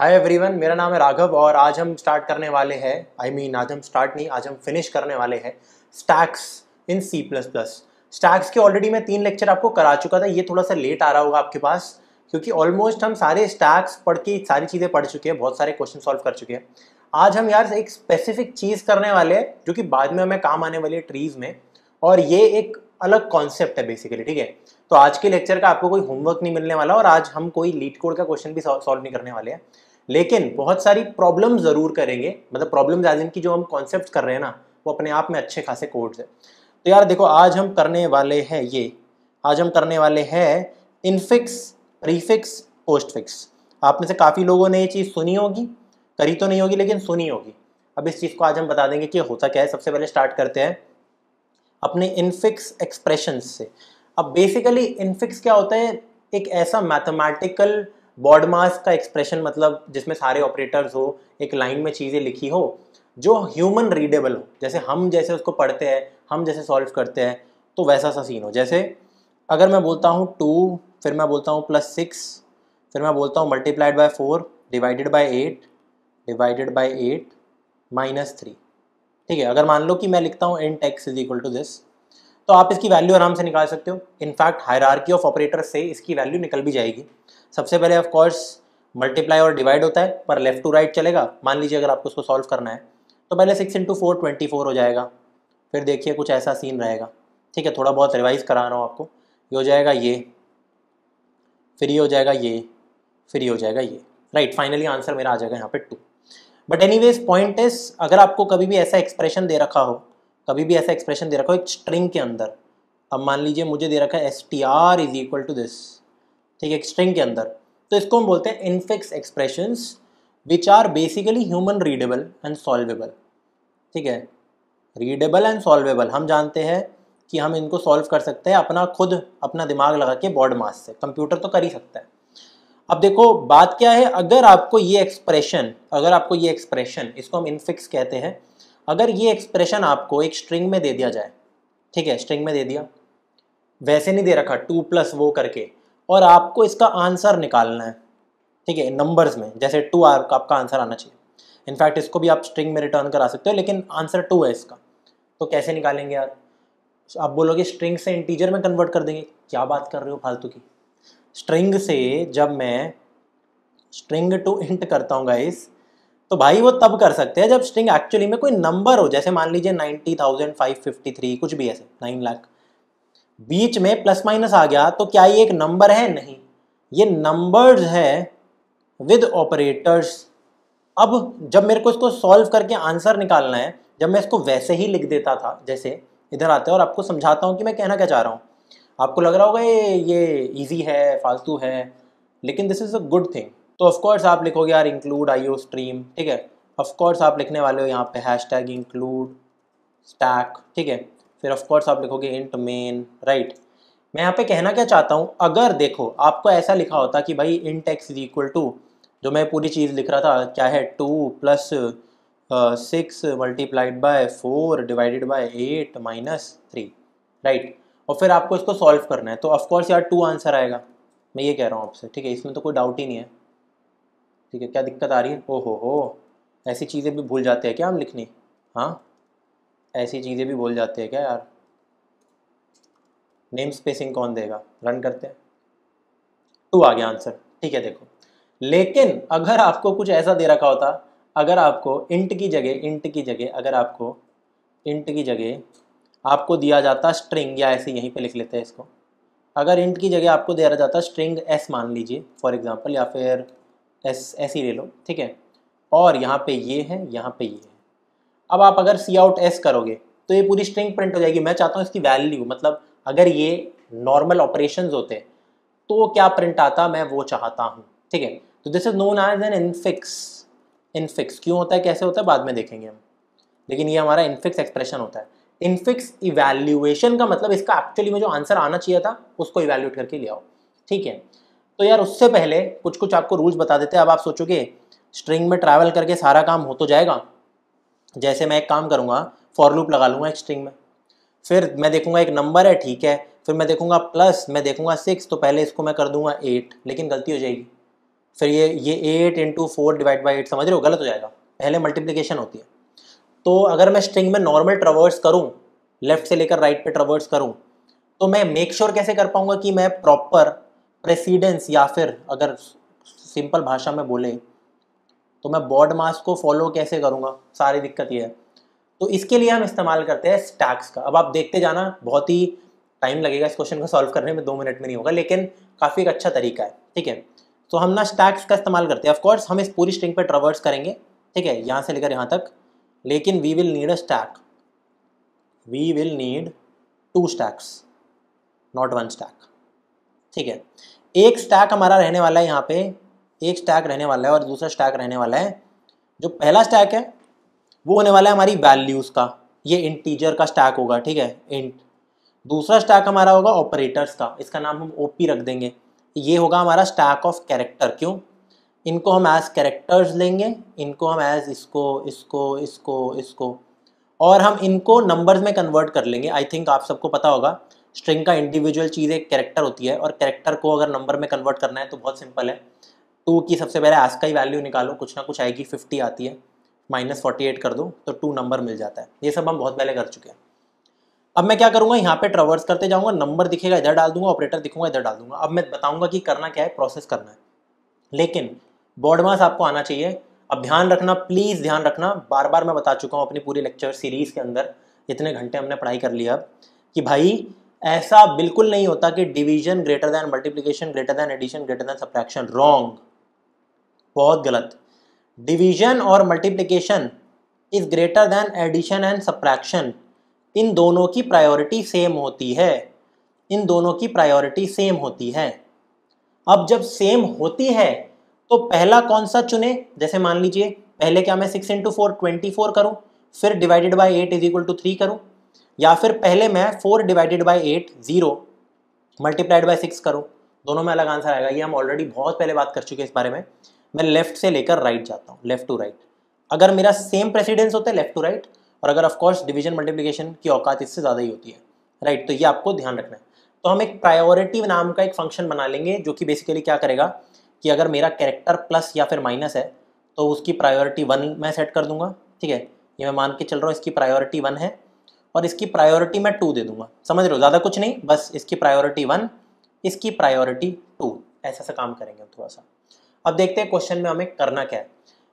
Hi everyone, मेरा नाम है राघव और आज हम स्टार्ट करने वाले हैं आज हम स्टार्ट नहीं, आज हम फिनिश करने वाले हैं स्टैक्स इन सी प्लस प्लस। स्टैक्स के ऑलरेडी मैं 3 लेक्चर आपको करा चुका था। ये थोड़ा सा लेट आ रहा होगा आपके पास क्योंकि ऑलमोस्ट हम सारे स्टैक्स पढ़ के सारी चीज़ें पढ़ चुके हैं, बहुत सारे क्वेश्चन सॉल्व कर चुके हैं। आज हम यार एक स्पेसिफिक चीज़ करने वाले हैं जो कि बाद में हमें काम आने वाली है ट्रीज में, और ये एक अलग कॉन्सेप्ट है बेसिकली। ठीक है, तो आज के लेक्चर का आपको कोई होमवर्क नहीं मिलने वाला और आज हम कोई लीड कोड का क्वेश्चन भी सॉल्व नहीं करने वाले हैं, लेकिन बहुत सारी प्रॉब्लम जरूर करेंगे। मतलब प्रॉब्लम्स एज इन की जो हम कॉन्सेप्ट कर रहे हैं ना, वो अपने आप में अच्छे खासे कोड्स है। तो यार देखो, आज हम करने वाले हैं इनफिक्स, प्रीफिक्स, पोस्टफिक्स। आप में से काफ़ी लोगों ने ये चीज़ सुनी होगी, करी तो नहीं होगी लेकिन सुनी होगी। अब इस चीज़ को आज हम बता देंगे कि होता क्या है। सबसे पहले स्टार्ट करते हैं अपने इनफिक्स एक्सप्रेशंस से। अब बेसिकली इनफिक्स क्या होता है? एक ऐसा मैथमेटिकल बॉड मास का एक्सप्रेशन, मतलब जिसमें सारे ऑपरेटर्स हो, एक लाइन में चीज़ें लिखी हो जो ह्यूमन रीडेबल हो, जैसे हम जैसे उसको पढ़ते हैं, हम जैसे सॉल्व करते हैं, तो वैसा सा सीन हो। जैसे अगर मैं बोलता हूँ 2, फिर मैं बोलता हूँ +6, फिर मैं बोलता हूँ मल्टीप्लाइड बाय 4 डिवाइडेड बाय 8 -3। ठीक है, अगर मान लो कि मैं लिखता हूँ int x = दिस, तो आप इसकी वैल्यू आराम से निकाल सकते हो। इनफैक्ट हायरार्की ऑफ ऑपरेटर से इसकी वैल्यू निकल भी जाएगी। सबसे पहले ऑफ कोर्स मल्टीप्लाई और डिवाइड होता है, पर लेफ्ट टू राइट चलेगा। मान लीजिए अगर आपको उसको सॉल्व करना है तो पहले 6 × 4 24 हो जाएगा। फिर देखिए कुछ ऐसा सीन रहेगा। ठीक है, थोड़ा बहुत रिवाइज करा रहा हूँ आपको। ये हो जाएगा ये, फिर ये हो जाएगा ये, फिर ये हो जाएगा ये। राइट, फाइनली आंसर मेरा आ जाएगा यहाँ पे 2। बट एनीवेज पॉइंट इज, अगर आपको कभी भी ऐसा एक्सप्रेशन दे रखा हो, एक स्ट्रिंग के अंदर। अब मान लीजिए मुझे दे रखा है str = दिस, ठीक है, एक स्ट्रिंग के अंदर, तो इसको हम बोलते हैं infix expressions which are basically human readable and solvable. ठीक है, रीडेबल एंड सॉल्वेबल हम जानते हैं कि हम इनको सॉल्व कर सकते हैं अपना दिमाग लगा के बॉड मास से। कंप्यूटर तो कर ही सकता है। अब देखो बात क्या है, अगर आपको ये एक्सप्रेशन, इसको हम इनफिक्स कहते हैं, अगर ये एक्सप्रेशन आपको एक स्ट्रिंग में दे दिया जाए, ठीक है, स्ट्रिंग में दे दिया, वैसे नहीं दे रखा 2 + वो करके, और आपको इसका आंसर निकालना है, ठीक है, नंबर्स में, जैसे 2 आपका आंसर आना चाहिए। इनफैक्ट इसको भी आप स्ट्रिंग में रिटर्न करा सकते हो, लेकिन आंसर 2 है इसका, तो कैसे निकालेंगे यार? आप बोलोगे स्ट्रिंग से इंटीजर में कन्वर्ट कर देंगे। क्या बात कर रहे हो फालतू की? स्ट्रिंग से जब मैं स्ट्रिंग टू इंट करता हूँ गाइस, तो भाई वो तब कर सकते हैं जब स्ट्रिंग एक्चुअली में कोई नंबर हो। जैसे मान लीजिए 90,553, कुछ भी ऐसे 9 लाख, बीच में प्लस माइनस आ गया, तो क्या ये एक नंबर है? नहीं, ये नंबर्स है विद ऑपरेटर्स। अब जब मेरे को इसको सॉल्व करके आंसर निकालना है, जब मैं इसको वैसे ही लिख देता था जैसे इधर आते हैं, और आपको समझाता हूँ कि मैं कहना क्या चाह रहा हूँ। आपको लग रहा होगा ये इजी है, फालतू है, लेकिन this is a good thing. तो ऑफकोर्स आप लिखोगे यार इंक्लूड IO स्ट्रीम, ठीक है, ऑफकोर्स आप लिखने वाले हो यहाँ पे #include स्टैक, ठीक है, फिर ऑफकोर्स आप लिखोगे इंट मेन। राइट, मैं यहाँ पे कहना क्या चाहता हूँ, अगर देखो आपको ऐसा लिखा होता कि भाई इंट x = जो मैं पूरी चीज़ लिख रहा था, क्या है, 2 + 6 multiplied by 4 divided by 8 -3। Right, और फिर आपको इसको सॉल्व करना है, तो ऑफकोर्स यार 2 आंसर आएगा। मैं ये कह रहा हूँ आपसे, ठीक है, इसमें तो कोई डाउट ही नहीं है। ठीक है, क्या दिक्कत आ रही है? हो, ऐसी चीज़ें भी भूल जाते हैं क्या हम लिखनी? हाँ, ऐसी चीज़ें भी भूल जाते हैं क्या यार? नेम स्पेसिंग कौन देगा? रन करते हैं, 2 आ गया आंसर। ठीक है, देखो, लेकिन अगर आपको कुछ ऐसा दे रखा होता, अगर आपको इंट की जगह आपको दिया जाता स्ट्रिंग, या ऐसे यहीं पे लिख लेते हैं इसको, अगर इंट की जगह आपको दिया जाता स्ट्रिंग s मान लीजिए फॉर एग्जांपल, या फिर s ऐसी ले लो, ठीक है, और यहाँ पे ये है, यहाँ पे ये है। अब आप अगर सी आउट s करोगे तो ये पूरी स्ट्रिंग प्रिंट हो जाएगी। मैं चाहता हूँ इसकी वैल्यू, मतलब अगर ये नॉर्मल ऑपरेशंस होते तो क्या प्रिंट आता, मैं वो चाहता हूँ। ठीक है, तो this is known as an infix. Infix क्यों होता है, कैसे होता है, बाद में देखेंगे हम, लेकिन ये हमारा इनफिक्स एक्सप्रेशन होता है। इनफिक्स इवैल्यूएशन का मतलब इसका एक्चुअली में जो आंसर आना चाहिए था उसको इवैल्यूएट करके ले आओ। ठीक है, तो यार उससे पहले कुछ आपको रूल्स बता देते हैं। अब आप सोचोगे स्ट्रिंग में ट्रैवल करके सारा काम हो तो जाएगा। जैसे मैं एक काम करूँगा, फॉर लूप लगा लूँगा एक स्ट्रिंग में, फिर मैं देखूंगा एक नंबर है, ठीक है, फिर मैं देखूंगा प्लस, मैं देखूंगा 6, तो पहले इसको मैं कर दूंगा 8, लेकिन गलती हो जाएगी। फिर ये 8 इंटू 4 डिवाइड बाई 8, समझ रहे हो, गलत हो जाएगा, पहले मल्टीप्लिकेशन होती है। तो अगर मैं स्ट्रिंग में नॉर्मल ट्रावर्स करूँ, लेफ्ट से लेकर राइट पे ट्रावर्स करूँ, तो मैं मेक श्योर कैसे कर पाऊंगा कि मैं प्रॉपर प्रेसिडेंस, या फिर अगर सिंपल भाषा में बोले तो मैं बॉड मास को फॉलो कैसे करूँगा, सारी दिक्कत ये है। तो इसके लिए हम इस्तेमाल करते हैं स्टैक्स का। अब आप देखते जाना, बहुत ही टाइम लगेगा इस क्वेश्चन को सॉल्व करने में, 2 मिनट में नहीं होगा, लेकिन काफ़ी एक अच्छा तरीका है, ठीक है। तो हम ना स्टैक्स का इस्तेमाल करते हैं। ऑफकोर्स हम इस पूरी स्ट्रिंग पर ट्रावर्स करेंगे, ठीक है, यहाँ से लेकर यहाँ तक, लेकिन we will need a stack, we will need 2 stacks, not 1 stack, ठीक है। एक स्टैक हमारा रहने वाला है यहाँ पे, एक स्टैक रहने वाला है और दूसरा स्टैक रहने वाला है। जो पहला स्टैक है वो होने वाला है हमारी वैल्यूज़ का, ये इंटीजर का स्टैक होगा, ठीक है, इंट। दूसरा स्टैक हमारा होगा ऑपरेटर्स का, इसका नाम हम ओपी रख देंगे। ये होगा हमारा स्टैक ऑफ कैरेक्टर। क्यों? इनको हम एज कैरेक्टर्स लेंगे, इनको हम एज इसको इसको इसको इसको, और हम इनको नंबर्स में कन्वर्ट कर लेंगे। आई थिंक आप सबको पता होगा स्ट्रिंग का इंडिविजुअल चीज़ एक कैरेक्टर होती है, और कैरेक्टर को अगर नंबर में कन्वर्ट करना है तो बहुत सिंपल है। 2 की सबसे पहले आज का ही वैल्यू निकालो, कुछ ना कुछ आएगी, 50 आती है, -48 कर दो तो 2 नंबर मिल जाता है। ये सब हम बहुत पहले कर चुके हैं। अब मैं क्या करूँगा, यहाँ पे ट्रावर्स करते जाऊँगा, नंबर दिखेगा इधर डाल दूंगा, ऑपरेटर दिखूंगा इधर डाल दूंगा। अब मैं बताऊँगा कि करना क्या है, प्रोसेस करना है, लेकिन बॉड मास आपको आना चाहिए। अब ध्यान रखना, प्लीज़ ध्यान रखना, बार बार मैं बता चुका हूँ अपनी पूरी लेक्चर सीरीज़ के अंदर, इतने घंटे हमने पढ़ाई कर लिया अब, कि भाई ऐसा बिल्कुल नहीं होता कि division greater than multiplication greater than addition greater than subtraction. Wrong, बहुत गलत। डिवीजन और multiplication is greater than addition and subtraction. इन दोनों की प्रायोरिटी सेम होती है, इन दोनों की प्रायोरिटी सेम होती है। अब जब सेम होती है तो पहला कौन सा चुने, जैसे मान लीजिए पहले क्या मैं 6 इंटू 4 24 करूँ, फिर divided by 8 is equal to 3 करूँ, या फिर पहले मैं 4 डिवाइडेड बाई 8 0 मल्टीप्लाइड बाई 6 करूँ। दोनों में अलग आंसर आएगा। ये हम ऑलरेडी बहुत पहले बात कर चुके हैं इस बारे में। मैं लेफ्ट से लेकर राइट जाता हूँ, लेफ्ट टू राइट। अगर मेरा सेम प्रेसिडेंस होता है लेफ्ट टू राइट, और अगर ऑफकोर्स डिवीजन मल्टीप्लिकेशन की औकात इससे ज़्यादा ही होती है, राइट, तो ये आपको ध्यान रखना है। तो हम एक प्रायोरिटी नाम का एक फंक्शन बना लेंगे, जो कि बेसिकली क्या करेगा कि अगर मेरा कैरेक्टर प्लस या फिर माइनस है तो उसकी प्रायोरिटी 1 मैं सेट कर दूंगा, ठीक है। ये मैं मान के चल रहा हूँ इसकी प्रायोरिटी 1 है, और इसकी प्रायोरिटी मैं 2 दे दूंगा। समझ रहे हो, ज़्यादा कुछ नहीं, बस इसकी प्रायोरिटी 1, इसकी प्रायोरिटी 2, ऐसा सा काम करेंगे थोड़ा सा। अब देखते हैं क्वेश्चन में हमें करना क्या है।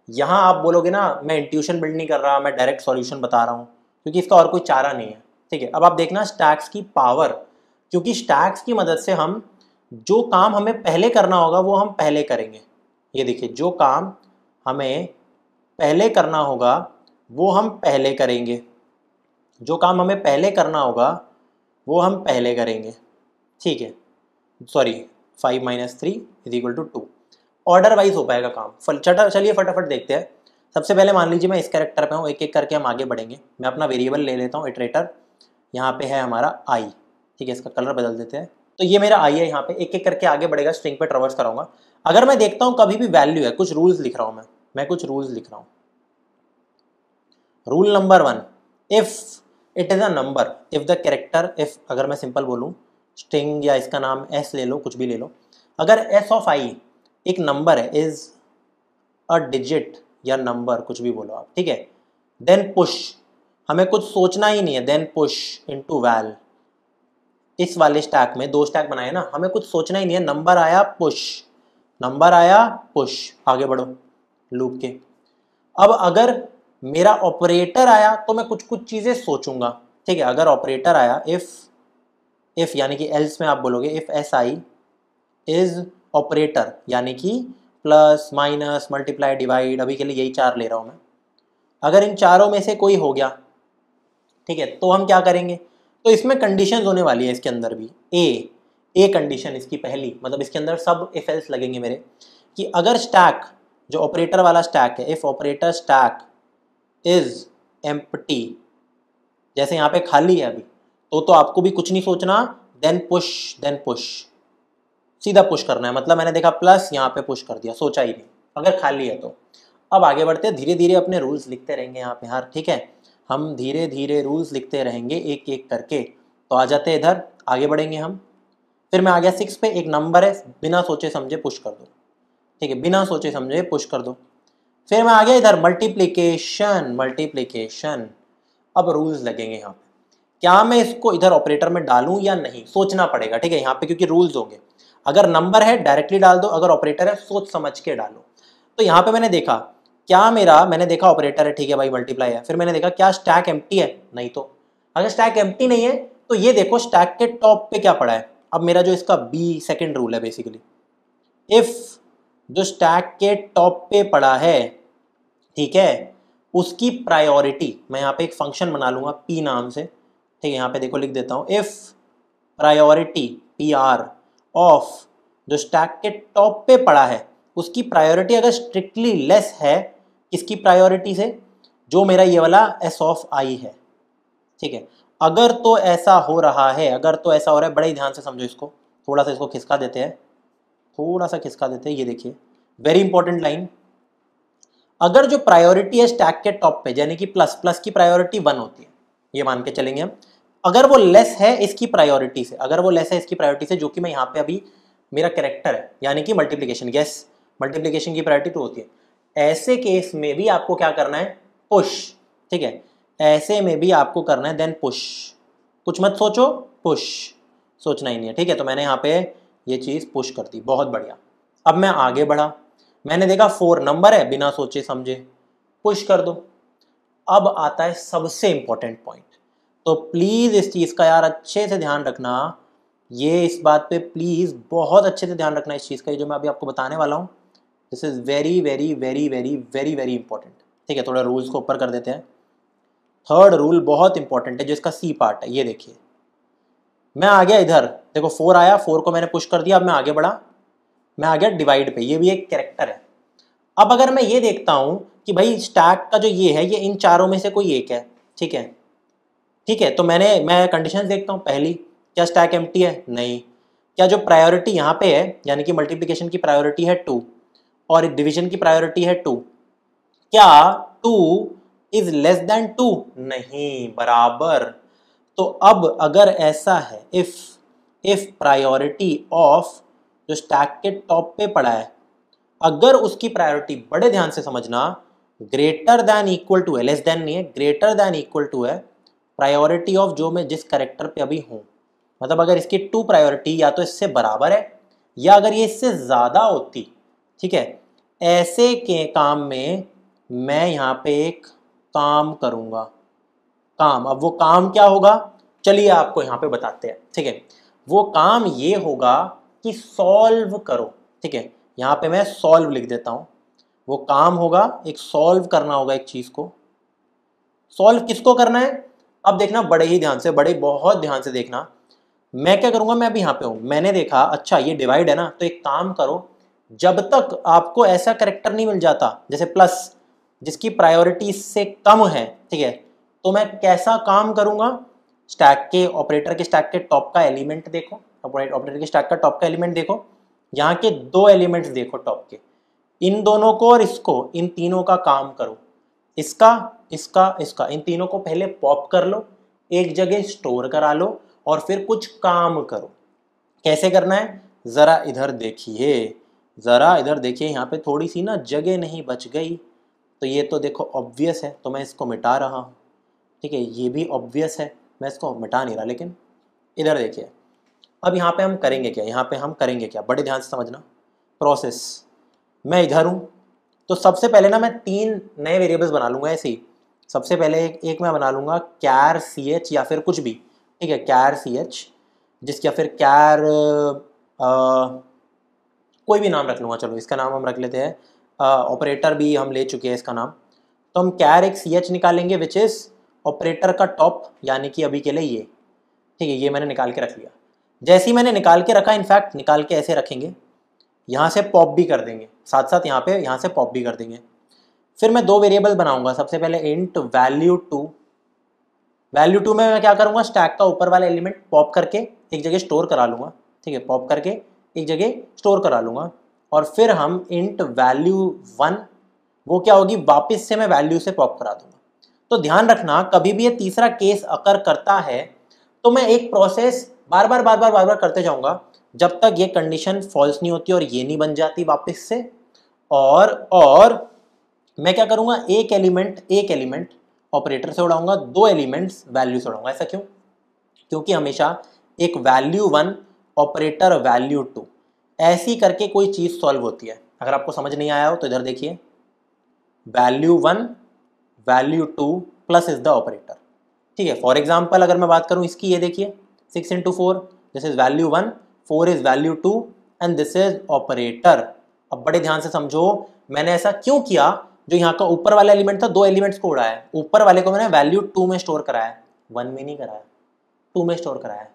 यहाँ आप बोलोगे ना मैं इंट्यूशन बिल्ड नहीं कर रहा, मैं डायरेक्ट सॉल्यूशन बता रहा हूँ, क्योंकि इसका और कोई चारा नहीं है, ठीक है। अब आप देखना स्टैक्स की पावर, क्योंकि स्टैक्स की मदद से हम जो काम हमें पहले करना होगा वो हम पहले करेंगे। ये देखिए, जो काम हमें पहले करना होगा वो हम पहले करेंगे, जो काम हमें पहले करना होगा वो हम पहले करेंगे, ठीक है। Sorry, 5 - 3 is equal to 2। Order wise हो पाएगा काम। चलिए फटाफट देखते हैं। सबसे पहले मान लीजिए मैं इस कैरेक्टर पे हूँ, एक एक करके हम आगे बढ़ेंगे। मैं अपना वेरिएबल ले लेता हूँ, इटरेटर। यहाँ पे है हमारा आई, ठीक है, इसका कलर बदल देते हैं। तो ये मेरा आई है, यहाँ पे एक एक करके आगे बढ़ेगा, स्ट्रिंग पे ट्रावर्स कराऊंगा। अगर मैं देखता हूँ कभी भी वैल्यू है, कुछ रूल्स लिख रहा हूँ मैं कुछ रूल्स लिख रहा हूँ। Rule number 1, if it is a number, if the character, if अगर मैं सिंपल बोलूँ, स्ट्रिंग या इसका नाम एस ले लो, कुछ भी ले लो, अगर एस ऑफ आई एक नंबर है, इज अ डिजिट या नंबर, कुछ भी बोलो आप, ठीक है, देन पुश, हमें कुछ सोचना ही नहीं है, देन पुश इनटू वैल। इस वाले स्टैक में 2 स्टैक बनाए ना, हमें कुछ सोचना ही नहीं है, नंबर आया पुश, नंबर आया पुश, आगे बढ़ो लूप के। अब अगर मेरा ऑपरेटर आया तो मैं कुछ कुछ चीज़ें सोचूंगा, ठीक है। अगर ऑपरेटर आया, इफ यानी कि एल्स में आप बोलोगे if S I is operator, यानी कि प्लस माइनस मल्टीप्लाई डिवाइड, अभी के लिए यही 4 ले रहा हूँ मैं। अगर इन चारों में से कोई हो गया, ठीक है, तो हम क्या करेंगे, तो इसमें कंडीशंस होने वाली है इसके अंदर भी। ए कंडीशन इसकी पहली, मतलब इसके अंदर सब इफ एल्स लगेंगे मेरे, कि अगर स्टैक जो ऑपरेटर वाला स्टैक है, if operator stack is empty, जैसे यहाँ पे खाली है अभी, तो आपको भी कुछ नहीं सोचना, देन पुश, सीधा पुश करना है। मतलब मैंने देखा प्लस, यहाँ पे पुश कर दिया, सोचा ही नहीं, अगर खाली है तो। अब आगे बढ़ते हैं, धीरे धीरे अपने रूल्स लिखते रहेंगे यहाँ पे यार, ठीक है, हम धीरे धीरे रूल्स लिखते रहेंगे एक एक करके। तो आ जाते हैं इधर, आगे बढ़ेंगे हम। फिर मैं आ गया 6 पे, एक नंबर है, बिना सोचे समझे पुश कर दो, ठीक है, बिना सोचे समझे पुश कर दो। फिर मैं आ गया इधर मल्टीप्लिकेशन, मल्टीप्लिकेशन। अब रूल्स लगेंगे यहाँ पे, क्या मैं इसको इधर ऑपरेटर में डालूं या नहीं, सोचना पड़ेगा। ठीक है, यहाँ पे क्योंकि रूल्स होंगे, अगर नंबर है डायरेक्टली डाल दो, अगर ऑपरेटर है सोच समझ के डालो। तो यहाँ पे मैंने देखा क्या मैंने देखा ऑपरेटर है, ठीक है भाई मल्टीप्लाई है। फिर मैंने देखा क्या स्टैक एम्प्टी है, नहीं तो अगर स्टैक एम्प्टी नहीं है तो ये देखो स्टैक के टॉप पे क्या पड़ा है। अब मेरा जो इसका बी सेकेंड रूल है बेसिकली, इफ जो स्टैक के टॉप पे पड़ा है, ठीक है, उसकी प्रायोरिटी, मैं यहाँ पे एक फंक्शन बना लूंगा पी नाम से। ठीक है, यहाँ पे देखो लिख देता हूँ, if priority P R of जो स्टैक के टॉप पे पड़ा है उसकी प्रायोरिटी अगर स्ट्रिक्टली लेस है किसकी प्रायोरिटी से, जो मेरा ये वाला एस ऑफ आई है। ठीक है, अगर तो ऐसा हो रहा है, अगर तो ऐसा हो रहा है, बड़े ध्यान से समझो इसको, थोड़ा सा इसको खिसका देते हैं, थोड़ा सा खिसका देते हैं। ये देखिए वेरी इंपॉर्टेंट लाइन, अगर जो प्रायोरिटी है स्टैक के टॉप पे यानी कि प्लस, प्लस की प्रायोरिटी 1 होती है, ये मान के चलेंगे हम, अगर वो लेस है इसकी प्रायोरिटी से, अगर वो लेस है इसकी प्रायोरिटी से, जो कि मैं यहाँ पे अभी मेरा कैरेक्टर है यानी कि मल्टीप्लिकेशन, यस मल्टीप्लिकेशन की प्रायोरिटी 2 होती है, ऐसे केस में भी आपको क्या करना है, पुश। ठीक है, ऐसे में भी आपको करना है देन पुश, कुछ मत सोचो, पुश, सोचना ही नहीं है। ठीक है, तो मैंने यहाँ पे ये चीज़ पुश कर दी, बहुत बढ़िया। अब मैं आगे बढ़ा, मैंने देखा 4 नंबर है, बिना सोचे समझे पुश कर दो। अब आता है सबसे इंपॉर्टेंट पॉइंट, तो प्लीज इस चीज का यार अच्छे से ध्यान रखना, ये इस बात पे प्लीज बहुत अच्छे से ध्यान रखना इस चीज का, जो मैं अभी आपको बताने वाला हूँ, this is very very very very very very important. ठीक है, थोड़ा रूल्स को ऊपर कर देते हैं। थर्ड रूल बहुत इंपॉर्टेंट है, जो इसका सी पार्ट है, ये देखिए मैं आ गया इधर, देखो 4 आया, 4 को मैंने पुश कर दिया। अब मैं आगे बढ़ा, मैं आ गया डिवाइड पे, ये भी एक कैरेक्टर है। अब अगर मैं ये देखता हूं कि भाई स्टैक का जो ये है ये इन चारों में से कोई एक है, ठीक है, ठीक है, तो मैं कंडीशन देखता हूं, पहली क्या स्टैक एम्प्टी है, नहीं, क्या जो प्रायोरिटी यहाँ पे है यानी कि मल्टीप्लिकेशन की प्रायोरिटी है 2 और डिवीजन की प्रायोरिटी है 2, क्या 2 इज लेस देन 2, नहीं, बराबर। तो अब अगर ऐसा है, इफ प्रायोरिटी ऑफ जो स्टैक के टॉप पे पड़ा है, अगर उसकी प्रायोरिटी, बड़े ध्यान से समझना, ग्रेटर दैन इक्वल टू है, लेस देन नहीं है, ग्रेटर दैन इक्वल टू है प्रायोरिटी ऑफ जो मैं जिस कैरेक्टर पे अभी हूं, मतलब अगर इसकी 2 प्रायोरिटी या तो इससे बराबर है या अगर ये इससे ज्यादा होती, ठीक है, ऐसे के काम में मैं यहाँ पे एक काम करूंगा, काम। अब वो काम क्या होगा, चलिए आपको यहाँ पे बताते हैं। ठीक है, वो काम ये होगा कि सॉल्व करो। ठीक है, यहाँ पे मैं सॉल्व लिख देता हूँ, वो काम होगा एक सॉल्व करना होगा एक चीज को। सॉल्व किसको करना है, अब देखना बड़े ही ध्यान से, बड़े बहुत ध्यान से देखना, मैं क्या करूंगा, मैं अभी यहाँ पे हूँ, मैंने देखा अच्छा ये डिवाइड है ना, तो एक काम करो, जब तक आपको ऐसा करेक्टर नहीं मिल जाता जैसे प्लस जिसकी प्रायोरिटी इससे कम है, ठीक है, तो मैं कैसा काम करूंगा, स्टैक के ऑपरेटर के स्टैक के टॉप का एलिमेंट देखो, ऑपरेटर के स्टैक का टॉप का एलिमेंट देखो, यहाँ के 2 एलिमेंट्स देखो टॉप के, इन दोनों को और इसको, इन तीनों का काम करो, इसका इसका इसका, इन तीनों को पहले पॉप कर लो, एक जगह स्टोर करा लो और फिर कुछ काम करो। कैसे करना है, जरा इधर देखिए, जरा इधर देखिए, यहाँ पे थोड़ी सी ना जगह नहीं बच गई, तो ये तो देखो ऑब्वियस है, तो मैं इसको मिटा रहा हूँ। ठीक है, ये भी ऑब्वियस है, मैं इसको मिटा नहीं रहा, लेकिन इधर देखिए अब यहाँ पे हम करेंगे क्या, यहाँ पे हम करेंगे क्या, बड़े ध्यान से समझना प्रोसेस। मैं इधर हूँ, तो सबसे पहले ना मैं 3 नए वेरिएबल्स बना लूँगा ऐसे ही। सबसे पहले एक मैं बना लूँगा कैर सी एच या फिर कुछ भी, ठीक है, कैर सी एच, जिसका फिर कैर कोई भी नाम रख लूँगा, चलो इसका नाम हम रख लेते हैं, ऑपरेटर भी हम ले चुके हैं इसका नाम, तो हम कैर एक सी एच निकालेंगे विच इज़ ऑपरेटर का टॉप, यानी कि अभी के लिए ये, ठीक है, ये मैंने निकाल के रख लिया। जैसे ही मैंने निकाल के रखा, इनफैक्ट निकाल के ऐसे रखेंगे, यहाँ से पॉप भी कर देंगे, साथ साथ यहाँ से पॉप भी कर देंगे। फिर मैं 2 वेरिएबल बनाऊंगा, सबसे पहले इंट वैल्यू 2, वैल्यू 2 में मैं क्या करूँगा, स्टैक का ऊपर वाला एलिमेंट पॉप करके एक जगह स्टोर करा लूँगा, ठीक है, पॉप करके एक जगह स्टोर करा लूँगा, और फिर हम इंट वैल्यू 1, वो क्या होगी, वापस से मैं वैल्यू से पॉप करा दूंगा। तो ध्यान रखना, कभी भी ये तीसरा केस अकर करता है तो मैं एक प्रोसेस बार बार करते जाऊंगा जब तक ये कंडीशन फॉल्स नहीं होती और ये नहीं बन जाती वापस से, और मैं क्या करूंगा, एक एलिमेंट ऑपरेटर से उड़ाऊंगा, 2 एलिमेंट्स वैल्यू से उड़ाऊंगा। ऐसा क्यों? क्योंकि हमेशा एक वैल्यू 1 ऑपरेटर वैल्यू 2 ऐसी करके कोई चीज सॉल्व होती है। अगर आपको समझ नहीं आया हो तो इधर देखिए, value 1 value 2 plus is the operator. ठीक है, फॉर एग्जाम्पल अगर मैं बात करूं इसकी, ये देखिए 6 into 4, this is value 1, 4 is value 2 and this is operator. अब बड़े ध्यान से समझो, मैंने ऐसा क्यों किया, जो यहाँ का ऊपर वाला एलिमेंट था 2 एलिमेंट्स को उड़ाया, ऊपर वाले को मैंने वैल्यू 2 में स्टोर कराया, 1 में नहीं कराया, 2 में स्टोर कराया,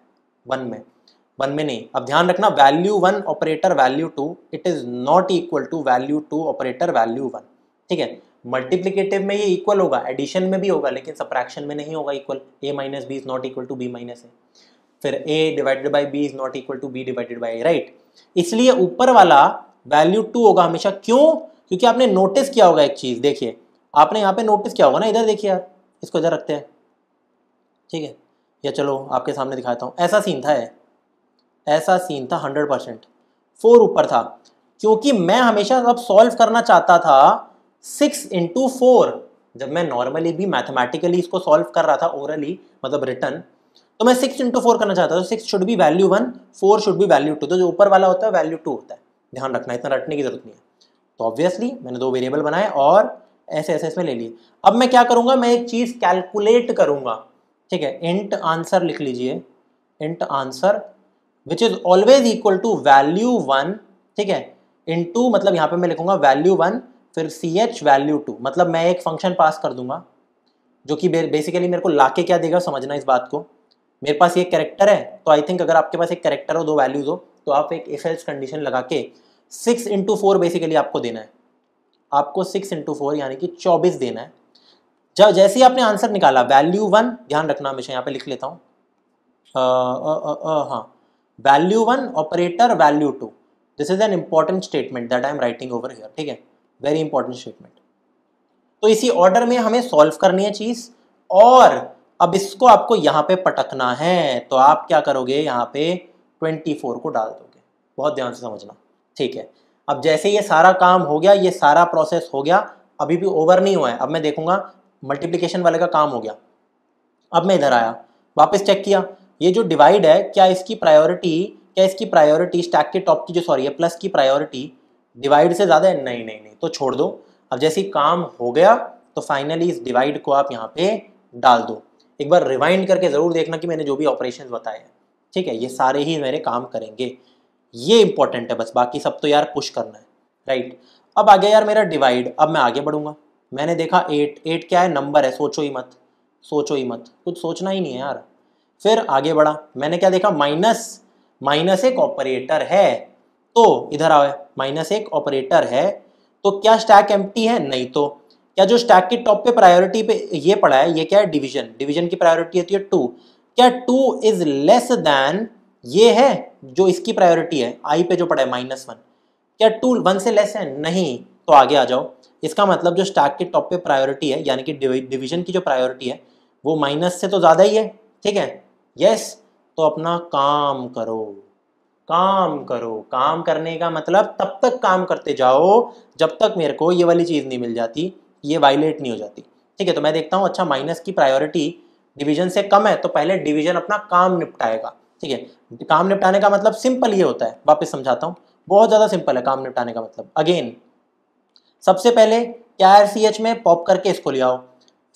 1 में नहीं। अब ध्यान रखना, value 1 operator value 2 it is not equal to value 2 operator value 1। ठीक है, मल्टीप्लिकेटिव में ये इक्वल होगा, एडिशन में भी होगा, लेकिन सबट्रैक्शन में नहीं होगा equal. a minus B is not equal to B minus A, फिर a divided by B is not equal to B divided by A, right. इसलिए ऊपर वाला वैल्यू 2 होगा हमेशा। क्यों? क्योंकि आपने नोटिस किया होगा एक चीज, देखिए आपने यहाँ पे नोटिस किया होगा ना, इधर देखिए यार, इसको इधर रखते हैं, ठीक है, या चलो आपके सामने दिखाता हूँ। ऐसा सीन था, ऐसा सीन था 100%, 4 ऊपर था, क्योंकि मैं हमेशा अब सॉल्व करना चाहता था 6 into 4। जब मैं नॉर्मली भी मैथमेटिकली इसको सॉल्व कर रहा था, ओरली मतलब रिटर्न, तो मैं 6 into 4 करना चाहता था। 6 should be value 1, 4 should be value 2। तो जो ऊपर वाला होता है वैल्यू 2 होता है, ध्यान रखना, इतना रटने की जरूरत नहीं है। तो ऑब्वियसली मैंने 2 वेरिएबल बनाए और ऐसे ऐसे इसमें ले लिए। अब मैं क्या करूंगा, मैं एक चीज कैलकुलेट करूंगा। ठीक है, इंट आंसर लिख लीजिए, int answer which is always equal to value 1, ठीक है, इनटू, मतलब यहाँ पे मैं लिखूंगा वैल्यू 1 फिर ch वैल्यू 2। मतलब मैं एक फंक्शन पास कर दूंगा जो कि बेसिकली मेरे को लाके क्या देगा, समझना इस बात को। मेरे पास ये कैरेक्टर है, तो आई थिंक अगर आपके पास एक कैरेक्टर हो, 2 वैल्यूज हो, तो आप एक इफ एल्स कंडीशन लगा के 6 into 4 बेसिकली आपको देना है, आपको 6 into 4 यानी कि 24 देना है। जब जैसे ही आपने आंसर निकाला वैल्यू 1, ध्यान रखना हमेशा, यहाँ पे लिख लेता हूँ, हाँ, value 1 operator value 2, this is an important statement that I am writing over here. ठीक है, वेरी इंपॉर्टेंट स्टेटमेंट। तो इसी ऑर्डर में हमें सॉल्व करनी है चीज, और अब इसको आपको यहाँ पे पटकना है। तो आप क्या करोगे, यहाँ पे 24 को डाल दोगे, बहुत ध्यान से समझना। ठीक है, अब जैसे ये सारा काम हो गया, ये सारा प्रोसेस हो गया, अभी भी ओवर नहीं हुआ है। अब मैं देखूंगा मल्टीप्लिकेशन वाले का काम हो गया। अब मैं इधर आया, वापस चेक किया, ये जो डिवाइड है, क्या इसकी प्रायोरिटी स्टैक के टॉप की जो सॉरी है प्लस की प्रायोरिटी डिवाइड से ज़्यादा है? नहीं नहीं नहीं, तो छोड़ दो। अब जैसे ही काम हो गया तो फाइनली इस डिवाइड को आप यहाँ पे डाल दो। एक बार रिवाइंड करके ज़रूर देखना कि मैंने जो भी ऑपरेशंस बताए हैं, ठीक है, ये सारे ही मेरे काम करेंगे, ये इंपॉर्टेंट है बस, बाकी सब तो यार पुश करना है, राइट। अब आ गया यार मेरा डिवाइड, अब मैं आगे बढ़ूंगा। मैंने देखा 8 क्या है, नंबर है, सोचो ही मत, कुछ सोचना ही नहीं है यार। फिर आगे बढ़ा, मैंने क्या देखा, माइनस एक ऑपरेटर है, तो इधर आओ, -1 ऑपरेटर है, तो क्या स्टैक एम्प्टी है? नहीं। तो क्या जो स्टैक की टॉप पे प्रायोरिटी पे ये पड़ा है, ये क्या है, डिवीजन की प्रायोरिटी होती है 2, क्या 2 इज लेस देन ये है जो इसकी प्रायोरिटी है आई पे जो पड़ा है -1, क्या 2 1 से लेस है? नहीं। तो आगे आ जाओ, इसका मतलब जो स्टैक के टॉप पे प्रायोरिटी है, यानी कि डिवीजन की जो प्रायोरिटी है, वो माइनस से तो ज़्यादा ही है, ठीक है, यस। तो अपना काम करो, काम करने का मतलब तब तक काम करते जाओ जब तक मेरे को ये वाली चीज़ नहीं मिल जाती, ये वायलेट नहीं हो जाती, ठीक है। तो मैं देखता हूँ, अच्छा माइनस की प्रायोरिटी डिवीजन से कम है, तो पहले डिवीजन अपना काम निपटाएगा, ठीक है। काम निपटाने का मतलब सिंपल ये होता है, वापस समझाता हूँ, बहुत ज़्यादा सिंपल है काम निपटाने का मतलब। अगेन, सबसे पहले CH में पॉप करके इसको ले आओ,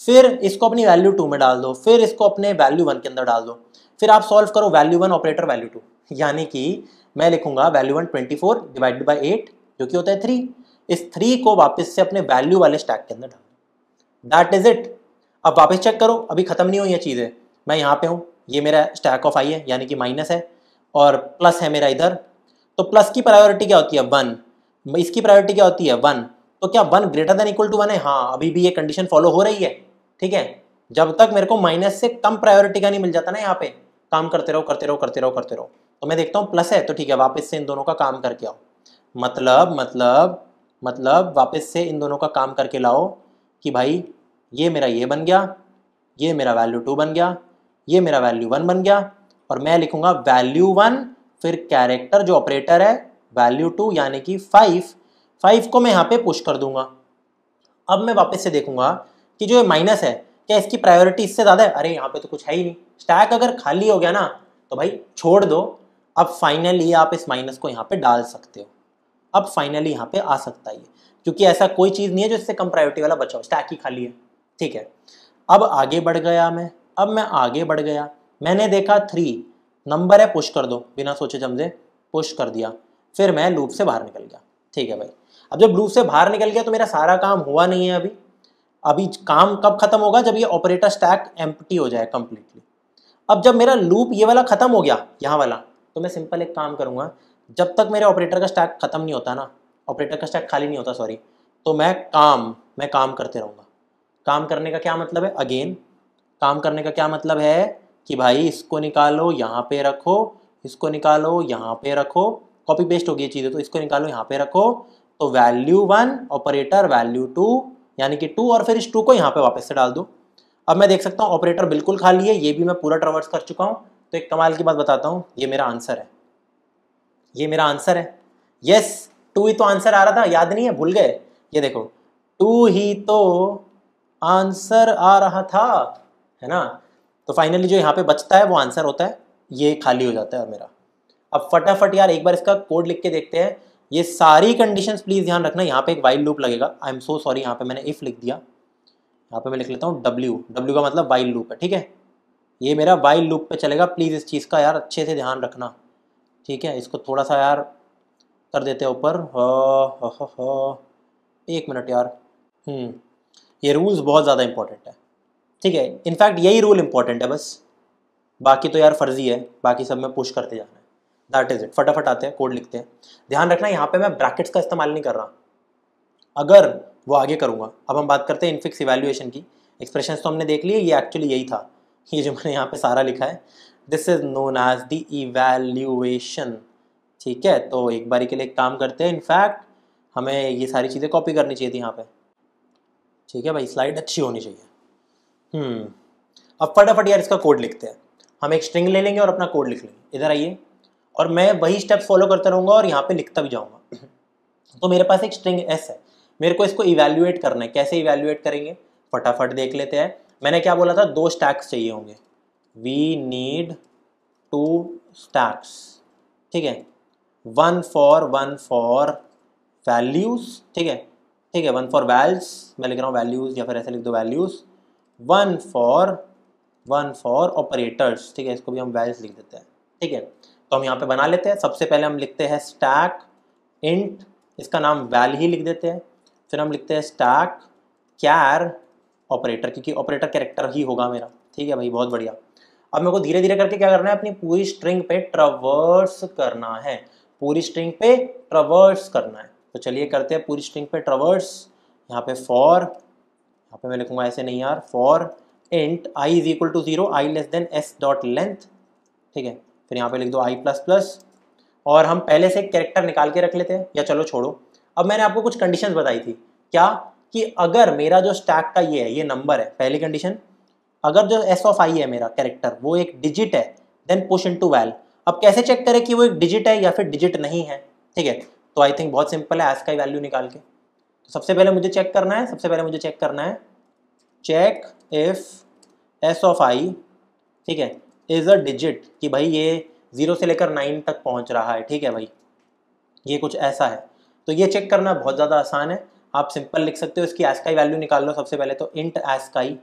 फिर इसको अपनी वैल्यू 2 में डाल दो, फिर इसको अपने वैल्यू 1 के अंदर डाल दो, फिर आप सॉल्व करो वैल्यू 1 ऑपरेटर वैल्यू 2, यानी कि मैं लिखूंगा वैल्यू 1 24 डिवाइडेड बाई 8 जो कि होता है 3, इस 3 को वापस से अपने वैल्यू वाले स्टैक के अंदर डाल दो, दैट इज इट। अब वापस चेक करो, अभी खत्म नहीं हुई ये चीज़ें, मैं यहाँ पे हूँ, ये मेरा स्टैक ऑफ आई है, यानी कि माइनस है, और प्लस है मेरा इधर, तो प्लस की प्रायोरिटी क्या होती है? 1, इसकी प्रायोरिटी क्या होती है? 1, तो क्या 1 ग्रेटर देन इक्वल टू 1 है? हाँ, अभी भी ये कंडीशन फॉलो हो रही है, ठीक है। जब तक मेरे को माइनस से कम प्रायोरिटी का नहीं मिल जाता ना, यहाँ पे काम करते रहो। तो मैं देखता हूँ प्लस है, तो ठीक है, वापस से इन दोनों का काम करके आओ, मतलब वापस से इन दोनों का काम करके लाओ कि भाई ये मेरा ये बन गया, ये मेरा वैल्यू 2 बन गया, ये मेरा वैल्यू 1 बन गया, और मैं लिखूंगा वैल्यू 1 फिर कैरेक्टर जो ऑपरेटर है वैल्यू 2 यानी कि 5, 5 को मैं यहाँ पे पुश कर दूंगा। अब मैं वापस से देखूंगा कि जो ये माइनस है क्या इसकी प्रायोरिटी इससे ज़्यादा है? अरे यहाँ पे तो कुछ है ही नहीं, स्टैक अगर खाली हो गया ना तो भाई छोड़ दो। अब फाइनली आप इस माइनस को यहाँ पे डाल सकते हो, अब फाइनली यहाँ पे आ सकता है, क्योंकि ऐसा कोई चीज़ नहीं है जो इससे कम प्रायोरिटी वाला बचा हो, स्टैक ही खाली है। ठीक है, अब आगे बढ़ गया मैं, अब मैं आगे बढ़ गया, मैंने देखा 3 नंबर है, पुश कर दो, बिना सोचे समझे पुश कर दिया, फिर मैं लूप से बाहर निकल गया। ठीक है भाई, अब जब लूप से बाहर निकल गया तो मेरा सारा काम हुआ नहीं है अभी। अभी काम कब खत्म होगा? जब ये ऑपरेटर स्टैक एम्प्टी हो जाए कंप्लीटली। अब जब मेरा लूप ये वाला खत्म हो गया, यहाँ वाला, तो मैं सिंपल एक काम करूँगा, जब तक मेरे ऑपरेटर का स्टैक खत्म नहीं होता ना, ऑपरेटर का स्टैक खाली नहीं होता सॉरी, तो मैं काम करते रहूँगा। काम करने का क्या मतलब है? अगेन काम करने का क्या मतलब है कि भाई इसको निकालो यहाँ पे रखो, इसको निकालो यहाँ पे रखो, कॉपी पेस्ट हो गई चीज़ें, तो इसको निकालो यहाँ पे रखो, तो वैल्यू 1 ऑपरेटर वैल्यू 2 यानी कि 2, और फिर इस 2 को यहाँ पे वापस से डाल दो। अब मैं देख सकता हूँ ऑपरेटर बिल्कुल खाली है, ये भी मैं पूरा ट्रैवर्स कर चुका हूँ। तो एक कमाल की बात बताता हूँ, ये मेरा आंसर है, ये मेरा आंसर है। यस 2 ही तो आंसर आ रहा था, याद नहीं है, भूल गए? ये देखो 2 ही तो आंसर आ रहा था, है ना? तो फाइनली जो यहाँ पे बचता है वो आंसर होता है, ये खाली हो जाता है मेरा। अब फटाफट यार एक बार इसका कोड लिख के देखते हैं। ये सारी कंडीशंस प्लीज ध्यान रखना, यहाँ पे एक वाइल लूप लगेगा। आई एम सो सॉरी, यहाँ पे मैंने इफ लिख दिया, यहाँ पे मैं लिख लेता हूँ डब्ल्यू, डब्ल्यू का मतलब वाइल लूप है। ठीक है, ये मेरा वाइल लूप पे चलेगा, प्लीज इस चीज़ का यार अच्छे से ध्यान रखना। ठीक है, इसको थोड़ा सा यार कर देते हैं ऊपर, 1 मिनट यार। ये रूल्स बहुत ज़्यादा इंपॉर्टेंट है। ठीक है, इनफैक्ट यही रूल इंपॉर्टेंट है बस, बाकी तो यार फर्जी है, बाकी सब में पुश करते जाना है। That is it. फटाफट आते हैं, कोड लिखते हैं। ध्यान रखना यहाँ पे मैं ब्रैकेट्स का इस्तेमाल नहीं कर रहा, अगर वो आगे करूँगा। अब हम बात करते हैं इनफिक्स इवैल्यूएशन की। एक्सप्रेशंस तो हमने देख लिए, ये एक्चुअली यही था, ये जो मैंने यहाँ पे सारा लिखा है, this is known as the evaluation. ठीक है, तो एक बारी के लिए एक काम करते हैं, इनफैक्ट हमें ये सारी चीज़ें कॉपी करनी चाहिए थी यहाँ पे। ठीक है भाई, स्लाइड अच्छी होनी चाहिए। अब फटाफट यार इसका कोड लिखते हैं। हम एक स्ट्रिंग ले लेंगे और अपना कोड लिख लेंगे। इधर आइए, और मैं वही स्टेप्स फॉलो करता रहूँगा और यहाँ पे लिखता भी जाऊँगा। तो मेरे पास एक स्ट्रिंग एस है, मेरे को इसको इवैल्यूएट करना है। कैसे इवैल्यूएट करेंगे फटाफट देख लेते हैं। मैंने क्या बोला था, 2 स्टैक्स चाहिए होंगे, वी नीड 2 स्टैक्स। ठीक है, 1 फॉर वैल्यूज। ठीक है, ठीक है, 1 फॉर वैल्स, मैं लिख रहा हूँ वैल्यूज, या फिर ऐसे लिख दो वैल्यूज। 1 for operators. ठीक है, इसको भी हम वैल्स लिख देते हैं। ठीक है, तो हम यहाँ पे बना लेते हैं। सबसे पहले हम लिखते हैं स्टैक इंट, इसका नाम वैल ही लिख देते हैं। फिर हम लिखते हैं स्टैक कैर ऑपरेटर, क्योंकि ऑपरेटर कैरेक्टर ही होगा मेरा। ठीक है भाई, बहुत बढ़िया। अब मेरे को धीरे धीरे करके क्या करना है, अपनी पूरी स्ट्रिंग पे ट्रवर्स करना है, पूरी स्ट्रिंग पे ट्रवर्स करना है। तो चलिए करते हैं पूरी स्ट्रिंग पे ट्रवर्स। यहाँ पे फॉर, यहाँ पे मैं लिखूंगा ऐसे नहीं यार, for int i is equal to 0, i less than s dot length. ठीक है, फिर यहाँ पे लिख दो i प्लस प्लस, और हम पहले से एक कैरेक्टर निकाल के रख लेते हैं, या चलो छोड़ो। अब मैंने आपको कुछ कंडीशंस बताई थी, क्या कि अगर मेरा जो स्टैक का ये है, ये नंबर है, पहली कंडीशन, अगर जो s ऑफ i है मेरा कैरेक्टर वो एक डिजिट है, देन पुश इनटू वैल। अब कैसे चेक करें कि वो एक डिजिट है या फिर डिजिट नहीं है? ठीक है, तो आई थिंक बहुत सिंपल है, एस का वैल्यू निकाल के। तो सबसे पहले मुझे चेक करना है, चेक इफ एस ऑफ आई, ठीक है, इज अ डिजिट, कि भाई ये 0 से लेकर 9 तक पहुंच रहा है। ठीक है भाई, ये कुछ ऐसा है। तो ये चेक करना बहुत ज़्यादा आसान है, आप सिंपल लिख सकते हो। इसकी एस्काई वैल्यू निकाल लो सबसे पहले। तो int ASCII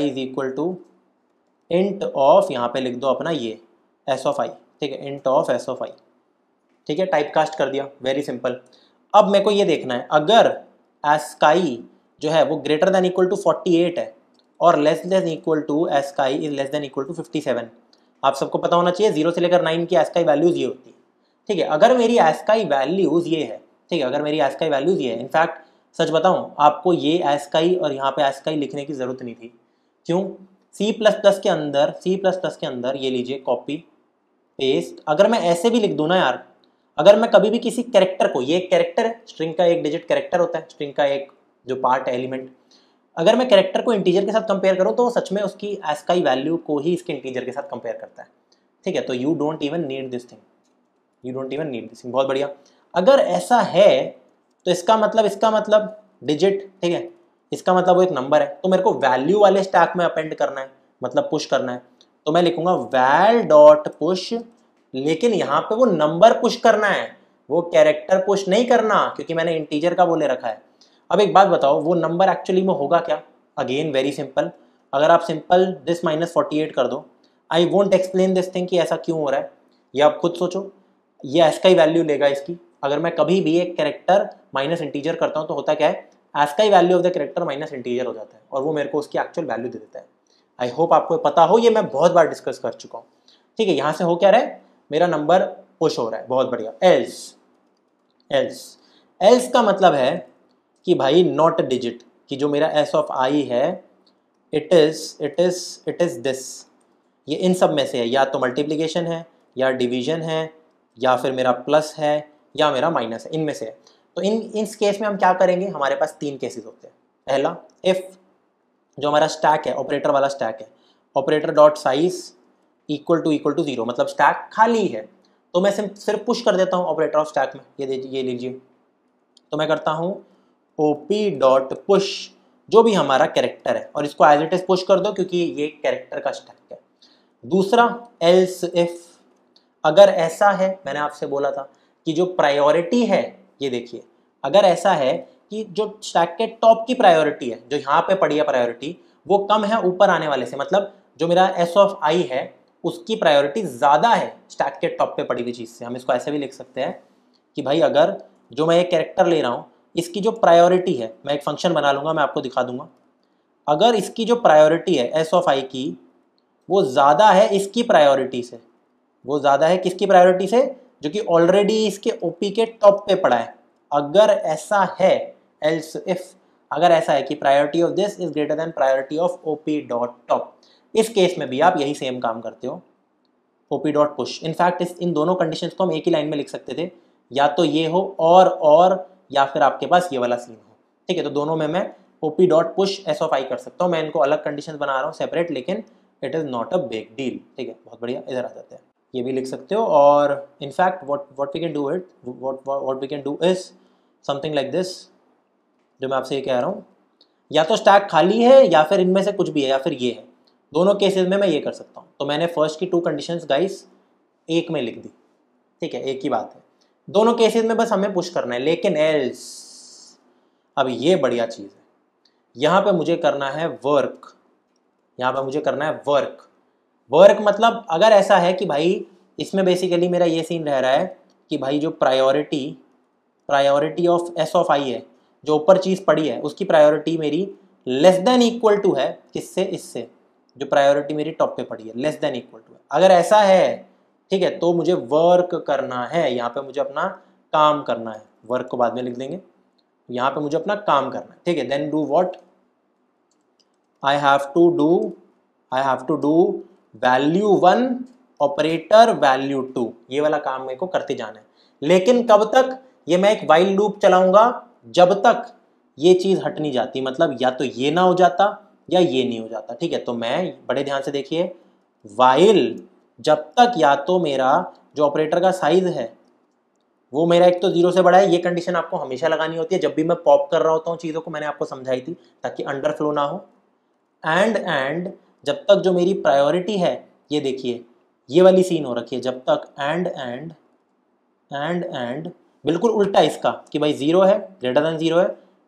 is equal to int of, यहाँ पे लिख दो अपना ये एस ऑफ आई। ठीक है, इंट ऑफ एस ऑफ आई। ठीक है, टाइप कास्ट कर दिया, वेरी सिंपल। अब मेरे को ये देखना है, अगर एस्काई जो है वो ग्रेटर देन इक्वल टू 48 है और less than equal to ASCII is less than equal to 57। आप सबको पता होना चाहिए 0 से लेकर 9 की एस्काई वैल्यूज ये होती है। ठीक है, अगर मेरी एस्काई वैल्यूज ये है, ठीक है, अगर मेरी एस्काई वैल्यूज ये है, इनफैक्ट सच बताऊं आपको, ये एस्काई और यहाँ पे एस्काई लिखने की जरूरत नहीं थी। क्यों? सी प्लस प्लस के अंदर ये लीजिए, कॉपी पेस्ट, अगर मैं ऐसे भी लिख दूँ ना यार, अगर मैं कभी भी किसी कैरेक्टर को, ये एक कैरेक्टर है, स्ट्रिंग का एक डिजिट कैरेक्टर होता है, स्ट्रिंग का एक जो पार्ट है, एलिमेंट, अगर मैं कैरेक्टर को इंटीजर के साथ कंपेयर करूं तो वो सच में उसकी एस्काई वैल्यू को ही इसके इंटीजर के साथ कंपेयर करता है। ठीक है, तो you don't even need this thing, बहुत बढ़िया। अगर ऐसा है तो इसका मतलब डिजिट, ठीक है, इसका मतलब वो एक नंबर है, तो मेरे को वैल्यू वाले स्टैक में अपेंड करना है, मतलब पुश करना है, तो मैं लिखूंगा वैल डॉट पुश, लेकिन यहाँ पे वो नंबर पुश करना है, वो कैरेक्टर पुश नहीं करना, क्योंकि मैंने इंटीजर का वो ले रखा है। अब एक बात बताओ, वो नंबर एक्चुअली में होगा क्या? अगेन वेरी सिंपल, अगर आप सिंपल दिस -48 कर दो, I won't explain this thing कि ऐसा क्यों हो रहा है, ये आप खुद सोचो, ये एस का ही वैल्यू लेगा इसकी। अगर मैं कभी भी एक कैरेक्टर माइनस इंटीजर करता हूँ तो होता क्या है, एस का ही value of the character minus integer हो जाता है, और वो मेरे को उसकी एक्चुअल वैल्यू दे देता है। आई होप आपको पता हो, ये मैं बहुत बार डिस्कस कर चुका हूँ। ठीक है, यहाँ से हो क्या रहा है, मेरा नंबर पुश हो रहा है, बहुत बढ़िया। एल्स, एल्स, एल्स का मतलब है कि भाई नॉट डिजिट, कि जो मेरा एस ऑफ आई है इट इज दिस, ये इन सब में से है, या तो मल्टीप्लिकेशन है, या डिवीजन है, या फिर मेरा प्लस है, या मेरा माइनस है, इनमें से है। तो इस केस में हम क्या करेंगे, हमारे पास 3 केसेस होते हैं। पहला, इफ जो हमारा स्टैक है, ऑपरेटर वाला स्टैक है, operator dot size equal to 0, मतलब स्टैक खाली है, तो मैं सिर्फ पुश कर देता हूँ ऑपरेटर ऑफ स्टैक में, ये लीजिए, तो मैं करता हूँ ओपी डॉट पुश जो भी हमारा कैरेक्टर है, और इसको एज इट इज पुश कर दो क्योंकि ये कैरेक्टर का स्टैक है। दूसरा, एल्स इफ, अगर ऐसा है, मैंने आपसे बोला था कि जो प्रायोरिटी है, ये देखिए, अगर ऐसा है कि जो स्टैक के टॉप की प्रायोरिटी है, जो यहाँ पे पड़ी है प्रायोरिटी, वो कम है ऊपर आने वाले से, मतलब जो मेरा एस ऑफ आई है उसकी प्रायोरिटी ज़्यादा है स्टैक के टॉप पे पड़ी हुई चीज़ से। हम इसको ऐसे भी लिख सकते हैं कि भाई अगर जो मैं एक कैरेक्टर ले रहा हूँ इसकी जो प्रायोरिटी है, मैं एक फंक्शन बना लूँगा, मैं आपको दिखा दूंगा, अगर इसकी जो प्रायोरिटी है एस ऑफ आई की, वो ज़्यादा है इसकी प्रायोरिटी से, वो ज़्यादा है किसकी प्रायोरिटी से, जो कि ऑलरेडी इसके ओपी के टॉप पे पड़ा है। अगर ऐसा है, एल्स इफ, अगर ऐसा है कि priority of this is greater than priority of OP dot top, इस केस में भी आप यही सेम काम करते हो, OP dot push. In fact in दोनों कंडीशंस को हम एक ही लाइन में लिख सकते थे, या तो ये हो और या फिर आपके पास ये वाला सीन हो। ठीक है, तो दोनों में मैं OP dot push S of I कर सकता हूँ। मैं इनको अलग कंडीशन बना रहा हूँ सेपरेट, लेकिन it is not a big deal. ठीक है, बहुत बढ़िया, इधर आ जाते हैं, ये भी लिख सकते हो। और in fact what we can do it, what we can do is something like this, जो मैं आपसे ये कह रहा हूँ, या तो स्टैक खाली है या फिर इनमें से कुछ भी है, या फिर ये है, दोनों केसेस में मैं ये कर सकता हूँ। तो मैंने फर्स्ट की 2 कंडीशंस गाइस एक में लिख दी। ठीक है, एक ही बात है, दोनों केसेस में बस हमें पुश करना है। लेकिन एल्स, अब ये बढ़िया चीज़ है, यहाँ पे मुझे करना है वर्क, यहाँ पे मुझे करना है वर्क। वर्क मतलब अगर ऐसा है कि भाई इसमें बेसिकली मेरा ये सीन रह रहा है कि भाई जो प्रायोरिटी ऑफ एस ऑफ आई है, जो ऊपर चीज़ पड़ी है उसकी प्रायोरिटी मेरी लेस देन इक्वल टू है किससे, इससे, जो प्रायोरिटी मेरी टॉप पे पड़ी है लेस देन इक्वल टू है। अगर ऐसा है, ठीक है, तो मुझे वर्क करना है, यहाँ पे मुझे अपना काम करना है, वर्क को बाद में लिख देंगे, यहाँ पे मुझे अपना काम करना है। ठीक है, then do what, I have to do value 1 operator value 2, ये वाला काम मेरे को करते जाना है। लेकिन कब तक, ये मैं एक वाइल लूप चलाऊंगा जब तक ये चीज़ हट नहीं जाती, मतलब या तो ये ना हो जाता या ये नहीं हो जाता। ठीक है, तो मैं बड़े ध्यान से देखिए, वाइल जब तक या तो मेरा जो ऑपरेटर का साइज है वो मेरा एक तो 0 से बड़ा है, ये कंडीशन आपको हमेशा लगानी होती है जब भी मैं पॉप कर रहा होता हूँ चीज़ों को, मैंने आपको समझाई थी, ताकि अंडरफ्लो ना हो। एंड जब तक जो मेरी प्रायोरिटी है, ये देखिए ये वाली सीन हो रखी है, जब तक एंड बिल्कुल उल्टा इसका, कि भाई 0 है, ग्रेटर देन 0 है,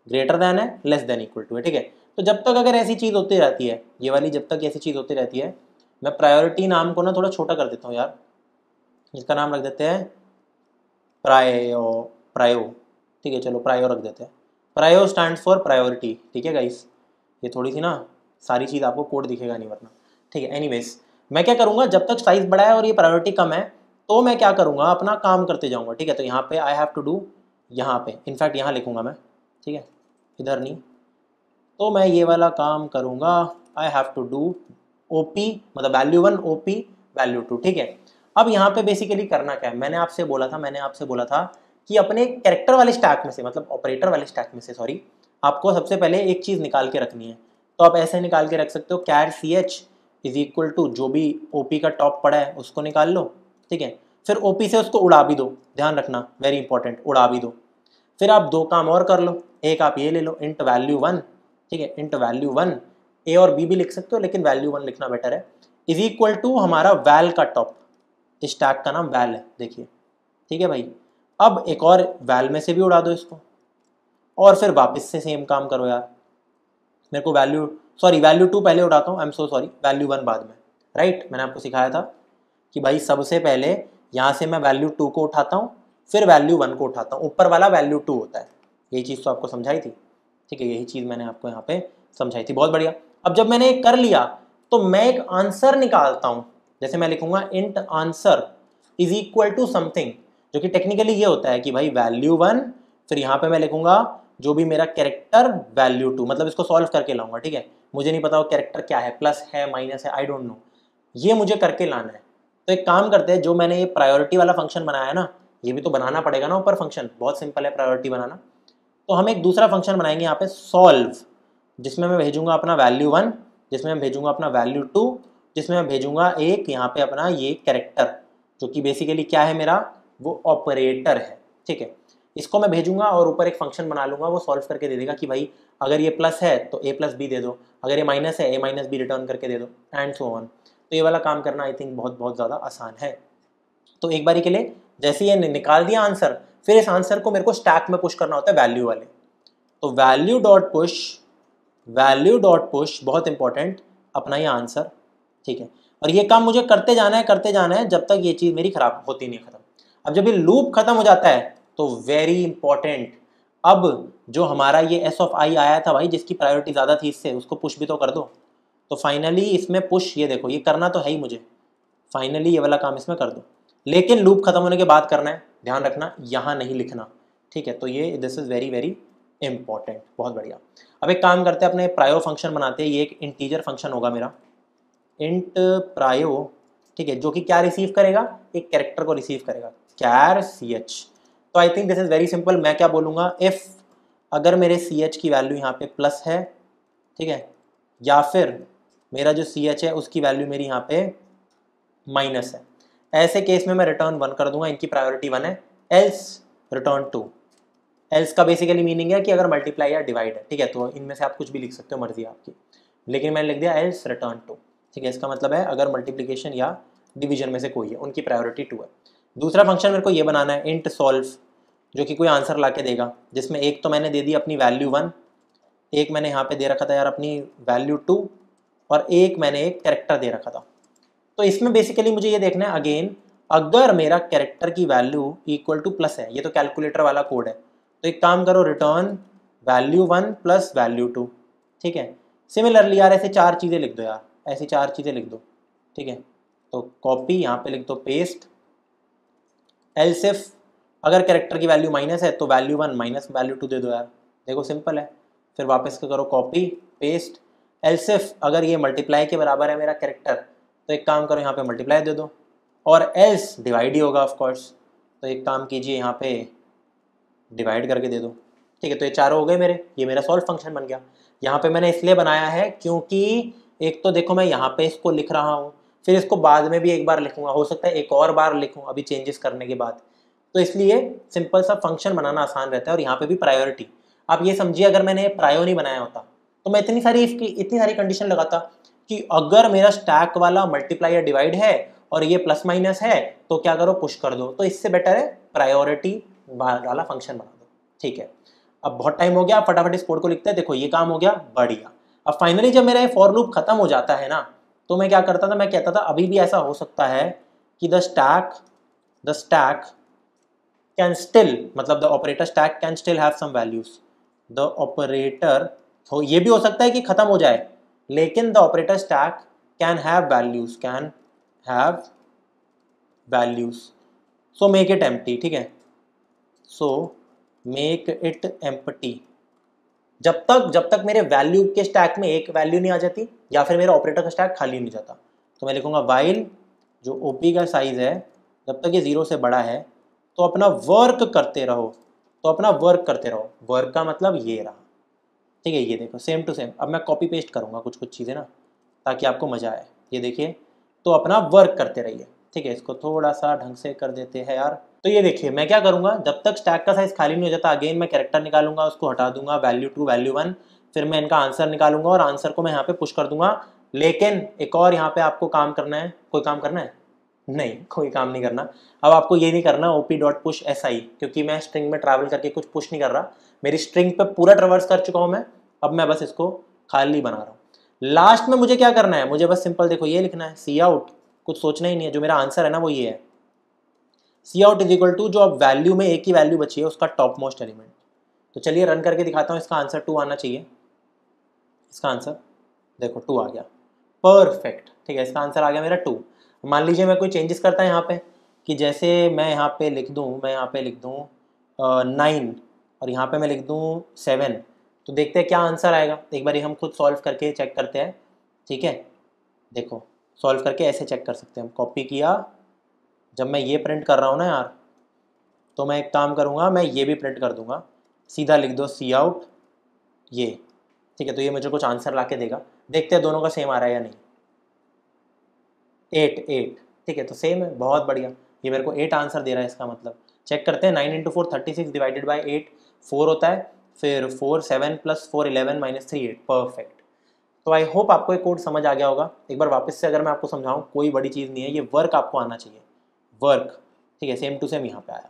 ग्रेटर देन है, लेस देन इक्वल टू है। ठीक है, तो जब तक अगर ऐसी चीज़ होती रहती है, ये वाली जब तक ऐसी चीज़ होती रहती है, मैं प्रायोरिटी नाम को ना थोड़ा छोटा कर देता हूँ यार, इसका नाम रख देते हैं प्रायो। ठीक है, चलो प्रायो रख देते हैं, प्रायो स्टैंड फॉर प्रायोरिटी। ठीक है गाइस, ये थोड़ी सी ना सारी चीज़ आपको कोड दिखेगा नहीं वरना। ठीक है, एनीवेज मैं क्या करूँगा, जब तक साइज बड़ा है और ये प्रायोरिटी कम है, तो मैं क्या करूँगा, अपना काम करते जाऊँगा। ठीक है, तो यहाँ पे आई हैव टू डू, यहाँ पे इनफैक्ट यहाँ लिखूँगा मैं, ठीक है, इधर नहीं, तो मैं ये वाला काम करूँगा, I have to do OP, मतलब वैल्यू 1 ओपी वैल्यू 2। ठीक है, अब यहाँ पे बेसिकली करना क्या है, मैंने आपसे बोला था कि अपने कैरेक्टर वाले स्टैक में से, मतलब ऑपरेटर वाले स्टैक में से, सॉरी, आपको सबसे पहले एक चीज़ निकाल के रखनी है। तो आप ऐसे निकाल के रख सकते हो, char C H is equal to जो भी ओपी का टॉप पड़ा है उसको निकाल लो। ठीक है, फिर ओपी से उसको उड़ा भी दो, ध्यान रखना वेरी इंपॉर्टेंट, उड़ा भी दो। फिर आप दो काम और कर लो, एक आप ये ले लो इंट वैल्यू 1, ठीक है, इंट वैल्यू 1, ए और बी भी लिख सकते हो लेकिन वैल्यू 1 लिखना बेटर है, इज इक्वल टू हमारा वैल का टॉप, इस टैग का नाम वैल है देखिए, ठीक है भाई। अब एक और वैल में से भी उड़ा दो इसको, और फिर वापस से सेम काम करो यार, मेरे को वैल्यू 2 पहले उठाता हूँ, I am so sorry, value 1 बाद में, राइट। मैंने आपको सिखाया था कि भाई सबसे पहले यहाँ से मैं वैल्यू 2 को उठाता हूँ, फिर वैल्यू 1 को उठाता हूँ, ऊपर वाला वैल्यू 2 होता है, यही चीज़ तो आपको समझाई थी, ठीक है, यही चीज़ मैंने आपको यहाँ पे समझाई थी, बहुत बढ़िया। अब जब मैंने कर लिया तो मैं एक आंसर निकालता हूँ, जैसे मैं लिखूंगा int answer is equal to something, जो कि टेक्निकली ये होता है कि भाई वैल्यू 1, फिर यहाँ पे मैं लिखूंगा जो भी मेरा कैरेक्टर वैल्यू 2, मतलब इसको सॉल्व करके लाऊंगा, ठीक है, मुझे नहीं पता वो कैरेक्टर क्या है, प्लस है माइनस है, आई डोंट नो, ये मुझे करके लाना है। तो एक काम करते हैं, जो मैंने ये प्रायोरिटी वाला फंक्शन बनाया है ना, ये भी तो बनाना पड़ेगा ना ऊपर फंक्शन, बहुत सिंपल है प्रायोरिटी बनाना। तो हम एक दूसरा फंक्शन बनाएंगे यहाँ पे सॉल्व, जिसमें मैं भेजूंगा अपना वैल्यू 1, जिसमें मैं भेजूंगा अपना वैल्यू 2, जिसमें मैं भेजूंगा एक यहाँ पे अपना ये कैरेक्टर, जो कि बेसिकली क्या है मेरा, वो ऑपरेटर है, ठीक है। इसको मैं भेजूंगा और ऊपर एक फंक्शन बना लूंगा, वो सॉल्व करके दे देगा कि भाई अगर ये प्लस है तो ए प्लस बी दे दो, अगर ये माइनस है ए माइनस बी रिटर्न करके दे दो, एंड सो ऑन। तो ये वाला काम करना आई थिंक बहुत बहुत ज़्यादा आसान है। तो एक बारी के लिए जैसे ये निकाल दिया आंसर, फिर इस आंसर को मेरे को स्टैक में पुश करना होता है वैल्यू वाले, तो वैल्यू डॉट पुश बहुत इंपॉर्टेंट अपना ये आंसर, ठीक है। और ये काम मुझे करते जाना है जब तक ये चीज़ मेरी खराब होती नहीं खत्म। अब जब ये लूप खत्म हो जाता है तो वेरी इंपॉर्टेंट, अब जो हमारा ये एस ऑफ आई आया था भाई, जिसकी प्रायोरिटी ज़्यादा थी इससे, उसको पुश भी तो कर दो। तो फाइनली इसमें पुश, ये देखो ये करना तो है ही मुझे, फाइनली ये वाला काम इसमें कर दो, लेकिन लूप खत्म होने के बाद करना है, ध्यान रखना यहाँ नहीं लिखना, ठीक है। तो ये this is very very important, बहुत बढ़िया। अब एक काम करते हैं, अपने प्रायो फंक्शन बनाते हैं, ये एक इंटीजर फंक्शन होगा मेरा, इंट प्रायो, ठीक है, जो कि क्या रिसीव करेगा, एक कैरेक्टर को रिसीव करेगा, कैर सी एच। तो I think this is very simple, मैं क्या बोलूँगा, इफ़ अगर मेरे सी एच की वैल्यू यहाँ पे प्लस है, ठीक है, या फिर मेरा जो सी एच है उसकी वैल्यू मेरी यहाँ पे माइनस है, ऐसे केस में मैं रिटर्न 1 कर दूंगा, इनकी प्रायोरिटी 1 है, एल्स रिटर्न 2। एल्स का बेसिकली मीनिंग है कि अगर मल्टीप्लाई या डिवाइड है, ठीक है, तो इनमें से आप कुछ भी लिख सकते हो, मर्जी आपकी, लेकिन मैंने लिख दिया एल्स रिटर्न 2, ठीक है। इसका मतलब है अगर मल्टीप्लिकेशन या डिवीजन में से कोई है, उनकी प्रायोरिटी 2 है। दूसरा फंक्शन मेरे को ये बनाना है इंट सॉल्व, जो कि कोई आंसर ला के देगा, जिसमें एक तो मैंने दे दी अपनी वैल्यू 1, एक मैंने यहाँ पे दे रखा था यार अपनी वैल्यू 2, और एक मैंने एक कैरेक्टर दे रखा था। तो इसमें बेसिकली मुझे ये देखना है अगेन, अगर मेरा कैरेक्टर की वैल्यू इक्वल टू प्लस है, ये तो कैलकुलेटर वाला कोड है, तो एक काम करो रिटर्न वैल्यू 1 प्लस वैल्यू 2, ठीक है। सिमिलरली यार ऐसे 4 चीज़ें लिख दो यार, ऐसी 4 चीज़ें लिख दो, ठीक है। तो कॉपी यहाँ पे लिख दो पेस्ट, एल्स इफ अगर कैरेक्टर की वैल्यू माइनस है तो वैल्यू 1 माइनस वैल्यू 2 दे दो यार, देखो सिंपल है। फिर वापस करो कॉपी पेस्ट, एल्स इफ अगर ये मल्टीप्लाई के बराबर है मेरा कैरेक्टर, तो एक काम करो यहाँ पे मल्टीप्लाई दे दो, और एल्स डिवाइड ही होगा ऑफ कोर्स, तो एक काम कीजिए यहाँ पे डिवाइड करके दे दो, ठीक है। तो ये चारों हो गए मेरे, ये मेरा सॉल्व फंक्शन बन गया। यहाँ पे मैंने इसलिए बनाया है क्योंकि एक तो देखो मैं यहाँ पे इसको लिख रहा हूँ, फिर इसको बाद में भी एक बार लिखूंगा, हो सकता है एक और बार लिखूँ अभी चेंजेस करने के बाद, तो इसलिए सिंपल सा फंक्शन बनाना आसान रहता है। और यहाँ पे भी प्रायोरिटी, आप ये समझिए अगर मैंने प्रायो नहीं बनाया होता तो मैं इतनी सारी कंडीशन लगाता कि अगर मेरा स्टैक वाला मल्टीप्लाई या डिवाइड है और ये प्लस माइनस है तो क्या करो पुश कर दो, तो इससे बेटर है प्रायोरिटी वाला फंक्शन बना दो, ठीक है। अब बहुत टाइम हो गया, फटाफट इस कोड को लिखते हैं, देखो ये काम हो गया बढ़िया। अब फाइनली जब मेरा ये फॉर लूप खत्म हो जाता है ना, तो मैं क्या करता था, मैं कहता था अभी भी ऐसा हो सकता है कि द स्टैक कैन स्टिल, मतलब the operator stack can still have some values, the operator, तो ये भी हो सकता है कि खत्म हो जाए, लेकिन the operator stack can have values, so make it empty, ठीक है, सो मेक इट एम्प्टी। जब तक मेरे वैल्यू के स्टैक में एक वैल्यू नहीं आ जाती या फिर मेरा ऑपरेटर का स्टैक खाली नहीं जाता, तो मैं लिखूंगा वाइल जो ओपी का साइज है जब तक ये 0 से बड़ा है तो अपना वर्क करते रहो, वर्क का मतलब ये रहा, ठीक है। ये देखो सेम टू सेम, अब मैं कॉपी पेस्ट करूंगा कुछ चीज़ें ना ताकि आपको मज़ा आए, ये देखिए, तो अपना वर्क करते रहिए, ठीक है, इसको थोड़ा सा ढंग से कर देते हैं यार। तो ये देखिए मैं क्या करूँगा, जब तक स्टैक का साइज खाली नहीं हो जाता अगेन मैं कैरेक्टर निकालूंगा, उसको हटा दूंगा, वैल्यू 2 वैल्यू 1, फिर मैं इनका आंसर निकालूंगा और आंसर को मैं यहाँ पे पुश कर दूंगा। लेकिन एक और यहाँ पे आपको काम करना है, कोई काम करना है? नहीं, कोई काम नहीं करना। अब आपको ये नहीं करना op.push.si, क्योंकि मैं स्ट्रिंग में ट्रैवल करके कुछ पुश नहीं कर रहा, मेरी स्ट्रिंग पे पूरा ट्रैवर्स कर चुका हूँ मैं, अब मैं बस इसको खाली बना रहा हूँ। लास्ट में मुझे क्या करना है, मुझे बस सिंपल देखो ये लिखना है सी आउट, कुछ सोचना ही नहीं है, जो मेरा आंसर है ना वो ये है, सी आउट इज इक्वल टू जो अब वैल्यू में एक ही वैल्यू बची है उसका टॉप मोस्ट एलिमेंट। तो चलिए रन करके दिखाता हूँ, इसका आंसर 2 आना चाहिए, इसका आंसर देखो 2 आ गया, परफेक्ट। ठीक है, इसका आंसर आ गया मेरा 2। मान लीजिए मैं कोई चेंजेस करता है यहाँ पे, कि जैसे मैं यहाँ पे लिख दूँ, मैं यहाँ पे लिख दूँ 9 और यहाँ पे मैं लिख दूँ 7, तो देखते हैं क्या आंसर आएगा। एक बार हम खुद सॉल्व करके चेक करते हैं। ठीक है, देखो सॉल्व करके ऐसे चेक कर सकते हैं हम, कॉपी किया, जब मैं ये प्रिंट कर रहा हूँ ना यार, तो मैं एक काम करूँगा, मैं ये भी प्रिंट कर दूँगा, सीधा लिख दो सी आउट ये। ठीक है, तो ये मुझे कुछ आंसर ला के देगा, देखते हैं दोनों का सेम आ रहा है या नहीं। 8 ठीक है, तो सेम है, बहुत बढ़िया, ये मेरे को 8 आंसर दे रहा है, इसका मतलब चेक करते हैं। 9 × 4 36 डिवाइडेड बाई 8 4 होता है, फिर 4 7 + 4 11 - 3 8, परफेक्ट। तो आई होप आपको ये कोड समझ आ गया होगा। एक बार वापस से अगर मैं आपको समझाऊं, कोई बड़ी चीज़ नहीं है, ये वर्क आपको आना चाहिए, वर्क। ठीक है, सेम टू सेम यहाँ पे आया।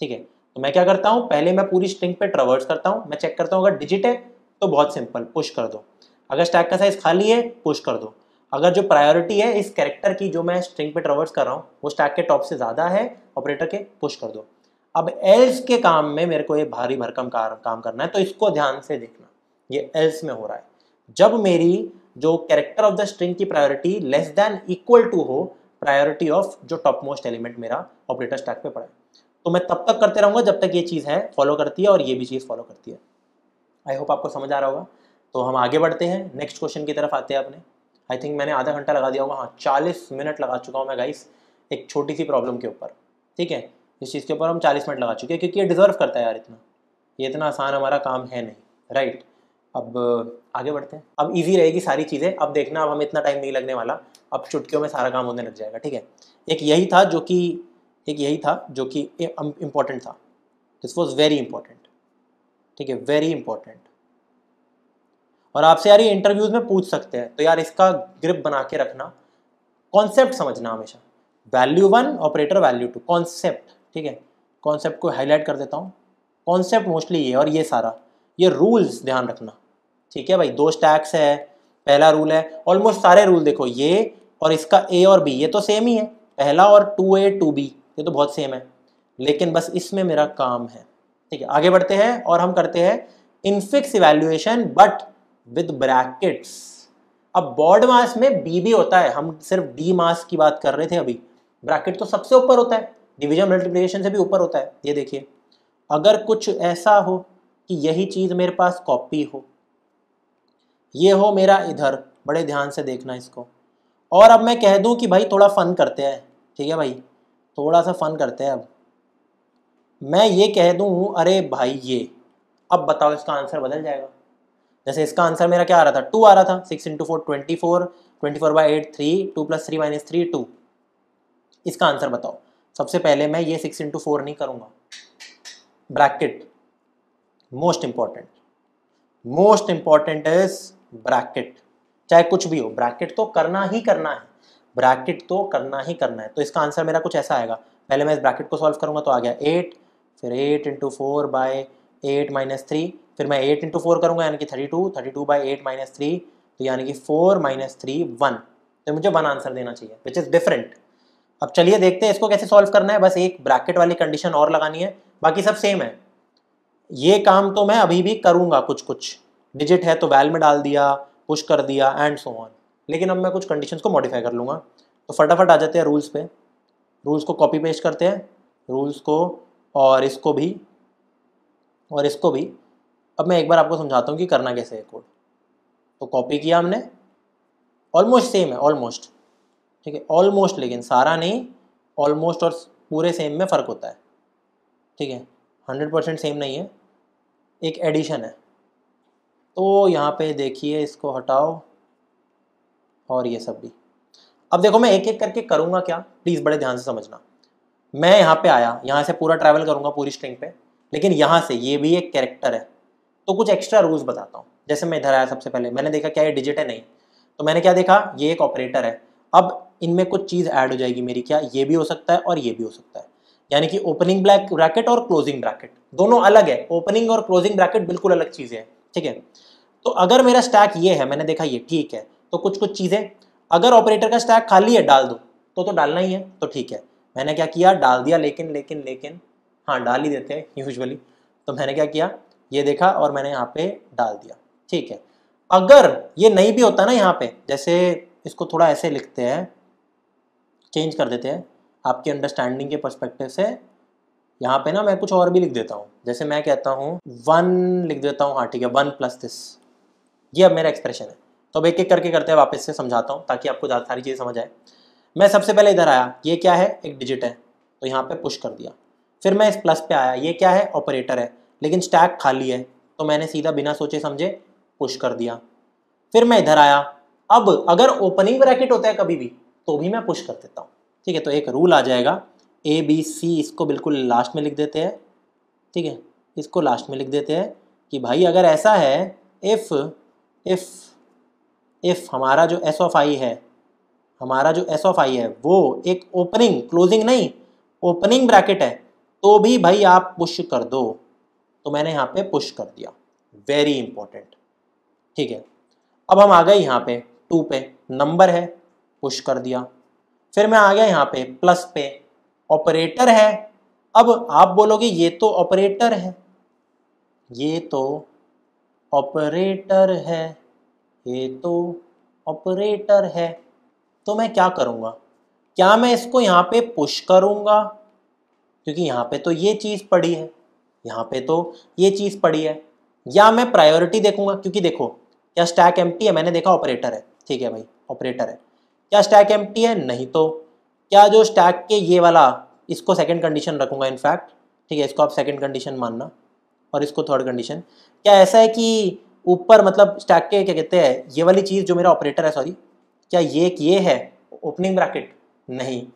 ठीक है, तो मैं क्या करता हूँ, पहले मैं पूरी स्ट्रिंग पे ट्रैवर्स करता हूँ, मैं चेक करता हूँ अगर डिजिट है तो बहुत सिंपल पुश कर दो, अगर स्टैक का साइज खाली है पुश कर दो, अगर जो प्रायोरिटी है इस कैरेक्टर की जो मैं स्ट्रिंग पे ट्रैवर्स कर रहा हूँ वो स्टैक के टॉप से ज़्यादा है ऑपरेटर के, पुश कर दो। अब एल्स के काम में मेरे को ये भारी भरकम काम करना है, तो इसको ध्यान से देखना, ये एल्स में हो रहा है जब मेरी जो कैरेक्टर ऑफ द स्ट्रिंग की priority less than equal to हो प्रायोरिटी ऑफ जो टॉप मोस्ट एलिमेंट मेरा ऑपरेटर स्टैक पे पड़ा है। तो मैं तब तक करते रहूंगा जब तक ये चीज़ है फॉलो करती है और ये भी चीज़ फॉलो करती है। आई होप आपको समझ आ रहा होगा। तो हम आगे बढ़ते हैं, नेक्स्ट क्वेश्चन की तरफ आते हैं अपने। आई थिंक मैंने आधा घंटा लगा दिया होगा, हाँ 40 मिनट लगा चुका हूँ मैं गाइस, एक छोटी सी प्रॉब्लम के ऊपर। ठीक है, इस चीज़ के ऊपर हम 40 मिनट लगा चुके हैं, क्योंकि ये डिजर्व करता है यार इतना, ये इतना आसान हमारा काम है नहीं, राइट। अब आगे बढ़ते हैं, अब इजी रहेगी सारी चीज़ें, अब देखना अब हमें इतना टाइम नहीं लगने वाला, अब चुटकियों में सारा काम होने लग जाएगा। ठीक है, एक यही था जो कि इम्पोर्टेंट था, दिस वॉज वेरी इंपॉर्टेंट। ठीक है, वेरी इंपॉर्टेंट, और आपसे यार ये इंटरव्यूज में पूछ सकते हैं, तो यार इसका ग्रिप बना के रखना, कॉन्सेप्ट समझना हमेशा, वैल्यू 1 ऑपरेटर वैल्यू 2, कॉन्सेप्ट। ठीक है, कॉन्सेप्ट को हाईलाइट कर देता हूँ, कॉन्सेप्ट मोस्टली ये, और ये सारा ये रूल्स ध्यान रखना। ठीक है भाई, 2 स्टैक्स है, पहला रूल है, ऑलमोस्ट सारे रूल देखो ये और इसका ए और बी ये तो सेम ही है, पहला और 2A 2B ये तो बहुत सेम है, लेकिन बस इसमें मेरा काम है। ठीक है, आगे बढ़ते हैं और हम करते हैं infix evaluation but with brackets. अब बॉड मास में बी भी होता है, हम सिर्फ डी मास की बात कर रहे थे अभी, ब्रैकेट तो सबसे ऊपर होता है, डिवीजन मल्टीप्लिकेशन से भी ऊपर होता है। ये देखिए, अगर कुछ ऐसा हो कि यही चीज़ मेरे पास कॉपी हो, ये हो मेरा इधर, बड़े ध्यान से देखना इसको, और अब मैं कह दूं कि भाई थोड़ा फन करते हैं, ठीक है भाई थोड़ा सा फन करते हैं, अब मैं ये कह दूं अरे भाई ये, अब बताओ इसका आंसर बदल जाएगा। जैसे इसका आंसर मेरा क्या आ रहा था, 2 आ रहा था, 6 × 4 24, 24/8 3, 2 + 3 - 3 2। इसका आंसर बताओ। सबसे पहले मैं ये 6 × 4 नहीं करूँगा, bracket, most important is bracket, चाहे कुछ भी हो ब्रैकेट तो करना ही करना है, ब्रैकेट तो करना ही करना है। तो इसका आंसर मेरा कुछ ऐसा आएगा, पहले मैं इस ब्रैकेट को सॉल्व करूँगा तो आ गया 8, फिर 8 × 4/8 - 3, फिर मैं 8 × 4 करूँगा यानी कि 32, 32/8 - 3, तो यानी कि 4 - 3 1, तो मुझे 1 आंसर देना चाहिए विच इज़ डिफरेंट। अब चलिए देखते हैं इसको कैसे सॉल्व करना है, बस एक ब्रैकेट वाली कंडीशन और लगानी है, बाकी सब सेम है। ये काम तो मैं अभी भी करूँगा, कुछ डिजिट है तो वैल में डाल दिया, पुश कर दिया एंड सो ऑन, लेकिन अब मैं कुछ कंडीशंस को मॉडिफाई कर लूँगा। तो फटाफट आ जाते हैं रूल्स पे, रूल्स को कॉपी पेस्ट करते हैं, रूल्स को और इसको भी और इसको भी। अब मैं एक बार आपको समझाता हूँ कि करना कैसे है कोड। तो कॉपी किया हमने, ऑलमोस्ट सेम है, ऑलमोस्ट, ठीक है ऑलमोस्ट, लेकिन सारा नहीं, ऑलमोस्ट और पूरे सेम में फ़र्क होता है। ठीक है, 100% सेम नहीं है, एक एडिशन है। तो यहाँ पे देखिए, इसको हटाओ और ये सब भी। अब देखो मैं एक एक करके करूंगा क्या, प्लीज बड़े ध्यान से समझना। मैं यहाँ पे आया, यहाँ से पूरा ट्रैवल करूंगा पूरी स्ट्रिंग पे, लेकिन यहाँ से ये भी एक कैरेक्टर है, तो कुछ एक्स्ट्रा रूल्स बताता हूँ। जैसे मैं इधर आया, सबसे पहले मैंने देखा क्या ये डिजिट है, नहीं, तो मैंने क्या देखा, ये एक ऑपरेटर है। अब इनमें कुछ चीज़ ऐड हो जाएगी मेरी, क्या ये भी हो सकता है और ये भी हो सकता है, यानी कि ओपनिंग ब्रैकेट और क्लोजिंग ब्रैकेट दोनों अलग है, ओपनिंग और क्लोजिंग ब्रैकेट बिल्कुल अलग चीज़ें हैं, ठीक है। तो अगर मेरा स्टैक ये है, मैंने देखा ये ठीक है, तो कुछ कुछ चीज़ें, अगर ऑपरेटर का स्टैक खाली है डाल दो, तो डालना ही है, तो ठीक है, मैंने क्या किया, डाल दिया। लेकिन लेकिन लेकिन हाँ, डाल ही देते हैं यूजुअली, तो मैंने क्या किया, ये देखा और मैंने यहाँ पे डाल दिया, ठीक है। अगर ये नहीं भी होता ना यहाँ पे, जैसे इसको थोड़ा ऐसे लिखते हैं, चेंज कर देते हैं आपके अंडरस्टैंडिंग के पर्सपेक्टिव से, यहाँ पे ना मैं कुछ और भी लिख देता हूँ, जैसे मैं कहता हूँ 1 लिख देता हूँ, हाँ ठीक है, 1 + दिस, ये अब मेरा एक्सप्रेशन है। तो अब एक एक करके करते हैं, वापस से समझाता हूँ ताकि आपको ज़्यादा सारी चीज़ें समझ आए। मैं सबसे पहले इधर आया, ये क्या है, एक डिजिट है, तो यहाँ पे पुश कर दिया। फिर मैं इस प्लस पे आया, ये क्या है, ऑपरेटर है, लेकिन स्टैक खाली है, तो मैंने सीधा बिना सोचे समझे पुश कर दिया। फिर मैं इधर आया, अब अगर ओपनिंग ब्रैकेट होता है कभी भी, तो भी मैं पुश कर देता हूँ, ठीक है। तो एक रूल आ जाएगा, ABC, इसको बिल्कुल लास्ट में लिख देते हैं, ठीक है, इसको लास्ट में लिख देते हैं कि भाई अगर ऐसा है, इफ हमारा जो S(i) है, हमारा जो S(i) है वो एक ओपनिंग, क्लोजिंग नहीं, ओपनिंग ब्रैकेट है, तो भी भाई आप पुश कर दो। तो मैंने यहाँ पे पुश कर दिया, वेरी इंपॉर्टेंट, ठीक है। अब हम आ गए यहाँ पे 2 पे, नंबर है, पुश कर दिया। फिर मैं आ गया यहाँ पे प्लस पे, ऑपरेटर है। अब आप बोलोगे ये तो ऑपरेटर है, ये तो ऑपरेटर है, ये तो ऑपरेटर है, तो मैं क्या करूँगा, क्या मैं इसको यहाँ पे पुश करूँगा, क्योंकि यहाँ पे तो ये चीज़ पड़ी है, यहाँ पे तो ये चीज़ पड़ी है, या मैं प्रायोरिटी देखूंगा, क्योंकि देखो क्या स्टैक एम्प्टी है, मैंने देखा ऑपरेटर है, ठीक है भाई ऑपरेटर है, क्या स्टैक एम्प्टी है, नहीं, तो क्या जो स्टैक के ये वाला, इसको सेकंड कंडीशन रखूंगा इनफैक्ट, ठीक है, इसको आप सेकंड कंडीशन मानना और इसको थर्ड कंडीशन। क्या ऐसा है कि ऊपर मतलब स्टैक के क्या कहते हैं, ये वाली चीज़ जो मेरा ऑपरेटर है, सॉरी, क्या ये है ओपनिंग ब्रैकेट, नहीं।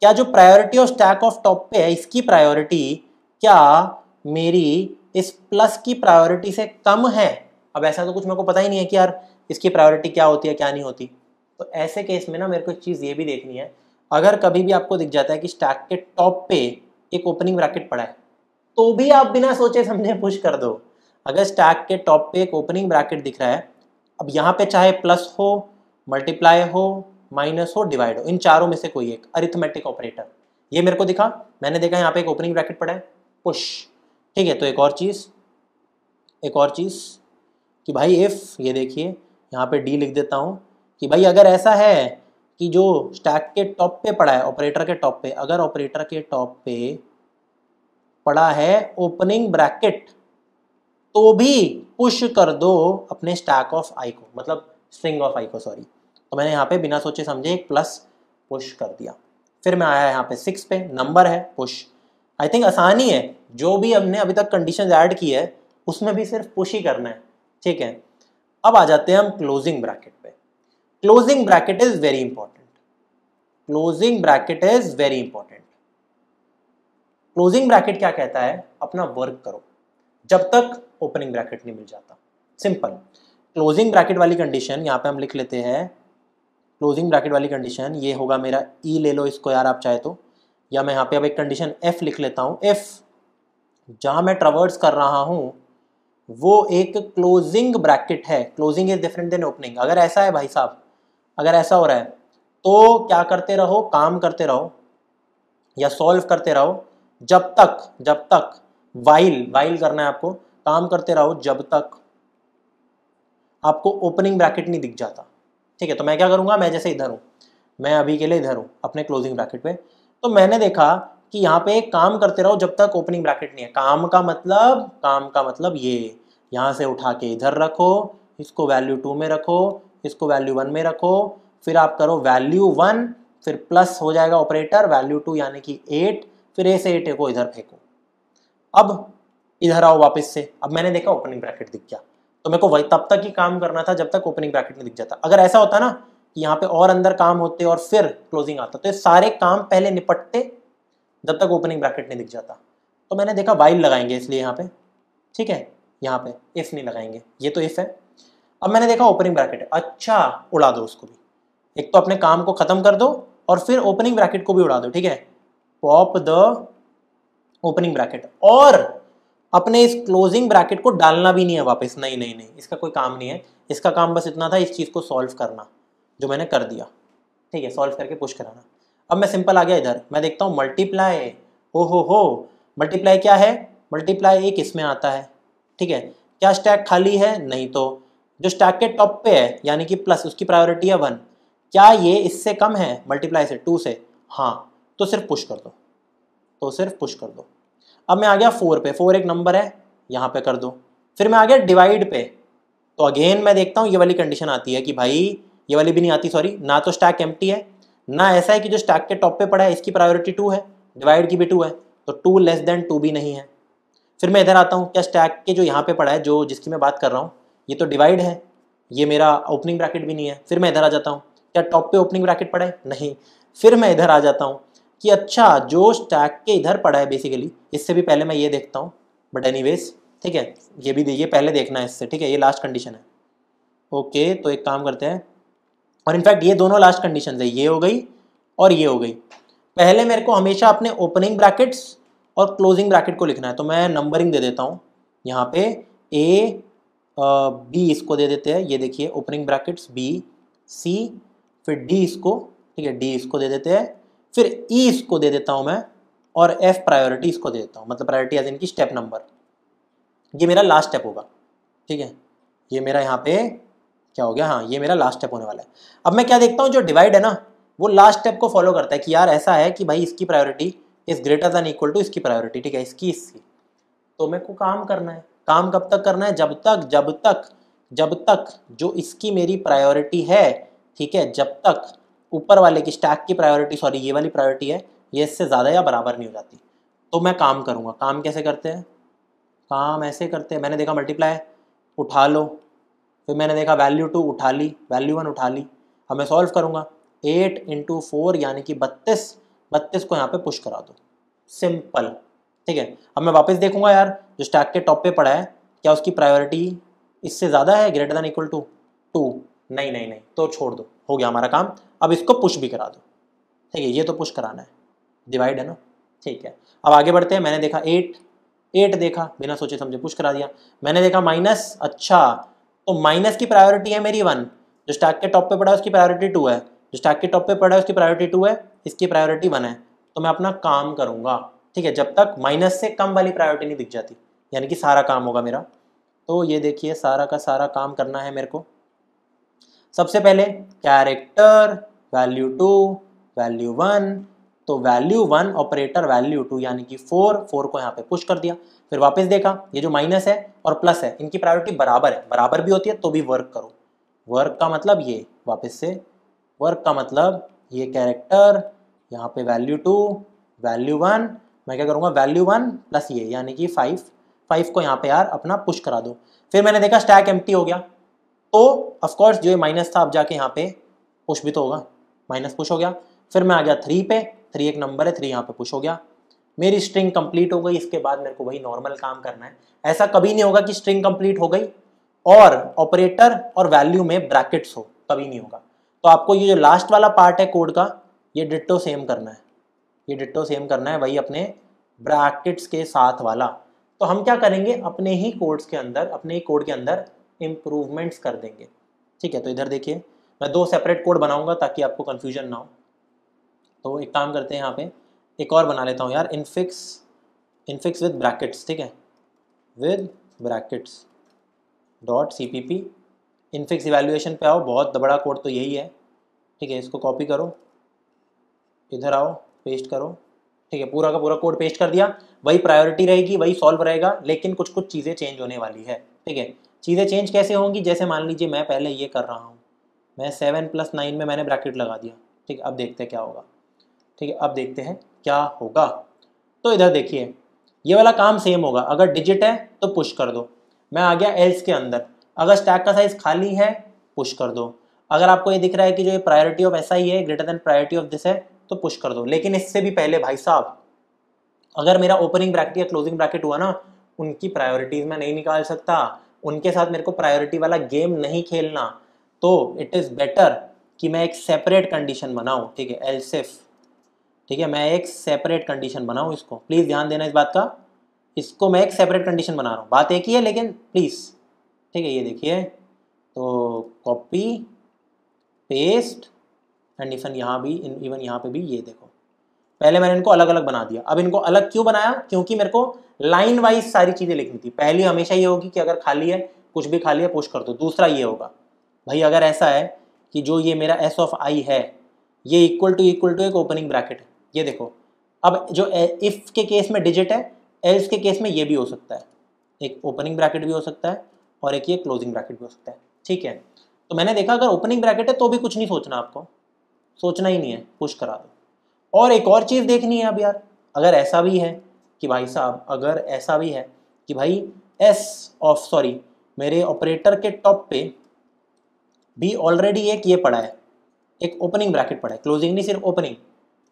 क्या जो priority of stack of top पे है, इसकी प्रायोरिटी क्या मेरी इस प्लस की प्रायोरिटी से कम है? अब ऐसा तो कुछ मेरे को पता ही नहीं है कि यार इसकी प्रायोरिटी क्या होती है क्या नहीं होती। तो ऐसे केस में ना मेरे को एक चीज़ ये भी देखनी है, अगर कभी भी आपको दिख जाता है कि स्टैक के टॉप पे एक ओपनिंग ब्रैकेट पड़ा है, तो भी आप बिना सोचे समझे पुश कर दो। अगर स्टैक के टॉप पे एक ओपनिंग ब्रैकेट दिख रहा है, अब यहाँ पे चाहे प्लस हो, मल्टीप्लाई हो, माइनस हो, डिवाइड हो, इन चारों में से कोई एक अरिथमेटिक ऑपरेटर, ये मेरे को दिखा, मैंने देखा यहाँ पे एक ओपनिंग ब्रैकेट पड़ा है, पुश, ठीक है। तो एक और चीज़ कि भाई इफ, ये देखिए यहाँ पे डी लिख देता हूँ कि भाई अगर ऐसा है कि जो स्टैक के टॉप पे पड़ा है, ऑपरेटर के टॉप पे, अगर ऑपरेटर के टॉप पे पड़ा है ओपनिंग ब्रैकेट, तो भी पुश कर दो अपने स्टैक ऑफ आई को, मतलब स्ट्रिंग ऑफ आई को, सॉरी। तो मैंने यहाँ पे बिना सोचे समझे एक प्लस पुश कर दिया। फिर मैं आया यहाँ पे 6 पे, नंबर है, पुश। आई थिंक आसानी है, जो भी हमने अभी तक कंडीशन ऐड की है उसमें भी सिर्फ पुश ही करना है, ठीक है। अब आ जाते हैं हम क्लोजिंग ब्रैकेट पे। Closing bracket is very important, closing bracket is very important. Closing bracket क्या कहता है, अपना वर्क करो जब तक ओपनिंग ब्रैकेट नहीं मिल जाता, सिंपल। क्लोजिंग ब्रैकेट वाली कंडीशन यहाँ पे हम लिख लेते हैं, क्लोजिंग ब्रैकेट वाली कंडीशन ये होगा मेरा, ई ले लो इसको यार आप चाहे तो, या मैं यहाँ पे अब एक कंडीशन एफ लिख लेता हूँ। एफ जहाँ मैं ट्रावर्स कर रहा हूँ वो एक क्लोजिंग ब्रैकेट है, closing is different than opening. अगर ऐसा है भाई साहब, अगर ऐसा हो रहा है तो क्या करते रहो, काम करते रहो या सॉल्व करते रहो जब तक वाइल करना है आपको, काम करते रहो जब तक आपको ओपनिंग ब्रैकेट नहीं दिख जाता, ठीक है। तो मैं क्या करूंगा, मैं जैसे इधर हूं, मैं अभी के लिए इधर हूं अपने क्लोजिंग ब्रैकेट पे, तो मैंने देखा कि यहाँ पे काम करते रहो जब तक ओपनिंग ब्रैकेट नहीं है। काम का मतलब ये, यहाँ से उठा के इधर रखो, इसको वैल्यू 2 में रखो, इसको वैल्यू 1 में रखो, फिर आप करो वैल्यू 1, फिर प्लस हो जाएगा ऑपरेटर वैल्यू 2 यानी कि 8, फिर ए से 8 को इधर फेंको। अब इधर आओ वापस से, अब मैंने देखा ओपनिंग ब्रैकेट दिख गया, तो मेरे को वही तब तक ही काम करना था जब तक ओपनिंग ब्रैकेट नहीं दिख जाता। अगर ऐसा होता ना कि यहाँ पे और अंदर काम होते और फिर क्लोजिंग आता, तो ये सारे काम पहले निपटते जब तक ओपनिंग ब्रैकेट नहीं दिख जाता। तो मैंने देखा वाइल लगाएंगे इसलिए यहाँ पे, ठीक है, यहाँ पे इफ नहीं लगाएंगे, ये तो इफ है। अब मैंने देखा ओपनिंग ब्रैकेट है, अच्छा उड़ा दो उसको भी, एक तो अपने काम को खत्म कर दो और फिर ओपनिंग ब्रैकेट को भी उड़ा दो, ठीक है, पॉप द ओपनिंग ब्रैकेट, और अपने इस क्लोजिंग ब्रैकेट को डालना भी नहीं है वापस, नहीं नहीं नहीं, इसका कोई काम नहीं है, इसका काम बस इतना था इस चीज़ को सॉल्व करना, जो मैंने कर दिया, ठीक है, सॉल्व करके पुश कराना। अब मैं सिंपल आ गया इधर, मैं देखता हूँ मल्टीप्लाई, हो मल्टीप्लाई क्या है, मल्टीप्लाई एक इसमें आता है, ठीक है, क्या स्टैक खाली है, नहीं, तो जो स्टैक के टॉप पे है यानी कि प्लस, उसकी प्रायोरिटी है 1, क्या ये इससे कम है मल्टीप्लाई से 2 से, हाँ, तो सिर्फ पुश कर दो, तो सिर्फ पुश कर दो। अब मैं आ गया 4 पे, 4 एक नंबर है, यहाँ पे कर दो। फिर मैं आ गया डिवाइड पे, तो अगेन मैं देखता हूँ ये वाली कंडीशन आती है कि भाई, ये वाली भी नहीं आती सॉरी, ना तो स्टैक एम्प्टी है, ना ऐसा है कि जो स्टैक के टॉप पे पड़ा है इसकी प्रायोरिटी 2 है, डिवाइड की भी 2 है, तो 2 लेस देन 2 भी नहीं है। फिर मैं इधर आता हूँ, क्या स्टैक के जो यहाँ पे पड़ा है, जो जिसकी मैं बात कर रहा हूँ, ये तो डिवाइड है, ये मेरा ओपनिंग ब्रैकेट भी नहीं है। फिर मैं इधर आ जाता हूँ, क्या टॉप पे ओपनिंग ब्रैकेट पड़ा है, नहीं। फिर मैं इधर आ जाता हूँ कि अच्छा जो स्टैक के इधर पड़ा है बेसिकली, इससे भी पहले मैं ये देखता हूँ, बट एनीवेज ठीक है, ये भी ये पहले देखना है इससे, ठीक है, ये लास्ट कंडीशन है, ओके। तो एक काम करते हैं, और इनफैक्ट ये दोनों लास्ट कंडीशन है, ये हो गई और ये हो गई। पहले मेरे को हमेशा अपने ओपनिंग ब्रैकेट्स और क्लोजिंग ब्रैकेट को लिखना है, तो मैं नंबरिंग दे देता हूँ यहाँ पे, ए बी इसको दे देते हैं, ये देखिए ओपनिंग ब्रैकेट्स बी सी, फिर डी इसको, ठीक है, डी इसको दे देते हैं, फिर ई इसको दे देता हूँ मैं, और एफ प्रायोरिटी इसको दे देता हूँ, मतलब प्रायोरिटी एज इनकी स्टेप नंबर, ये मेरा लास्ट स्टेप होगा, ठीक है, ये मेरा यहाँ पे क्या हो गया, हाँ ये मेरा लास्ट स्टेप होने वाला है। अब मैं क्या देखता हूँ, जो डिवाइड है ना वो लास्ट स्टेप को फॉलो करता है कि यार ऐसा है कि भाई इसकी priority is greater than equal to इसकी प्रायोरिटी, ठीक है, इसकी, तो मेरे को काम करना है। काम कब तक करना है, जब तक जो इसकी मेरी प्रायोरिटी है, ठीक है, जब तक ऊपर वाले की स्टैक की प्रायोरिटी, सॉरी ये वाली प्रायोरिटी है, ये इससे ज़्यादा या बराबर नहीं हो जाती, तो मैं काम करूँगा। काम कैसे करते हैं, काम ऐसे करते हैं, मैंने देखा मल्टीप्लाई उठा लो, फिर मैंने देखा वैल्यू 2 उठा ली, वैल्यू 1 उठा ली। अब मैं सॉल्व करूँगा, 8 × 4 यानी कि 32 को यहाँ पे पुश करा दो, सिंपल, ठीक है। अब मैं वापस देखूंगा यार, जो स्टैक के टॉप पे पड़ा है क्या उसकी प्रायोरिटी इससे ज़्यादा है, ग्रेटर दैन इक्वल टू 2, नहीं, तो छोड़ दो, हो गया हमारा काम। अब इसको पुश भी करा दो, ठीक है, ये तो पुश कराना है, डिवाइड है ना, ठीक है। अब आगे बढ़ते हैं, मैंने देखा 8 देखा, बिना सोचे समझे पुश करा दिया। मैंने देखा माइनस, अच्छा तो माइनस की प्रायोरिटी है मेरी 1, जो स्टैक के टॉप पे पड़ा है उसकी प्रायोरिटी 2 है, जो स्टैक के टॉप पे पड़ा है उसकी प्रायोरिटी 2 है, इसकी प्रायोरिटी 1 है, तो मैं अपना काम करूँगा, ठीक है, जब तक माइनस से कम वाली प्रायोरिटी नहीं दिख जाती, यानी कि सारा काम होगा मेरा। तो ये देखिए सारा का सारा काम करना है मेरे को। सबसे पहले कैरेक्टर वैल्यू 2 वैल्यू 1, तो वैल्यू 1 ऑपरेटर वैल्यू 2 यानी कि 4 को यहाँ पे पुश कर दिया। फिर वापस देखा ये जो माइनस है और प्लस है इनकी प्रायोरिटी बराबर है, बराबर भी होती है तो भी वर्क करो। वर्क का मतलब ये, वापस से वर्क का मतलब ये कैरेक्टर, यहाँ पे वैल्यू 2 वैल्यू 1, मैं क्या करूँगा वैल्यू 1 प्लस ये यानी कि 5 को यहाँ पे यार अपना पुश करा दो। फिर मैंने देखा स्टैक एम्प्टी हो गया, तो ऑफकोर्स जो ये माइनस था अब जाके यहाँ पे पुश भी तो होगा, माइनस पुश हो गया। फिर मैं आ गया 3 पे, 3 एक नंबर है, 3 यहाँ पे पुश हो गया, मेरी स्ट्रिंग कंप्लीट हो गई। इसके बाद मेरे को वही नॉर्मल काम करना है। ऐसा कभी नहीं होगा कि स्ट्रिंग कंप्लीट हो गई और ऑपरेटर और वैल्यू में ब्रैकेट्स हो, कभी नहीं होगा। तो आपको ये जो लास्ट वाला पार्ट है कोड का, ये डिट्टो सेम करना है, ये डिट्टो सेम करना है, वही अपने ब्रैकेट्स के साथ वाला। तो हम क्या करेंगे, अपने ही कोड्स के अंदर, अपने ही कोड के अंदर इम्प्रूवमेंट्स कर देंगे, ठीक है। तो इधर देखिए मैं 2 सेपरेट कोड बनाऊंगा ताकि आपको कन्फ्यूजन ना हो। तो एक काम करते हैं, यहाँ पे एक और बना लेता हूँ यार, इनफिक्स विद ब्रैकेट्स, ठीक है, with brackets dot CPP। Infix evaluation पे आओ, बहुत बड़ा कोड तो यही है, ठीक है। इसको कॉपी करो, इधर आओ, पेस्ट करो, ठीक है, पूरा का पूरा कोड पेस्ट कर दिया। वही प्रायोरिटी रहेगी, वही सॉल्व रहेगा, लेकिन कुछ कुछ चीज़ें चेंज होने वाली है, ठीक है। चीज़ें चेंज कैसे होंगी, जैसे मान लीजिए मैं पहले ये कर रहा हूँ, मैं 7 + 9 में मैंने ब्रैकेट लगा दिया, ठीक है। अब देखते हैं क्या होगा, ठीक है, अब देखते हैं क्या होगा। तो इधर देखिए ये वाला काम सेम होगा, अगर डिजिट है तो पुश कर दो। मैं आ गया एल्स के अंदर, अगर स्टैक का साइज खाली है पुश कर दो, अगर आपको ये दिख रहा है कि जो ये प्रायोरिटी ऑफ ऐसा ही है greater than priority of this है तो पुश कर दो। लेकिन इससे भी पहले भाई साहब, अगर मेरा ओपनिंग ब्रैकेट या क्लोजिंग ब्रैकेट हुआ ना, उनकी प्रायोरिटीज मैं नहीं निकाल सकता, उनके साथ मेरे को प्रायोरिटी वाला गेम नहीं खेलना। तो इट इज़ बेटर कि मैं एक सेपरेट कंडीशन बनाऊं, ठीक है, एल्स इफ, ठीक है, मैं एक सेपरेट कंडीशन बनाऊं। इसको प्लीज़ ध्यान देना इस बात का, इसको मैं एक सेपरेट कंडीशन बना रहा हूँ, बात एक ही है लेकिन प्लीज़, ठीक है। ये देखिए, तो कॉपी पेस्ट एंड इवन यहाँ भी, इवन यहाँ पे भी, ये देखो पहले मैंने इनको अलग अलग बना दिया। अब इनको अलग क्यों बनाया? क्योंकि मेरे को लाइन वाइज सारी चीज़ें लिखनी थी। पहली हमेशा ये होगी कि अगर खाली है, कुछ भी खाली है, पुश कर दो। दूसरा ये होगा भाई, अगर ऐसा है कि जो ये मेरा एस ऑफ आई है ये इक्वल टू एक ओपनिंग ब्रैकेट है, ये देखो। अब जो इफ के केस में डिजिट है, एल्स के केस में ये भी हो सकता है, एक ओपनिंग ब्रैकेट भी हो सकता है और एक ये क्लोजिंग ब्रैकेट भी हो सकता है, ठीक है। तो मैंने देखा अगर ओपनिंग ब्रैकेट है तो भी कुछ नहीं सोचना, आपको सोचना ही नहीं है, पुश करा दो। और एक और चीज़ देखनी है अब यार, अगर ऐसा भी है कि भाई साहब, अगर ऐसा भी है कि भाई मेरे ऑपरेटर के टॉप पे भी ऑलरेडी एक ये पड़ा है, एक ओपनिंग ब्रैकेट पड़ा है, क्लोजिंग नहीं सिर्फ ओपनिंग,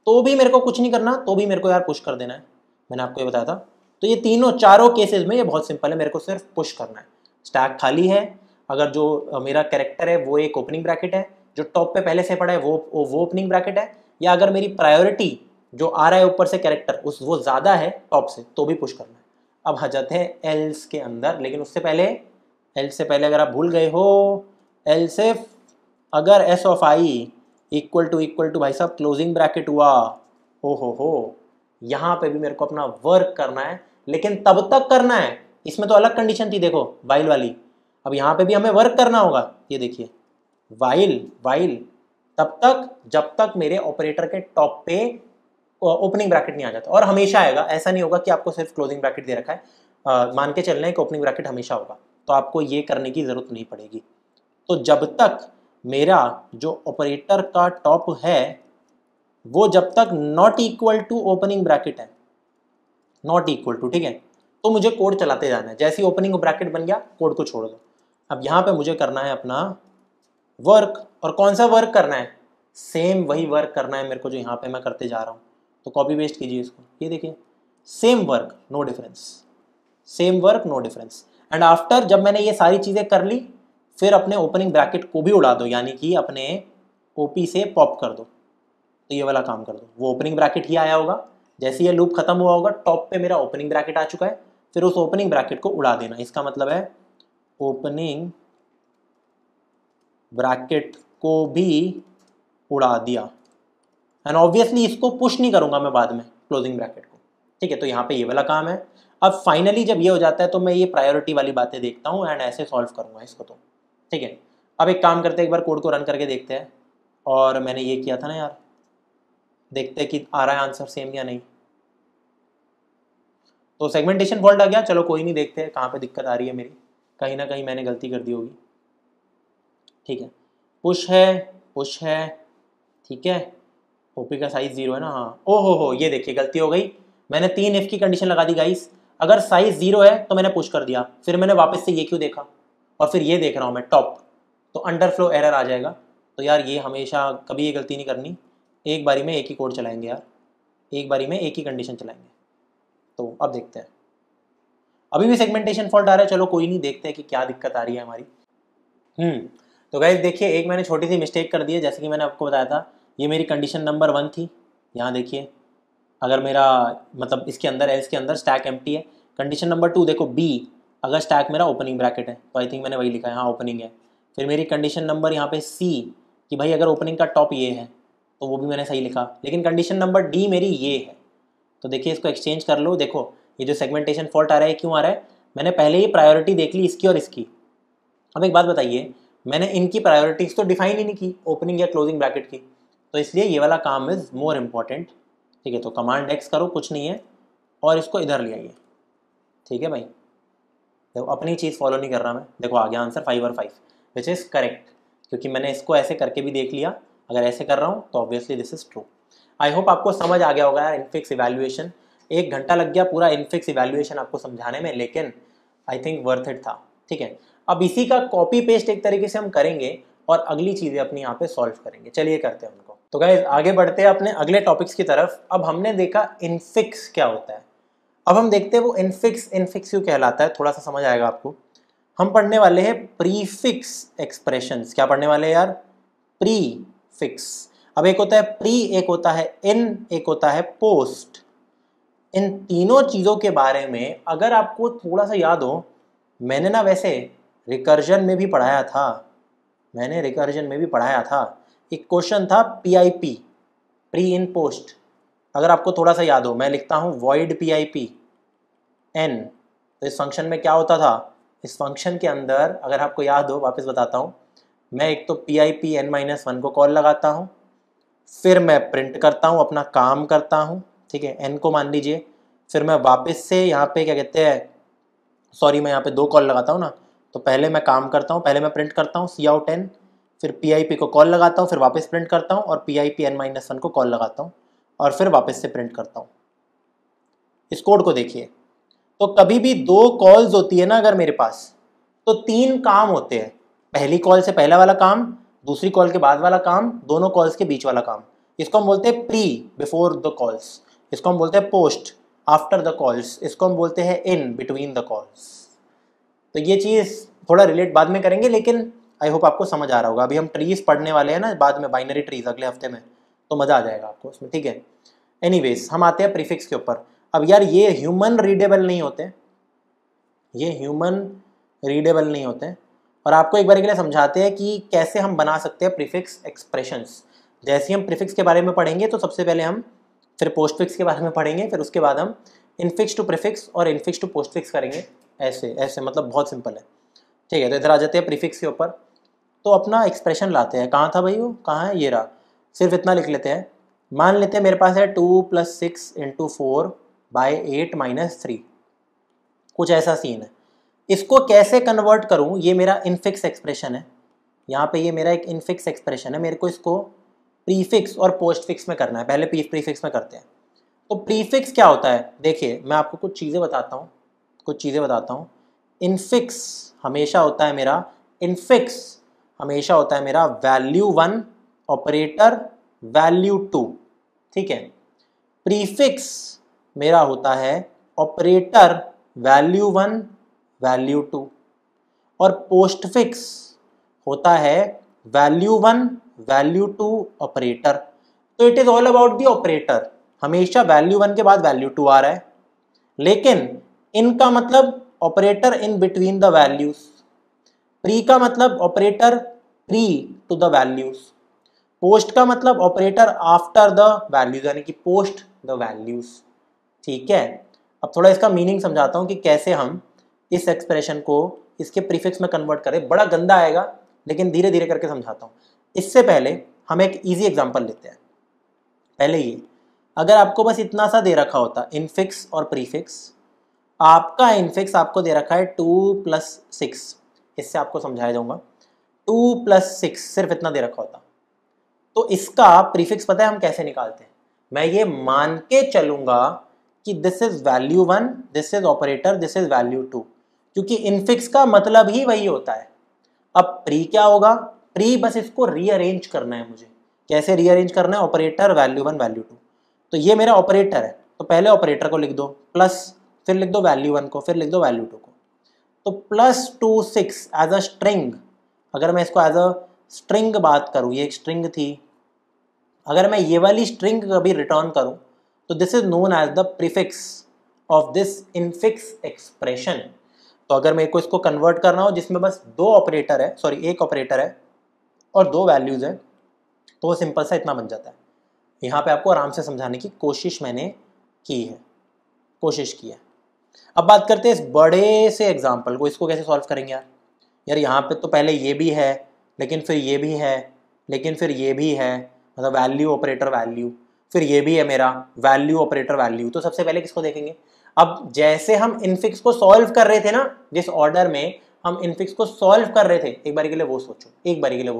तो भी मेरे को कुछ नहीं करना, तो भी मेरे को यार पुश कर देना है। मैंने आपको ये बताया था। तो ये तीनों चारों केसेस में ये बहुत सिंपल है, मेरे को सिर्फ पुश करना है। स्टैक खाली है, अगर जो मेरा कैरेक्टर है वो एक ओपनिंग ब्रैकेट है, जो टॉप पे पहले से पड़ा है वो ओपनिंग ब्रैकेट है, या अगर मेरी प्रायोरिटी जो आ रहा है ऊपर से कैरेक्टर वो ज़्यादा है टॉप से, तो भी पुश करना है। अब आ जाते हैं एल्स के अंदर, लेकिन उससे पहले, एल्स से पहले अगर आप भूल गए हो, एल्स इफ अगर s of i equal to भाई साहब क्लोजिंग ब्रैकेट हुआ, हो यहाँ पे भी मेरे को अपना वर्क करना है, लेकिन तब तक करना है, इसमें तो अलग कंडीशन थी देखो, वाइल वाली। अब यहाँ पे भी हमें वर्क करना होगा, ये देखिए, वाइल तब तक जब तक मेरे ऑपरेटर के टॉप पे ओपनिंग ब्रैकेट नहीं आ जाता, और हमेशा आएगा, ऐसा नहीं होगा कि आपको सिर्फ क्लोजिंग ब्रैकेट दे रखा है। मान के चलने कि ओपनिंग ब्रैकेट हमेशा होगा, तो आपको ये करने की ज़रूरत नहीं पड़ेगी। तो जब तक मेरा जो ऑपरेटर का टॉप है वो जब तक not equal to opening bracket है, नॉट इक्वल टू, ठीक है, तो मुझे कोड चलाते जाना है। जैसे ही ओपनिंग ब्रैकेट बन गया, कोड को छोड़ दो। अब यहाँ पे मुझे करना है अपना वर्क, और कौन सा वर्क करना है? सेम वही वर्क करना है मेरे को जो यहाँ पे मैं करते जा रहा हूँ। तो कॉपी पेस्ट कीजिए इसको, ये देखिए, same work no difference, same work no difference. And after जब मैंने ये सारी चीज़ें कर ली, फिर अपने ओपनिंग ब्रैकेट को भी उड़ा दो, यानी कि अपने ओपी से पॉप कर दो। तो ये वाला काम कर दो, वो ओपनिंग ब्रैकेट ही आया होगा, जैसे ये लूप खत्म हुआ होगा, टॉप पे मेरा ओपनिंग ब्रैकेट आ चुका है, फिर उस ओपनिंग ब्रैकेट को उड़ा देना। इसका मतलब है ओपनिंग ब्रैकेट को भी उड़ा दिया। एंड ऑब्वियसली इसको पुश नहीं करूंगा मैं बाद में, क्लोजिंग ब्रैकेट को, ठीक है। तो यहाँ पे ये वाला काम है। अब फाइनली जब ये हो जाता है तो मैं ये प्रायोरिटी वाली बातें देखता हूँ एंड ऐसे सॉल्व करूँगा इसको, तो ठीक है। अब एक काम करते हैं, एक बार कोड को रन करके देखते हैं, और मैंने ये किया था ना यार, देखते हैं कि आ रहा है आंसर सेम या नहीं। तो सेगमेंटेशन फॉल्ट आ गया, चलो कोई नहीं, देखते हैं कहाँ पे दिक्कत आ रही है मेरी, कहीं ना कहीं मैंने गलती कर दी होगी, ठीक है। पुश है, ठीक है, ओपी का साइज 0 है ना, हाँ, हो ये देखिए गलती हो गई, मैंने 3 इफ की कंडीशन लगा दी गाइस। अगर साइज 0 है तो मैंने पुश कर दिया, फिर मैंने वापस से ये क्यों देखा, और फिर ये देख रहा हूँ मैं टॉप, तो अंडरफ्लो एरर आ जाएगा। तो यार ये हमेशा कभी ये गलती नहीं करनी, एक बारी में एक ही कोड चलाएंगे यार, एक बारी में एक ही कंडीशन चलाएंगे। तो अब देखते हैं, अभी भी सेगमेंटेशन फॉल्ट आ रहा है, चलो कोई नहीं, देखते हैं कि क्या दिक्कत आ रही है हमारी। तो गाइस देखिए, एक मैंने छोटी सी मिस्टेक कर दी है, जैसे कि मैंने आपको बताया था, ये मेरी कंडीशन नंबर 1 थी। यहाँ देखिए, अगर मेरा मतलब इसके अंदर एल्स के अंदर स्टैक एम्प्टी है। कंडीशन नंबर 2 देखो, बी, अगर स्टैक मेरा ओपनिंग ब्रैकेट है, तो आई थिंक मैंने वही लिखा है, हाँ ओपनिंग है। फिर मेरी कंडीशन नंबर यहाँ पे सी, कि भाई अगर ओपनिंग का टॉप ये है, तो वो भी मैंने सही लिखा। लेकिन कंडीशन नंबर डी मेरी ये है, तो देखिए इसको एक्सचेंज कर लो। देखो ये जो सेगमेंटेशन फॉल्ट आ रहा है क्यों आ रहा है, मैंने पहले ही प्रायोरिटी देख ली इसकी और इसकी। अब एक बात बताइए, मैंने इनकी प्रायोरिटीज तो डिफाइन ही नहीं की, ओपनिंग या क्लोजिंग ब्रैकेट की, तो इसलिए ये वाला काम इज मोर इम्पॉर्टेंट, ठीक है। तो कमांड एक्स करो, कुछ नहीं है, और इसको इधर ले आइए, ठीक है भाई। देखो अपनी चीज़ फॉलो नहीं कर रहा मैं, देखो आ गया आंसर 5 और 5 विच इज़ करेक्ट, क्योंकि मैंने इसको ऐसे करके भी देख लिया, अगर ऐसे कर रहा हूँ तो obviously this is true. I hope आपको समझ आ गया होगा यार इनफिक्स इवैल्यूएशन। 1 घंटा लग गया पूरा इनफिक्स इवैल्यूएशन आपको समझाने में, लेकिन आई थिंक वर्थ इट था, ठीक है। अब इसी का कॉपी पेस्ट एक तरीके से हम करेंगे और अगली चीज़ें अपनी यहाँ पे सॉल्व करेंगे। चलिए करते हैं उनको। तो गाइस आगे बढ़ते हैं अपने अगले टॉपिक्स की तरफ। अब हमने देखा इनफिक्स क्या होता है, अब हम देखते हैं वो इनफिक्स क्यों कहलाता है, थोड़ा सा समझ आएगा आपको। हम पढ़ने वाले हैं प्रीफिक्स एक्सप्रेशंस। क्या पढ़ने वाले हैं यार? प्रीफिक्स। अब एक होता है प्री, एक होता है इन, एक होता है पोस्ट। इन तीनों चीज़ों के बारे में अगर आपको थोड़ा सा याद हो, मैंने ना वैसे रिकर्जन में भी पढ़ाया था, एक क्वेश्चन था PIP, प्री इन पोस्ट। अगर आपको थोड़ा सा याद हो, मैं लिखता हूँ वॉइड PIP n। तो इस फंक्शन में क्या होता था, इस फंक्शन के अंदर अगर आपको याद हो, वापस बताता हूँ, मैं एक तो PIP n-1 को कॉल लगाता हूँ, फिर मैं प्रिंट करता हूँ, अपना काम करता हूँ, ठीक है, n को मान लीजिए, फिर मैं वापस से यहाँ पे क्या कहते हैं, सॉरी मैं यहाँ पे 2 कॉल लगाता हूँ ना, तो पहले मैं काम करता हूँ, पहले मैं प्रिंट करता हूँ cout n, फिर PIP को कॉल लगाता हूँ, फिर वापस प्रिंट करता हूँ, और PIP n-1 को कॉल लगाता हूँ, और फिर वापस से प्रिंट करता हूँ। इस कोड को देखिए, तो कभी भी 2 कॉल्स होती है ना अगर मेरे पास, तो 3 काम होते हैं। पहली कॉल से पहला वाला काम, दूसरी कॉल के बाद वाला काम, दोनों कॉल्स के बीच वाला काम। इसको हम बोलते हैं प्री, बिफोर द कॉल्स। इसको हम बोलते हैं पोस्ट, आफ्टर द कॉल्स। इसको हम बोलते हैं इन, बिटवीन द कॉल्स। तो ये चीज़ थोड़ा रिलेट बाद में करेंगे, लेकिन आई होप आपको समझ आ रहा होगा। अभी हम ट्रीज पढ़ने वाले हैं ना बाद में, बाइनरी ट्रीज अगले हफ्ते में, तो मज़ा आ जाएगा आपको उसमें, ठीक है। एनीवेज हम आते हैं प्रीफिक्स के ऊपर। अब यार ये ह्यूमन रीडेबल नहीं होते, और आपको एक बार के लिए समझाते हैं कि कैसे हम बना सकते हैं प्रीफिक्स एक्सप्रेशंस। जैसे हम प्रीफिक्स के बारे में पढ़ेंगे तो सबसे पहले हम फिर पोस्टफिक्स के बारे में पढ़ेंगे, फिर उसके बाद हम इनफिक्स टू प्रीफिक्स और इनफिक्स टू पोस्टफिक्स करेंगे। ऐसे मतलब बहुत सिंपल है, ठीक है। तो इधर आ जाते हैं प्रीफिक्स के ऊपर। तो अपना एक्सप्रेशन लाते हैं, कहाँ था भाई वो, कहाँ है, ये रहा। सिर्फ इतना लिख लेते हैं, मान लेते हैं मेरे पास है 2 + 6 × 4 / 8 - 3, कुछ ऐसा सीन है। इसको कैसे कन्वर्ट करूं, ये मेरा इनफिक्स एक्सप्रेशन है, यहाँ पे ये मेरा एक इनफिक्स एक्सप्रेशन है। मेरे को इसको प्रीफिक्स और पोस्टफिक्स में करना है। पहले प्रीफिक्स में करते हैं। तो प्रीफिक्स क्या होता है, देखिए मैं आपको कुछ चीज़ें बताता हूँ। इनफिक्स हमेशा होता है मेरा वैल्यू 1 ऑपरेटर वैल्यू 2, ठीक है। प्रीफिक्स मेरा होता है ऑपरेटर वैल्यू 1 वैल्यू 2, और पोस्टफिक्स होता है वैल्यू 1 वैल्यू 2 ऑपरेटर। तो it is all about the operator. हमेशा वैल्यू 1 के बाद वैल्यू 2 आ रहा है, लेकिन इनका मतलब operator in between the values. Pre का मतलब operator pre to the values. Post का मतलब ऑपरेटर आफ्टर द वैल्यूज, यानी कि पोस्ट द वैल्यूज, ठीक है। अब थोड़ा इसका मीनिंग समझाता हूं कि कैसे हम इस एक्सप्रेशन को इसके प्रीफिक्स में कन्वर्ट करें। बड़ा गंदा आएगा, लेकिन धीरे धीरे करके समझाता हूं। इससे पहले हम एक इजी एग्जांपल लेते हैं। पहले ये, अगर आपको बस इतना सा दे रखा होता इनफिक्स और प्रीफिक्स, आपका इनफिक्स आपको दे रखा है 2 + 6, इससे आपको समझाया जाऊंगा। 2 + 6 सिर्फ इतना दे रखा होता, तो इसका प्रीफिक्स पता है हम कैसे निकालते हैं? मैं ये मान के चलूंगा कि this is value 1, this is operator, this is value 2, क्योंकि इनफिक्स का मतलब ही वही होता है। अब प्री क्या होगा, प्री बस इसको रीअरेंज करना है मुझे। कैसे रीअरेंज करना है, ऑपरेटर वैल्यू 1 वैल्यू 2। तो ये मेरा ऑपरेटर है, तो पहले ऑपरेटर को लिख दो प्लस, फिर लिख दो वैल्यू 1 को, फिर लिख दो वैल्यू 2 को। तो +2 6 एज अ स्ट्रिंग, अगर मैं इसको एज अ स्ट्रिंग बात करूँ, ये एक स्ट्रिंग थी, अगर मैं ये वाली स्ट्रिंग कभी रिटर्न करूँ तो this is known as the prefix of this infix expression. तो अगर मेरे को इसको कन्वर्ट करना हो जिसमें बस एक ऑपरेटर है और 2 वैल्यूज है, तो वो सिंपल सा इतना बन जाता है। यहाँ पे आपको आराम से समझाने की कोशिश मैंने की है। अब बात करते हैं इस बड़े से एग्जाम्पल को, इसको कैसे सॉल्व करेंगे यार यहाँ पे तो पहले ये भी है, लेकिन फिर ये भी है, लेकिन फिर ये भी है, मतलब वैल्यू ऑपरेटर वैल्यू, फिर ये भी है मेरा वैल्यू ऑपरेटर वैल्यू। तो सबसे पहले किसको देखेंगे? अब जैसे हम इनफिक्स को सॉल्व कर रहे थे ना, जिस ऑर्डर में हम इनफिक्स को सॉल्व कर रहे थे, एक बारी के लिए वो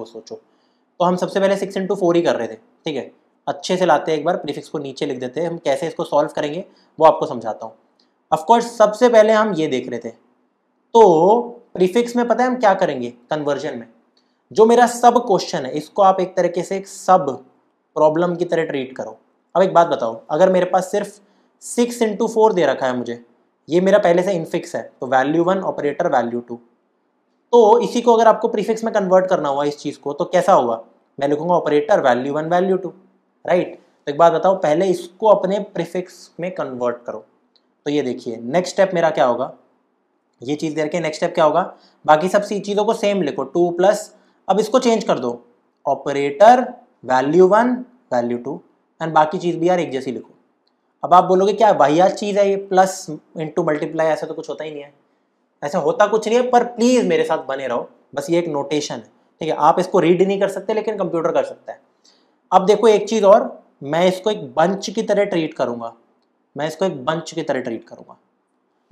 सोचो। तो हम सबसे पहले 6 × 4 ही कर रहे थे, ठीक है। अच्छे से लाते हैं, एक बार प्रीफिक्स को नीचे लिख देते हैं। हम कैसे इसको सॉल्व करेंगे वो आपको समझाता हूँ। ऑफकोर्स सबसे पहले हम ये देख रहे थे, तो प्रीफिक्स में पता है हम क्या करेंगे कन्वर्जन में? जो मेरा सब क्वेश्चन है इसको आप एक तरीके से एक सब प्रॉब्लम की तरह ट्रीट करो। अब एक बात बताओ, अगर मेरे पास सिर्फ 6 × 4 दे रखा है मुझे, ये मेरा पहले से इनफिक्स है, तो वैल्यू 1 ऑपरेटर वैल्यू 2, तो इसी को अगर आपको प्रीफिक्स में कन्वर्ट करना हुआ इस चीज़ को, तो कैसा होगा, मैं लिखूंगा ऑपरेटर वैल्यू 1 वैल्यू 2, राइट। तो एक बात बताओ, पहले इसको अपने प्रीफिक्स में कन्वर्ट करो। तो ये देखिए नेक्स्ट स्टेप मेरा क्या होगा, ये चीज़ दे रखी है, नेक्स्ट स्टेप क्या होगा, बाकी सब सी चीज़ों को सेम लिखो, 2 प्लस, अब इसको चेंज कर दो, ऑपरेटर वैल्यू 1 वैल्यू 2, एंड बाकी चीज़ भी यार एक जैसी लिखो। अब आप बोलोगे क्या वाहियात चीज़ है ये, प्लस इंटू मल्टीप्लाई, ऐसा तो कुछ होता ही नहीं है, ऐसा होता कुछ नहीं है, पर प्लीज़ मेरे साथ बने रहो, बस ये एक नोटेशन है, ठीक है। आप इसको रीड नहीं कर सकते लेकिन कंप्यूटर कर सकता है। अब देखो एक चीज़ और, मैं इसको एक बंच की तरह ट्रीट करूंगा, मैं इसको एक बंच की तरह ट्रीट करूंगा,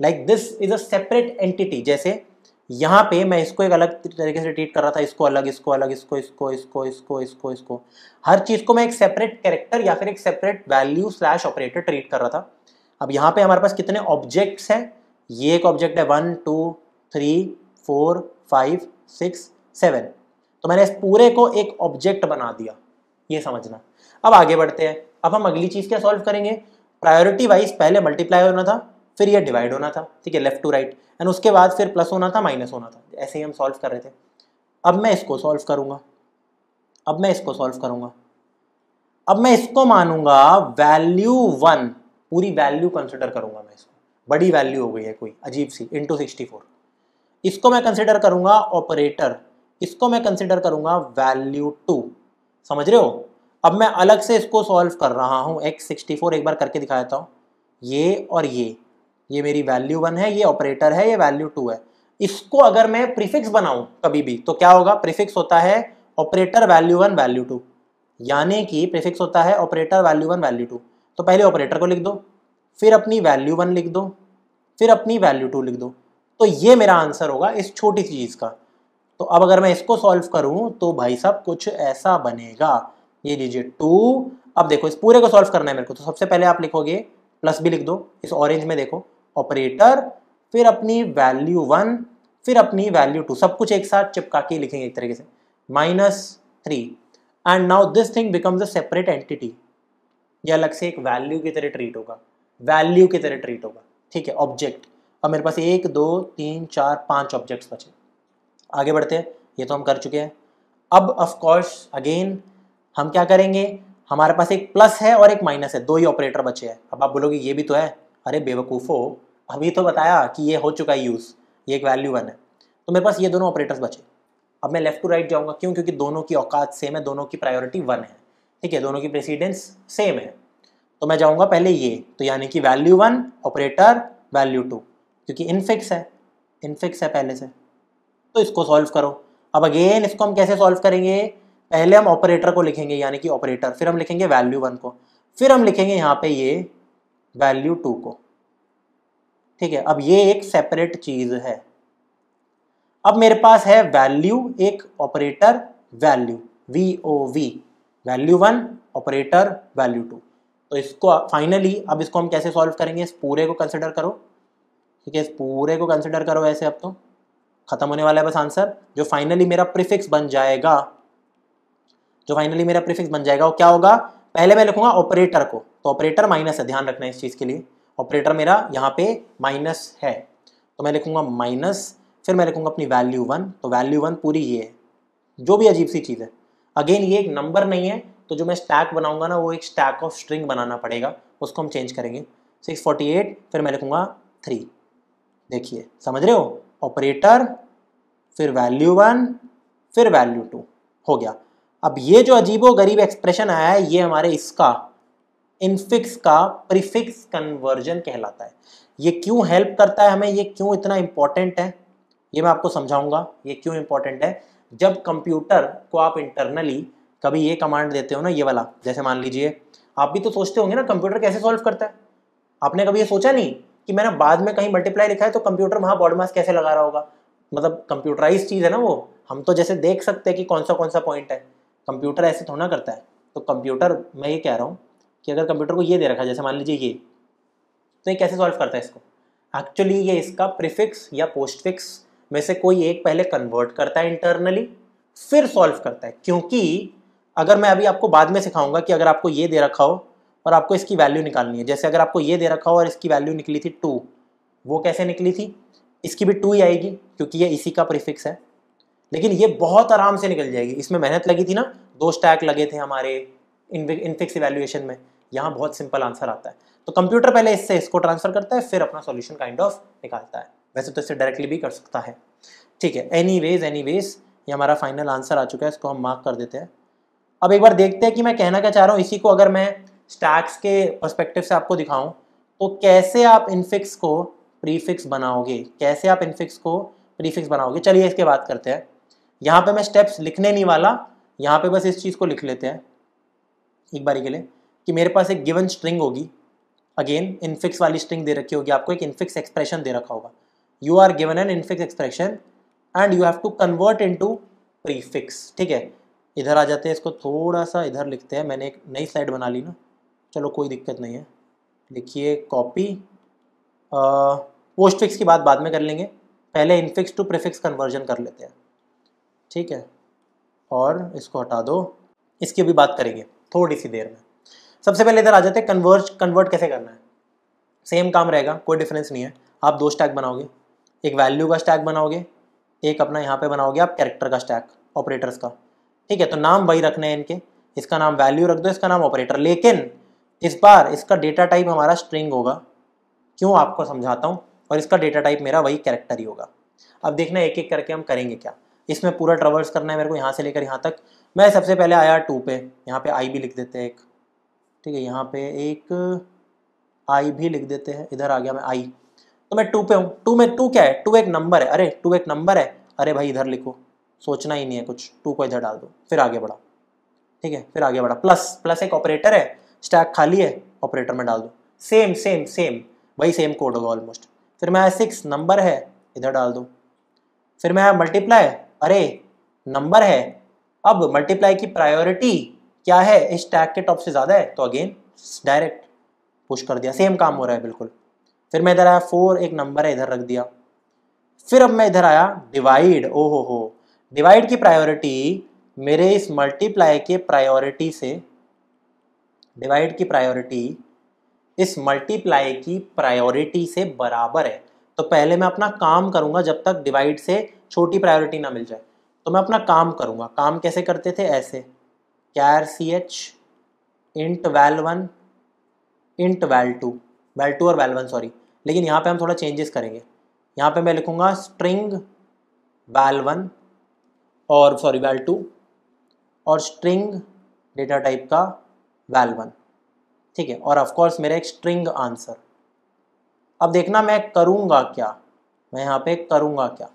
like this is a separate entity. जैसे यहाँ पे मैं इसको एक अलग तरीके से ट्रीट कर रहा था, इसको अलग, इसको अलग, इसको इसको इसको इसको इसको इसको, हर चीज़ को मैं एक सेपरेट कैरेक्टर या फिर एक separate value slash operator treat कर रहा था। अब यहाँ पे हमारे पास कितने ऑब्जेक्ट्स हैं, ये एक ऑब्जेक्ट है 1 2 3 4 5 6 7, तो मैंने इस पूरे को एक ऑब्जेक्ट बना दिया, ये समझना। अब आगे बढ़ते हैं, अब हम अगली चीज़ क्या सॉल्व करेंगे, प्रायोरिटी वाइज पहले मल्टीप्लाई होना था, फिर ये डिवाइड होना था, ठीक है, लेफ्ट टू राइट, एंड उसके बाद फिर प्लस होना था, माइनस होना था, ऐसे ही हम सॉल्व कर रहे थे। अब मैं इसको सॉल्व करूंगा, अब मैं इसको सॉल्व करूंगा, अब मैं इसको मानूंगा वैल्यू 1, पूरी वैल्यू कंसिडर करूंगा मैं इसको, बड़ी वैल्यू हो गई है कोई अजीब सी, इंटू 64, इसको मैं कंसिडर करूंगा ऑपरेटर, इसको मैं कंसिडर करूंगा वैल्यू 2, समझ रहे हो। अब मैं अलग से इसको सॉल्व कर रहा हूं, x64 एक बार करके दिखा देता हूं, ये और ये मेरी वैल्यू 1 है, ये ऑपरेटर है, ये वैल्यू 2 है। इसको अगर मैं प्रीफिक्स बनाऊं कभी भी तो क्या होगा, प्रीफिक्स होता है ऑपरेटर वैल्यू 1 वैल्यू 2, यानी कि प्रीफिक्स होता है ऑपरेटर वैल्यू 1 वैल्यू 2। तो पहले ऑपरेटर को लिख दो, फिर अपनी वैल्यू 1 लिख दो, फिर अपनी वैल्यू 2 लिख दो, तो ये मेरा आंसर होगा इस छोटी सी चीज़ का। तो अब अगर मैं इसको सॉल्व करूं तो भाई साहब कुछ ऐसा बनेगा, ये लीजिए 2। अब देखो इस पूरे को सॉल्व करना है मेरे को, तो सबसे पहले आप लिखोगे, प्लस भी लिख दो, इस ऑरेंज में देखो, ऑपरेटर, फिर अपनी वैल्यू 1, फिर अपनी वैल्यू 2, सब कुछ एक साथ चिपका के लिखेंगे एक तरीके से, -3, and now this thing becomes a separate entity, ये अलग से एक वैल्यू की तरह ट्रीट होगा, वैल्यू की तरह ट्रीट होगा, ठीक है, ऑब्जेक्ट। अब मेरे पास 1 2 3 4 5 ऑब्जेक्ट्स बचे, आगे बढ़ते हैं, ये तो हम कर चुके हैं। अब ऑफ कोर्स अगेन हम क्या करेंगे, हमारे पास एक प्लस है और एक माइनस है, दो ही ऑपरेटर बचे हैं। अब आप बोलोगे ये भी तो है, अरे बेवकूफ़ो, अभी तो बताया कि ये हो चुका है यूज़, ये एक वैल्यू 1 है, तो मेरे पास ये दोनों ऑपरेटर्स बचे। अब मैं लेफ्ट टू राइट जाऊँगा, क्यों, क्योंकि दोनों की औकात सेम है, दोनों की प्रायोरिटी 1 है, ठीक है, दोनों की प्रेसिडेंस सेम है। तो मैं जाऊँगा पहले ये, तो यानी कि वैल्यू 1 ऑपरेटर वैल्यू 2, क्योंकि इनफिक्स है पहले से, तो इसको सॉल्व करो। अब अगेन इसको हम कैसे सॉल्व करेंगे, पहले हम ऑपरेटर को लिखेंगे यानी कि ऑपरेटर, फिर हम लिखेंगे वैल्यू 1 को, फिर हम लिखेंगे यहाँ पे ये वैल्यू 2 को, ठीक है। अब ये एक सेपरेट चीज़ है। अब मेरे पास है वैल्यू, एक operator value, VOV, value 1 operator value 2, तो इसको फाइनली अब इसको हम कैसे सॉल्व करेंगे, इस पूरे को कंसिडर करो, ठीक है, इस पूरे को कंसिडर करो, ऐसे अब तो खत्म होने वाला है बस आंसर। जो फाइनली मेरा प्रीफिक्स बन जाएगा, वो क्या होगा, पहले मैं लिखूंगा ऑपरेटर को, तो ऑपरेटर माइनस है, ध्यान रखना है इस चीज़ के लिए, ऑपरेटर मेरा यहाँ पे माइनस है, तो मैं लिखूंगा माइनस, फिर मैं लिखूंगा अपनी वैल्यू 1, तो वैल्यू 1 पूरी ये है, जो भी अजीब सी चीज़ है। अगेन ये एक नंबर नहीं है, तो जो मैं स्टैक बनाऊंगा ना, वो एक स्टैक ऑफ स्ट्रिंग बनाना पड़ेगा, उसको हम चेंज करेंगे, 648, फिर मैं लिखूंगा 3, देखिए समझ रहे हो, ऑपरेटर, फिर वैल्यू 1, फिर वैल्यू 2, हो गया। अब ये जो अजीबो गरीब एक्सप्रेशन आया है, ये हमारे इसका इनफिक्स का प्रीफिक्स कन्वर्जन कहलाता है। ये क्यों हेल्प करता है हमें, ये क्यों इतना इंपॉर्टेंट है, ये मैं आपको समझाऊंगा ये क्यों इंपॉर्टेंट है। जब कंप्यूटर को आप इंटरनली कभी ये कमांड देते हो ना, ये वाला, जैसे मान लीजिए आप भी तो सोचते होंगे ना कंप्यूटर कैसे सॉल्व करता है, आपने कभी ये सोचा नहीं कि मैंने बाद में कहीं मल्टीप्लाई लिखा है तो कंप्यूटर वहाँ बॉड मास कैसे लगा रहा होगा, मतलब कंप्यूटराइज चीज़ है ना वो, हम तो जैसे देख सकते हैं कि कौन सा पॉइंट है, कंप्यूटर ऐसे थोड़ा करता है। तो कंप्यूटर, मैं ये कह रहा हूँ कि अगर कंप्यूटर को ये दे रखा है, जैसे मान लीजिए ये, तो ये कैसे सॉल्व करता है इसको, एक्चुअली ये इसका प्रीफिक्स या पोस्टफिक्स में से कोई एक पहले कन्वर्ट करता है इंटरनली, फिर सॉल्व करता है। क्योंकि अगर मैं अभी आपको बाद में सिखाऊंगा कि अगर आपको ये दे रखा हो और आपको इसकी वैल्यू निकालनी है, जैसे अगर आपको ये दे रखा हो और इसकी वैल्यू निकली थी 2, वो कैसे निकली थी, इसकी भी 2 ही आएगी क्योंकि ये इसी का प्रीफिक्स है, लेकिन ये बहुत आराम से निकल जाएगी। इसमें मेहनत लगी थी ना, 2 स्टैक लगे थे हमारे इनफिक्स इवैल्यूएशन में, यहाँ बहुत सिंपल आंसर आता है। तो कंप्यूटर पहले इससे इसको ट्रांसफर करता है, फिर अपना सॉल्यूशन काइंड ऑफ निकालता है। वैसे तो इससे डायरेक्टली भी कर सकता है, ठीक है। एनीवेज ये हमारा फाइनल आंसर आ चुका है, इसको हम मार्क कर देते हैं। अब एक बार देखते हैं कि मैं कहना क्या चाह रहा हूँ। इसी को अगर मैं स्टैक्स के पर्सपेक्टिव से आपको दिखाऊं तो कैसे आप इनफिक्स को प्रीफिक्स बनाओगे, कैसे आप इनफिक्स को प्रीफिक्स बनाओगे। चलिए इसके बात करते हैं। यहाँ पे मैं स्टेप्स लिखने नहीं वाला, यहाँ पे बस इस चीज़ को लिख लेते हैं एक बारी के लिए कि मेरे पास एक गिवन स्ट्रिंग होगी, अगेन इनफिक्स वाली स्ट्रिंग दे रखी होगी, आपको एक इनफिक्स एक्सप्रेशन दे रखा होगा। You are given an infix expression and you have to convert into prefix, ठीक है। इधर आ जाते हैं, इसको थोड़ा सा इधर लिखते हैं। मैंने एक नई स्लाइड बना ली ना, चलो कोई दिक्कत नहीं है। लिखिए कॉपी, पोस्टफिक्स की बात बाद में कर लेंगे, पहले इनफिक्स टू प्रीफिक्स कन्वर्जन कर लेते हैं, ठीक है। और इसको हटा दो, इसकी भी बात करेंगे थोड़ी सी देर में। सबसे पहले इधर आ जाते हैं, कन्वर्ट कैसे करना है। सेम काम रहेगा, कोई डिफरेंस नहीं है। आप 2 स्टैक बनाओगे, एक वैल्यू का स्टैक बनाओगे, एक अपना यहाँ पे बनाओगे आप कैरेक्टर का स्टैक, ऑपरेटर्स का, ठीक है। तो नाम वही रखने हैं इनके, इसका नाम वैल्यू रख दो, इसका नाम ऑपरेटर, लेकिन इस बार इसका डेटा टाइप हमारा स्ट्रिंग होगा। क्यों, आपको समझाता हूँ। और इसका डेटा टाइप मेरा वही कैरेक्टर ही होगा। अब देखना एक एक करके हम करेंगे क्या। इसमें पूरा ट्रैवर्स करना है मेरे को, यहाँ से लेकर यहाँ तक। मैं सबसे पहले आया 2 पे, यहाँ पे आई भी लिख देते हैं एक, ठीक है। यहाँ पे एक आई भी लिख देते हैं, इधर आ गया मैं आई। तो मैं 2 पे हूँ। 2 में 2 क्या है, 2 एक नंबर है। अरे 2 एक नंबर है, अरे भाई इधर लिखो, सोचना ही नहीं है कुछ, 2 को इधर डाल दो, फिर आगे बढ़ा, ठीक है। फिर आगे बढ़ा, प्लस एक ऑपरेटर है, स्टैक खाली है, ऑपरेटर में डाल दो। सेम वही सेम कोड होगा ऑलमोस्ट। फिर मैं 6 नंबर है, इधर डाल दो। फिर मैं मल्टीप्लाई, अरे नंबर है, अब मल्टीप्लाई की प्रायोरिटी क्या है, इस स्टैक के टॉप से ज़्यादा है, तो अगेन डायरेक्ट पुश कर दिया, सेम काम हो रहा है बिल्कुल। फिर मैं इधर आया 4 एक नंबर है, इधर रख दिया। फिर अब मैं इधर आया डिवाइड, ओहो हो, डिवाइड की प्रायोरिटी मेरे इस मल्टीप्लाई के प्रायोरिटी से, डिवाइड की प्रायोरिटी इस मल्टीप्लाई की प्रायोरिटी से बराबर है। तो पहले मैं अपना काम करूंगा जब तक डिवाइड से छोटी प्रायोरिटी ना मिल जाए। तो मैं अपना काम करूंगा। काम कैसे करते थे, ऐसे कैर ch int val1 int val2 और val1 सॉरी। लेकिन यहाँ पे हम थोड़ा चेंजेस करेंगे। यहाँ पे मैं लिखूंगा स्ट्रिंग val1 और सॉरी val2 और स्ट्रिंग डेटा टाइप का val1, ठीक है। और ऑफकोर्स मेरा एक स्ट्रिंग आंसर। अब देखना मैं करूँगा क्या, मैं यहाँ पे करूँगा क्या।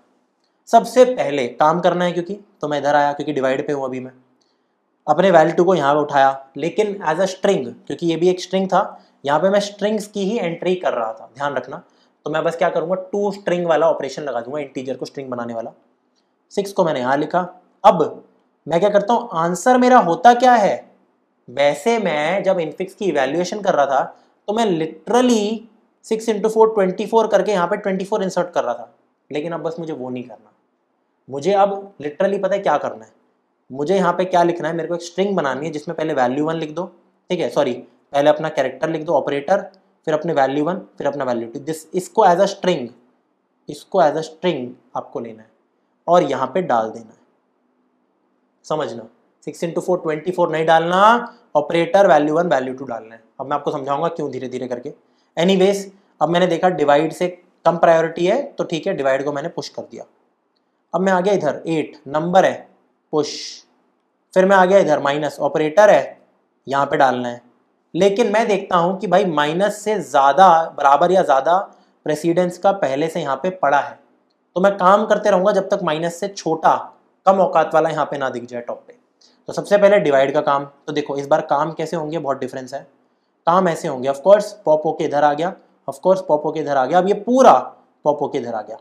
सबसे पहले काम करना है, क्योंकि तो मैं इधर आया, क्योंकि डिवाइड पे हूँ अभी मैं, अपने वैल्यू को यहाँ पे उठाया, लेकिन एज अ स्ट्रिंग, क्योंकि ये भी एक स्ट्रिंग था। यहाँ पे मैं स्ट्रिंग्स की ही एंट्री कर रहा था, ध्यान रखना। तो मैं बस क्या करूँगा, 2 स्ट्रिंग वाला ऑपरेशन लगा दूंगा, इंटीजर को स्ट्रिंग बनाने वाला। 6 को मैंने यहाँ लिखा। अब मैं क्या करता हूँ, आंसर मेरा होता क्या है। वैसे मैं जब इनफिक्स की इवैल्यूएशन कर रहा था तो मैं लिटरली 6 × 4 24 करके यहाँ पे 24 इंसर्ट कर रहा था, लेकिन अब बस मुझे वो नहीं करना। मुझे अब लिटरली पता है क्या करना है। मुझे यहाँ पे क्या लिखना है, मेरे को एक स्ट्रिंग बनानी है जिसमें पहले वैल्यू 1 लिख दो, ठीक है, सॉरी पहले अपना कैरेक्टर लिख दो ऑपरेटर, फिर अपने वैल्यू 1, फिर अपना वैल्यू 2। इसको एज अ स्ट्रिंग आपको लेना है और यहाँ पे डाल देना है, समझना। 6 × 4 24 नहीं डालना, ऑपरेटर वैल्यू 1 वैल्यू 2 डालना है। अब मैं आपको समझाऊंगा क्यों, धीरे धीरे करके। एनीवेज अब मैंने देखा डिवाइड से कम प्रायोरिटी है, तो ठीक है डिवाइड को मैंने पुश कर दिया। अब मैं आ गया इधर 8 नंबर है, पुश। फिर मैं आ गया इधर माइनस, ऑपरेटर है, यहाँ पे डालना है। लेकिन मैं देखता हूँ कि भाई माइनस से ज़्यादा, बराबर या ज़्यादा प्रेसिडेंस का पहले से यहाँ पे पड़ा है, तो मैं काम करते रहूँगा जब तक माइनस से छोटा, कम औकात वाला यहाँ पे ना दिख जाए टॉप पे। तो सबसे पहले डिवाइड का काम, तो देखो इस बार काम कैसे होंगे, बहुत डिफरेंस है। काम ऐसे होंगे, ऑफकोर्स पॉप होके इधर आ गया, ऑफकोर्स पॉप होके इधर आ गया, अब ये पूरा पॉप होके इधर आ गया।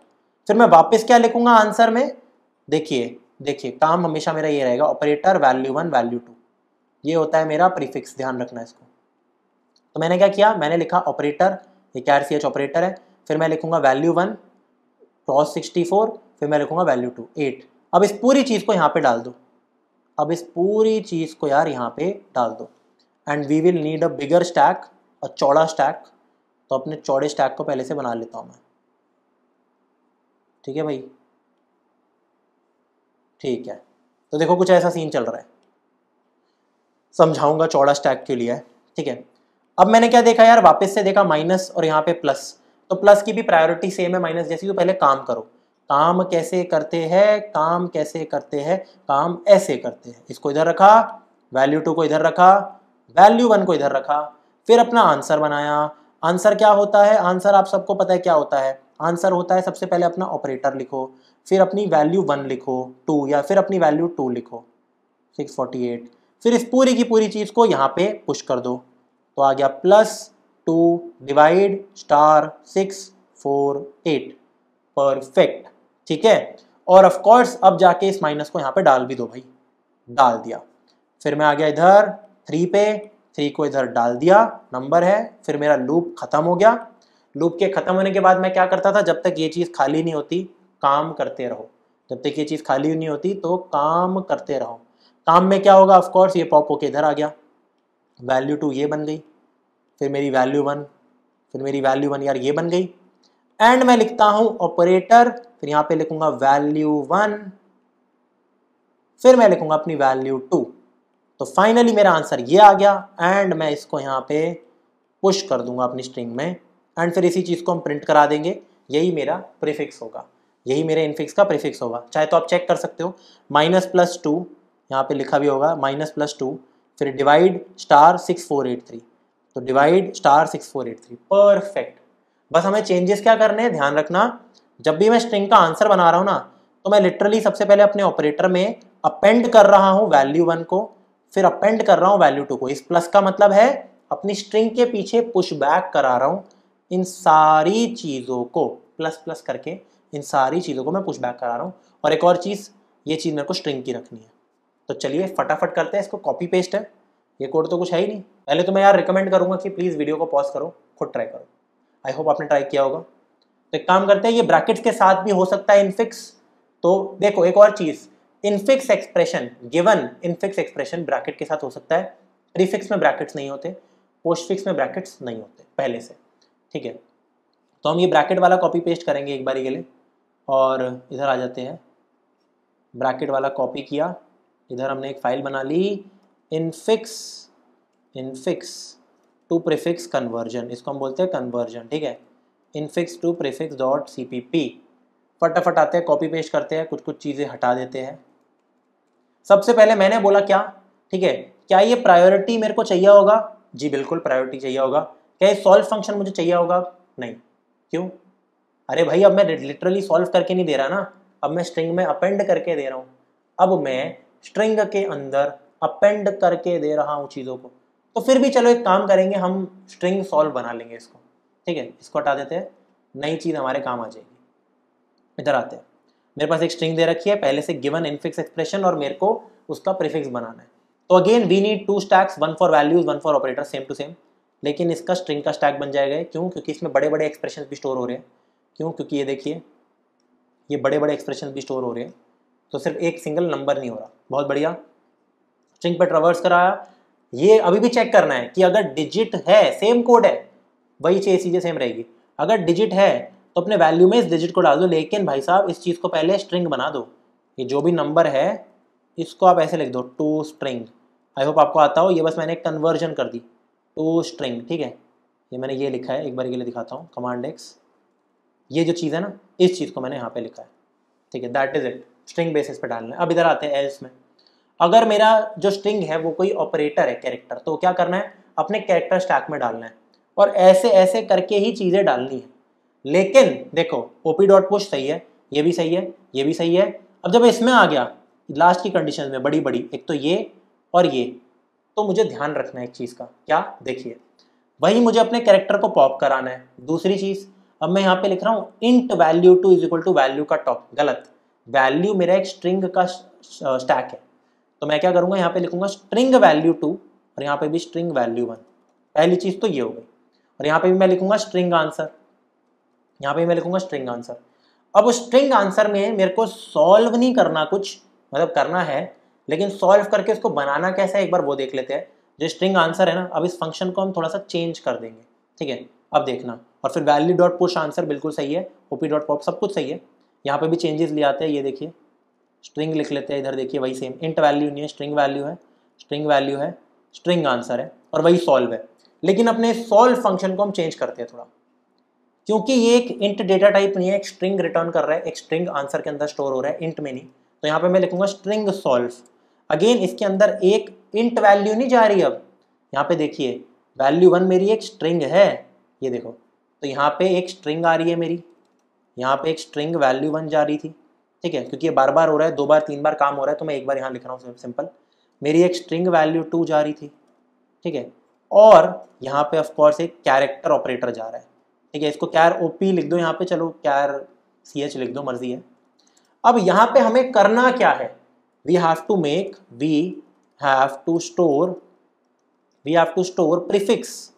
फिर मैं वापस क्या लिखूंगा आंसर में, देखिए काम हमेशा मेरा ये रहेगा, ऑपरेटर वैल्यू 1 वैल्यू 2, ये होता है मेरा प्रीफिक्स, ध्यान रखना इसको। तो मैंने क्या किया, मैंने लिखा ऑपरेटर, ये कैर ch ऑपरेटर है, फिर मैं लिखूंगा वैल्यू 1 क्रॉस 64, फिर मैं लिखूंगा वैल्यू 2 8। अब इस पूरी चीज़ को यहाँ पे डाल दो, अब इस पूरी चीज़ को यार यहाँ पे डाल दो, and we will need a bigger stack, a चौड़ा स्टैक। तो अपने चौड़े स्टैक को पहले से बना लेता हूँ मैं, ठीक है भाई, ठीक है। तो देखो कुछ ऐसा सीन चल रहा है, समझाऊंगा चौड़ा स्टैक क्यों लिया है, ठीक है। अब मैंने क्या देखा यार, वापस से देखा माइनस और यहाँ पे प्लस, तो प्लस की भी प्रायोरिटी सेम है माइनस जैसी, तो पहले काम करो। काम कैसे करते हैं, काम कैसे करते हैं, काम ऐसे करते हैं। इसको इधर रखा, वैल्यू 2 को इधर रखा, वैल्यू 1 को इधर रखा, फिर अपना आंसर बनाया। आंसर क्या होता है, आंसर आप सबको पता है क्या होता है। आंसर होता है सबसे पहले अपना ऑपरेटर लिखो, फिर अपनी वैल्यू 1 लिखो 2, या फिर अपनी वैल्यू 2 लिखो 648, फिर इस पूरी की पूरी चीज़ को यहाँ पे पुश कर दो। तो आ गया +2 डिवाइड स्टार 648, परफेक्ट, ठीक है। और ऑफ कोर्स अब जाके इस माइनस को यहाँ पे डाल भी दो भाई, डाल दिया। फिर मैं आ गया इधर 3 पे, 3 को इधर डाल दिया, नंबर है। फिर मेरा लूप खत्म हो गया। लूप के खत्म होने के बाद मैं क्या करता था, जब तक ये चीज़ खाली नहीं होती काम करते रहो, जब तक ये चीज़ खाली नहीं होती तो काम करते रहो। काम में क्या होगा, ऑफ कोर्स ये पॉप होके इधर आ गया, वैल्यू 2 ये बन गई, फिर मेरी वैल्यू 1, फिर मेरी वैल्यू 1 यार ये बन गई। एंड मैं लिखता हूं ऑपरेटर, फिर यहाँ पे लिखूंगा वैल्यू 1, फिर मैं लिखूंगा अपनी वैल्यू 2। तो फाइनली मेरा आंसर ये आ गया, एंड मैं इसको यहाँ पे पुश कर दूंगा अपनी स्ट्रिंग में, एंड फिर इसी चीज़ को हम प्रिंट करा देंगे। यही मेरा प्रीफिक्स होगा, यही मेरे इनफिक्स का प्रीफिक्स होगा। चाहे तो आप चेक कर सकते हो, -+2 यहाँ पे लिखा भी होगा, -+2, फिर डिवाइड स्टार 6483, तो डिवाइड स्टार 6483, परफेक्ट। बस हमें चेंजेस क्या करने हैं, ध्यान रखना, जब भी मैं स्ट्रिंग का आंसर बना रहा हूँ ना, तो मैं लिटरली सबसे पहले अपने ऑपरेटर में अपेंड कर रहा हूँ वैल्यू 1 को, फिर अपेंड कर रहा हूँ वैल्यू 2 को। इस प्लस का मतलब है अपनी स्ट्रिंग के पीछे पुश बैक करा रहा हूँ इन सारी चीज़ों को, प्लस प्लस करके इन सारी चीज़ों को मैं पुश बैक करा रहा हूँ। और एक और चीज़, ये चीज़ मेरे को स्ट्रिंग की रखनी है। तो चलिए फटाफट करते हैं इसको, कॉपी पेस्ट है, ये कोड तो कुछ है ही नहीं। पहले तो मैं यार रिकमेंड करूँगा कि प्लीज़ वीडियो को पॉज करो, खुद ट्राई करो। आई होप आपने ट्राई किया होगा। तो एक काम करते हैं, ये ब्रैकेट्स के साथ भी हो सकता है इनफिक्स। तो देखो एक और चीज़, infix expression, given infix expression bracket के साथ हो सकता है। प्रीफिक्स में ब्रैकेट्स नहीं होते, पोस्टफिक्स में ब्रैकेट्स नहीं होते पहले से, ठीक है। तो हम ये ब्रैकेट वाला कॉपी पेस्ट करेंगे एक बारी के लिए, और इधर आ जाते हैं। ब्रैकेट वाला कॉपी किया, इधर हमने एक फाइल बना ली, इनफिक्स टू प्रीफिक्स कन्वर्जन, इसको हम बोलते हैं कन्वर्जन, ठीक है। Infix to prefix .cpp। फटाफट आते हैं, कॉपी पेस्ट करते हैं, कुछ कुछ चीज़ें हटा देते हैं। सबसे पहले मैंने बोला क्या, ठीक है, क्या ये प्रायोरिटी मेरे को चाहिए होगा? जी बिल्कुल प्रायोरिटी चाहिए होगा। क्या ये सॉल्व फंक्शन मुझे चाहिए होगा? नहीं। क्यों? अरे भाई अब मैं लिटरली सॉल्व करके नहीं दे रहा ना, अब मैं स्ट्रिंग में अपेंड करके दे रहा हूँ। अब मैं स्ट्रिंग के अंदर अपेंड करके दे रहा हूँ चीज़ों को। तो फिर भी चलो एक काम करेंगे, हम स्ट्रिंग सॉल्व बना लेंगे इसको, ठीक है। इसको हटा देते हैं, नई चीज़ हमारे काम आ जाएगी। इधर आते हैं, मेरे पास एक स्ट्रिंग दे रखी है पहले से, गिवन इनफिक्स एक्सप्रेशन, और मेरे को उसका प्रीफिक्स बनाना है। तो again we need 2 stacks, 1 for values 1 for operator, same to same. लेकिन इसका स्ट्रिंग का स्टैक बन जाएगा, क्यों? क्योंकि इसमें बड़े बड़े एक्सप्रेशन भी स्टोर हो रहे हैं। क्यों? क्योंकि ये देखिए, ये बड़े बड़े एक्सप्रेशन भी स्टोर हो रहे हैं, तो सिर्फ एक सिंगल नंबर नहीं हो रहा। बहुत बढ़िया, स्ट्रिंग पर ट्रवर्स कराया। ये अभी भी चेक करना है कि अगर डिजिट है, सेम कोड है, वही चीज़ें सेम रहेगी। अगर डिजिट है तो अपने वैल्यू में इस डिजिट को डाल दो, लेकिन भाई साहब इस चीज़ को पहले स्ट्रिंग बना दो। ये जो भी नंबर है इसको आप ऐसे लिख दो, टू स्ट्रिंग। आई होप आपको आता हो, ये बस मैंने कन्वर्जन कर दी, टू स्ट्रिंग, ठीक है। ये मैंने ये लिखा है, एक बार के लिए दिखाता हूँ, कमांड एक्स, ये जो चीज़ है ना, इस चीज़ को मैंने यहाँ पे लिखा है, ठीक है। That is it, string basis पे डालना है। अब इधर आते हैं एल्स में। अगर मेरा जो स्ट्रिंग है वो कोई ऑपरेटर है, कैरेक्टर, तो क्या करना है, अपने कैरेक्टर स्टैक में डालना है, और ऐसे ऐसे करके ही चीज़ें डालनी है। लेकिन देखो op.push सही है, ये भी सही है, ये भी सही है। अब जब इसमें आ गया लास्ट की कंडीशन में बड़ी बड़ी, एक तो ये और ये, तो मुझे ध्यान रखना है एक चीज़ का, क्या? देखिए, वही मुझे अपने कैरेक्टर को पॉप कराना है। दूसरी चीज़, अब मैं यहाँ पे लिख रहा हूँ int value 2 is equal to value का टॉप, गलत। वैल्यू मेरा एक स्ट्रिंग का स्टैक है, तो मैं क्या करूँगा, यहाँ पे लिखूंगा स्ट्रिंग वैल्यू 2, और यहाँ पे भी स्ट्रिंग वैल्यू 1। पहली चीज़ तो ये हो गई। और यहाँ पे भी मैं लिखूंगा स्ट्रिंग आंसर, यहाँ पे मैं लिखूंगा स्ट्रिंग आंसर। अब उस स्ट्रिंग आंसर में मेरे को सॉल्व नहीं करना कुछ, मतलब करना है लेकिन सॉल्व करके उसको बनाना कैसा है एक बार वो देख लेते हैं। जो स्ट्रिंग आंसर है ना, अब इस फंक्शन को हम थोड़ा सा चेंज कर देंगे, ठीक है, अब देखना। और फिर वैल्यू डॉट पुश आंसर बिल्कुल सही है, ओपी डॉट पॉप सब कुछ सही है। यहाँ पे भी चेंजेस ले आते हैं, ये देखिए स्ट्रिंग लिख लेते हैं, इधर देखिए वही सेम, इंट वैल्यू नहीं है, स्ट्रिंग वैल्यू है, स्ट्रिंग वैल्यू है, स्ट्रिंग आंसर है और वही सॉल्व है। लेकिन अपने सॉल्व फंक्शन को हम चेंज करते हैं थोड़ा, क्योंकि ये एक इंट डेटा टाइप नहीं है, एक स्ट्रिंग रिटर्न कर रहा है, एक स्ट्रिंग आंसर के अंदर स्टोर हो रहा है, इंट में नहीं। तो यहाँ पे मैं लिखूंगा स्ट्रिंग सॉल्व। अगेन इसके अंदर एक इंट वैल्यू नहीं जा रही, अब यहाँ पे देखिए वैल्यू 1 मेरी एक स्ट्रिंग है, ये देखो, तो यहाँ पे एक स्ट्रिंग आ रही है मेरी, यहाँ पे एक स्ट्रिंग वैल्यू 1 जा रही थी, ठीक है, क्योंकि ये बार बार हो रहा है, 2 बार 3 बार काम हो रहा है, तो मैं एक बार यहाँ लिख रहा हूँ सिंपल। मेरी एक स्ट्रिंग वैल्यू 2 जा रही थी, ठीक है, और यहाँ पे ऑफकोर्स एक कैरेक्टर ऑपरेटर जा रहा है, ठीक है, इसको कैर ओपी लिख दो यहाँ पे, चलो कैर ch लिख दो, मर्जी है। अब यहाँ पे हमें करना क्या है, we have to store prefix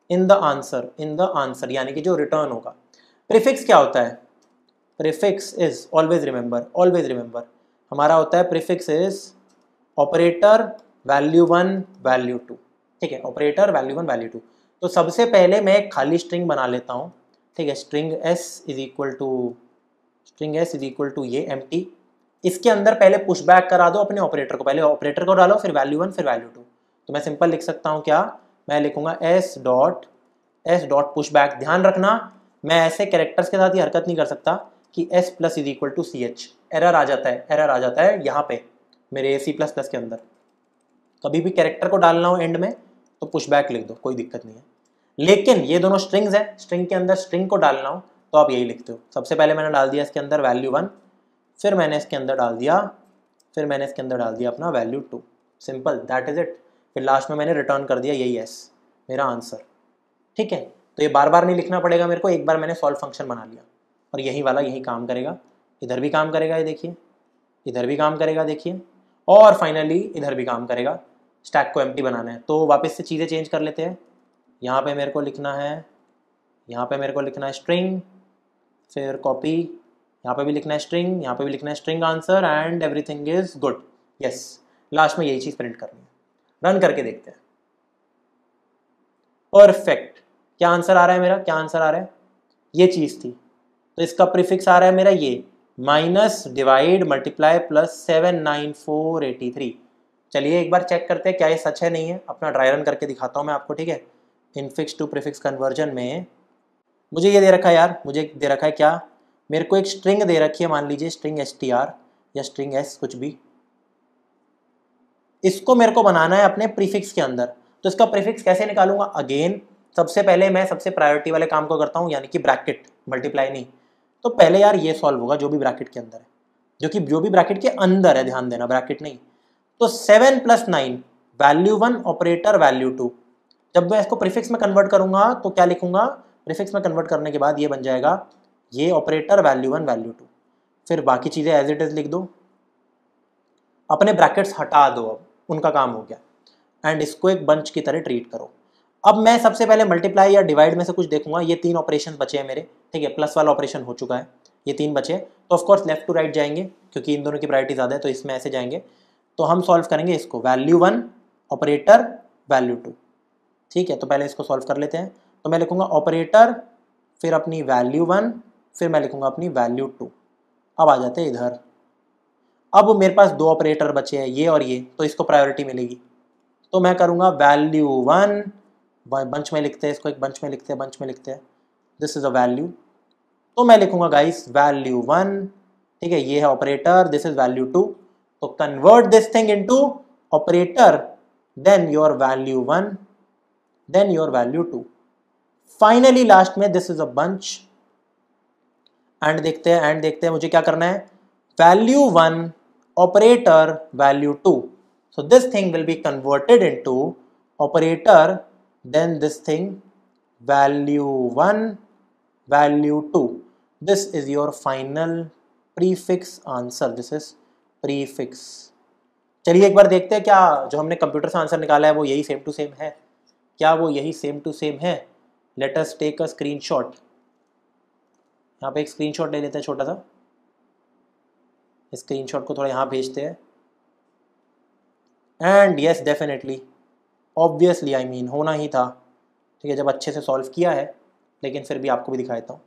in the answer, यानी कि जो रिटर्न होगा। प्रीफिक्स क्या होता है, प्रीफिक्स इज ऑलवेज रिमेंबर हमारा होता है, prefix is operator value 1 value 2, ठीक है, ऑपरेटर वैल्यू 1 वैल्यू 2। तो सबसे पहले मैं एक खाली स्ट्रिंग बना लेता हूँ, ठीक है, string s is equal to ये एम्प्टी। इसके अंदर पहले पुश बैक करा दो अपने ऑपरेटर को, पहले ऑपरेटर को डालो फिर वैल्यू 1 फिर वैल्यू 2। तो मैं सिंपल लिख सकता हूँ क्या, मैं लिखूंगा s डॉट पुश बैक। ध्यान रखना मैं ऐसे कैरेक्टर्स के साथ ही हरकत नहीं कर सकता कि s plus is equal to ch, error आ जाता है यहाँ पे मेरे C++ के अंदर। कभी भी कैरेक्टर को डालना हो एंड में तो पुश बैक लिख दो, कोई दिक्कत नहीं है। लेकिन ये दोनों स्ट्रिंग्स हैं, स्ट्रिंग के अंदर स्ट्रिंग को डालना हो तो आप यही लिखते हो। सबसे पहले मैंने डाल दिया इसके अंदर वैल्यू 1, फिर मैंने इसके अंदर डाल दिया अपना value 2, simple, that is it. फिर लास्ट में मैंने रिटर्न कर दिया यही s मेरा आंसर, ठीक है। तो ये बार बार नहीं लिखना पड़ेगा मेरे को, एक बार मैंने सॉल्व फंक्शन बना लिया और यही वाला यही काम करेगा, इधर भी काम करेगा, ये देखिए इधर भी काम करेगा, देखिए, और फाइनली इधर भी काम करेगा। स्टैक को एम्प्टी बनाना है तो वापस से चीज़ें चेंज कर लेते हैं। यहाँ पे मेरे को लिखना है स्ट्रिंग, फिर कॉपी, यहाँ पे भी लिखना है स्ट्रिंग, यहाँ पे भी लिखना है string answer, and everything is good. Yes, last में यही चीज़ प्रिंट करनी है। रन करके देखते हैं। परफेक्ट, क्या आंसर आ रहा है मेरा, ये चीज़ थी। तो इसका प्रीफिक्स आ रहा है मेरा ये माइनस डिवाइड मल्टीप्लाई प्लस 79483। चलिए एक बार चेक करते हैं क्या ये सच है नहीं है, अपना ड्राई रन करके दिखाता हूँ मैं आपको, ठीक है। इनफिक्स टू प्रीफिक्स कन्वर्जन में मुझे ये दे रखा है यार, मुझे दे रखा है क्या, मेरे को एक स्ट्रिंग दे रखी है, मान लीजिए स्ट्रिंग str या स्ट्रिंग s कुछ भी। इसको मेरे को बनाना है अपने प्रीफिक्स के अंदर। तो इसका प्रीफिक्स कैसे निकालूंगा, अगेन सबसे पहले मैं सबसे प्रायोरिटी वाले काम को करता हूँ, यानी कि ब्रैकेट, मल्टीप्लाई नहीं। तो पहले यार ये सॉल्व होगा जो भी ब्रैकेट के अंदर है, जो भी ब्रैकेट के अंदर है, ध्यान देना ब्रैकेट नहीं। तो 7 + 9 वैल्यू 1 ऑपरेटर वैल्यू 2। जब मैं इसको प्रीफिक्स में कन्वर्ट करूंगा तो क्या लिखूंगा, प्रीफिक्स में कन्वर्ट करने के बाद ये बन जाएगा ये ऑपरेटर वैल्यू 1 वैल्यू 2, फिर बाकी चीज़ें एज इट इज लिख दो, अपने ब्रैकेट्स हटा दो, अब उनका काम हो गया, एंड इसको एक बंच की तरह ट्रीट करो। अब मैं सबसे पहले मल्टीप्लाई या डिवाइड में से कुछ देखूंगा, ये 3 ऑपरेशन बचे हैं मेरे, ठीक है, प्लस वाला ऑपरेशन हो चुका है, ये 3 बचे, तो ऑफकोर्स लेफ्ट टू राइट जाएंगे क्योंकि इन दोनों की प्रायोरिटी ज़्यादा है, तो इसमें ऐसे जाएंगे। तो हम सॉल्व करेंगे इसको, वैल्यू 1 ऑपरेटर वैल्यू 2, ठीक है। तो पहले इसको सॉल्व कर लेते हैं। तो मैं लिखूंगा ऑपरेटर, फिर अपनी वैल्यू 1, फिर मैं लिखूंगा अपनी वैल्यू 2। अब आ जाते हैं इधर, अब मेरे पास 2 ऑपरेटर बचे हैं, ये और ये, तो इसको प्रायोरिटी मिलेगी। तो मैं करूँगा वैल्यू 1, बंच में लिखते हैं इसको, एक बंच में लिखते हैं, दिस इज अ वैल्यू। तो मैं लिखूंगा गाइस वैल्यू 1, ठीक है, ये है ऑपरेटर, दिस इज वैल्यू 2। तो convert this thing into operator, then your value 1, then your value 2, finally last में this is a bunch. And देखते हैं मुझे क्या करना है, value 1 operator value 2। so this thing will be converted into operator, then this thing value 1 value 2. this is your final prefix answer, this is prefix। चलिए एक बार देखते हैं क्या जो हमने कंप्यूटर से आंसर निकाला है वो यही सेम टू सेम है, क्या वो यही सेम टू सेम है। Let us take a screenshot, यहाँ पे एक स्क्रीनशॉट ले लेते हैं छोटा सा, स्क्रीनशॉट को थोड़ा यहाँ भेजते हैं। And yes definitely, obviously I mean होना ही था, ठीक है, जब अच्छे से सॉल्व किया है। लेकिन फिर भी आपको भी दिखा देता हूँ।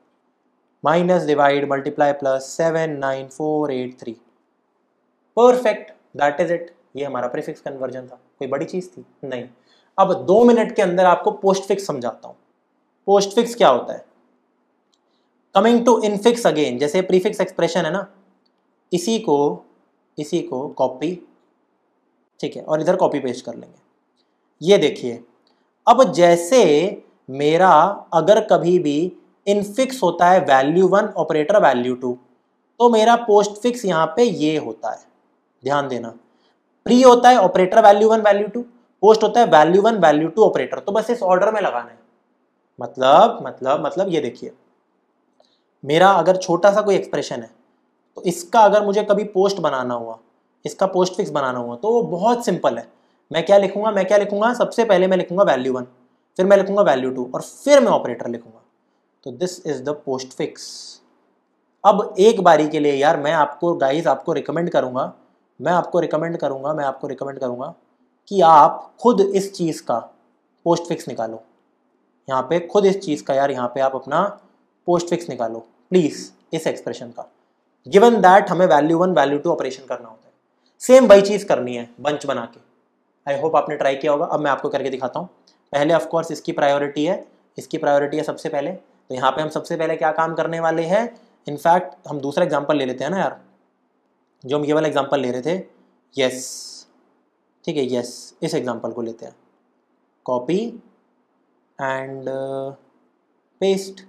Minus divide multiply plus 79483, perfect, that is it. ये हमारा प्रीफिक्स कन्वर्जन था। कोई बड़ी चीज़ थी नहीं। अब 2 मिनट के अंदर आपको पोस्ट फिक्स समझाता हूँ। पोस्ट फिक्स क्या होता है? कमिंग टू इनफिक्स अगेन, जैसे प्रीफिक्स एक्सप्रेशन है ना, इसी को कॉपी, ठीक है, और इधर कॉपी पेस्ट कर लेंगे। ये देखिए, अब जैसे मेरा अगर कभी भी इनफिक्स होता है वैल्यू 1 ऑपरेटर वैल्यू 2, तो मेरा पोस्ट फिक्स यहाँ पे ये होता है, ध्यान देना। प्री होता है ऑपरेटर वैल्यू 1 वैल्यू 2, पोस्ट होता है वैल्यू 1 वैल्यू 2 ऑपरेटर। तो बस इस ऑर्डर में लगाना है। मतलब ये देखिए, मेरा अगर छोटा सा कोई एक्सप्रेशन है, तो इसका अगर मुझे कभी पोस्ट बनाना हुआ, इसका पोस्ट फिक्स बनाना हुआ, तो वो बहुत सिंपल है। मैं क्या लिखूंगा? सबसे पहले मैं लिखूंगा वैल्यू 1, फिर मैं लिखूंगा वैल्यू 2, और फिर मैं ऑपरेटर लिखूंगा। तो this is the post fix. अब एक बारी के लिए यार मैं आपको रिकमेंड करूंगा, कि आप खुद इस चीज़ का पोस्ट फिक्स निकालो। यहाँ पे खुद इस चीज़ का यार, यहाँ पे आप अपना पोस्ट फिक्स निकालो प्लीज़, इस एक्सप्रेशन का। गिवन दैट हमें वैल्यू 1 वैल्यू 2 ऑपरेशन करना होता है, सेम वही चीज़ करनी है बंच बना के। आई होप आपने ट्राई किया होगा। अब मैं आपको करके दिखाता हूँ। पहले ऑफ कोर्स इसकी प्रायोरिटी है सबसे पहले। तो यहाँ पे हम सबसे पहले क्या काम करने वाले हैं? इनफैक्ट हम दूसरा एग्जांपल ले लेते हैं ना यार, जो हम ये वाला एग्जांपल ले रहे थे। यस, ठीक है, यस, इस एग्जांपल को लेते हैं। Copy and paste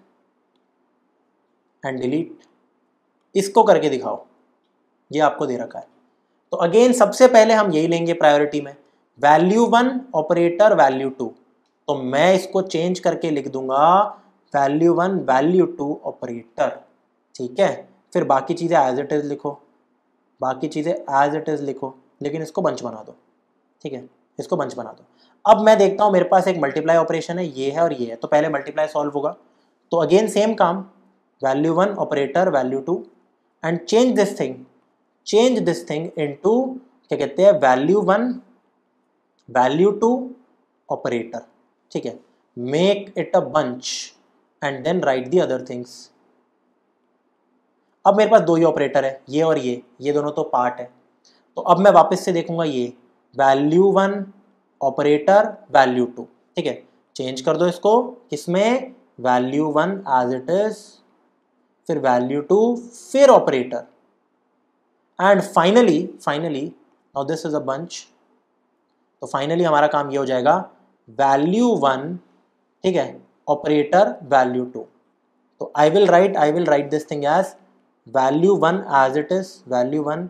and delete, इसको करके दिखाओ। ये आपको दे रखा है। तो अगेन सबसे पहले हम यही लेंगे प्रायोरिटी में, वैल्यू 1 ऑपरेटर वैल्यू 2। तो मैं इसको चेंज करके लिख दूंगा वैल्यू 1 वैल्यू 2 ऑपरेटर, ठीक है। फिर बाकी चीज़ें एज इट इज़ लिखो, लेकिन इसको बंच बना दो, ठीक है, इसको बंच बना दो। अब मैं देखता हूँ मेरे पास एक मल्टीप्लाई ऑपरेशन है, ये है और ये है। तो पहले मल्टीप्लाई सॉल्व होगा, तो अगेन सेम काम, value 1 operator value 2 and change this thing into क्या कहते हैं, वैल्यू 1 वैल्यू 2 ऑपरेटर, ठीक है। Make it a bunch and then write the other things. अब मेरे पास 2 ही ऑपरेटर है, ये और ये दोनों तो पार्ट है। तो अब मैं वापस से देखूंगा, ये वैल्यू 1 ऑपरेटर वैल्यू 2, ठीक है। चेंज कर दो इसको, किसमें? वैल्यू 1 एज इट इज, फिर वैल्यू 2, फिर operator, and finally now this is a bunch. तो फाइनली हमारा काम ये हो जाएगा, वैल्यू 1, ठीक है, ऑपरेटर वैल्यू 2। तो I will write this thing as value 1 as it is, value 1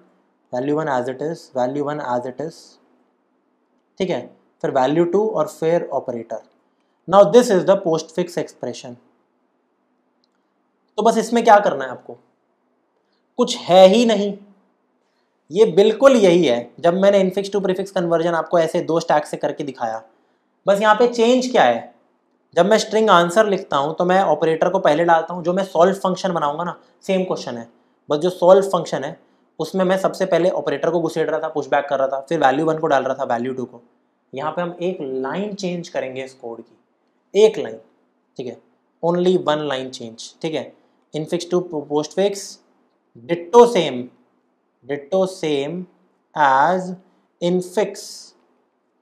as it is, ठीक है, फिर वैल्यू 2 और फिर operator. Now this is the postfix expression. तो बस इसमें क्या करना है आपको? कुछ है ही नहीं, ये बिल्कुल यही है जब मैंने इनफिक्स टू प्रीफिक्स कन्वर्जन आपको ऐसे 2 स्टैक से करके दिखाया। बस यहाँ पे चेंज क्या है? जब मैं स्ट्रिंग आंसर लिखता हूँ तो मैं ऑपरेटर को पहले डालता हूँ। जो मैं सॉल्व फंक्शन बनाऊंगा ना, सेम क्वेश्चन है, बस जो सॉल्व फंक्शन है उसमें मैं सबसे पहले ऑपरेटर को घुसेड़ रहा था, पुशबैक कर रहा था, फिर वैल्यू 1 को डाल रहा था, वैल्यू 2 को। यहाँ पे हम एक लाइन चेंज करेंगे इस कोड की, एक लाइन, ठीक है, ओनली 1 लाइन चेंज, ठीक है। Infix to postfix ditto same as infix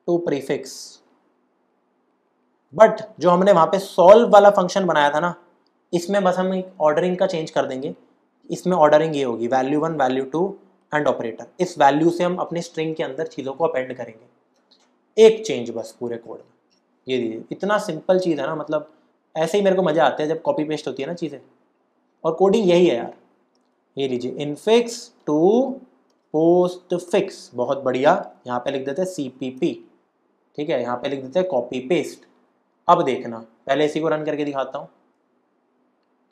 to prefix. But जो हमने वहां पे सॉल्व वाला फंक्शन बनाया था ना, इसमें बस हम एक ऑर्डरिंग का चेंज कर देंगे। इसमें ऑर्डरिंग ये होगी, वैल्यू 1 वैल्यू 2 एंड ऑपरेटर। इस वैल्यू से हम अपने स्ट्रिंग के अंदर चीज़ों को अपेंड करेंगे, एक चेंज बस पूरे कोड में। ये दीजिए, इतना सिंपल चीज़ है ना, मतलब ऐसे ही मेरे को मज़ा आता है जब कॉपी पेस्ट होती है ना चीज़ें। और कोडिंग यही है यार। ये लीजिए, इनफिक्स टू पोस्ट फिक्स, बहुत बढ़िया। यहाँ पे लिख देते हैं CPP, ठीक है, यहाँ पे लिख देते हैं कॉपी पेस्ट। अब देखना, पहले इसी को रन करके दिखाता हूँ।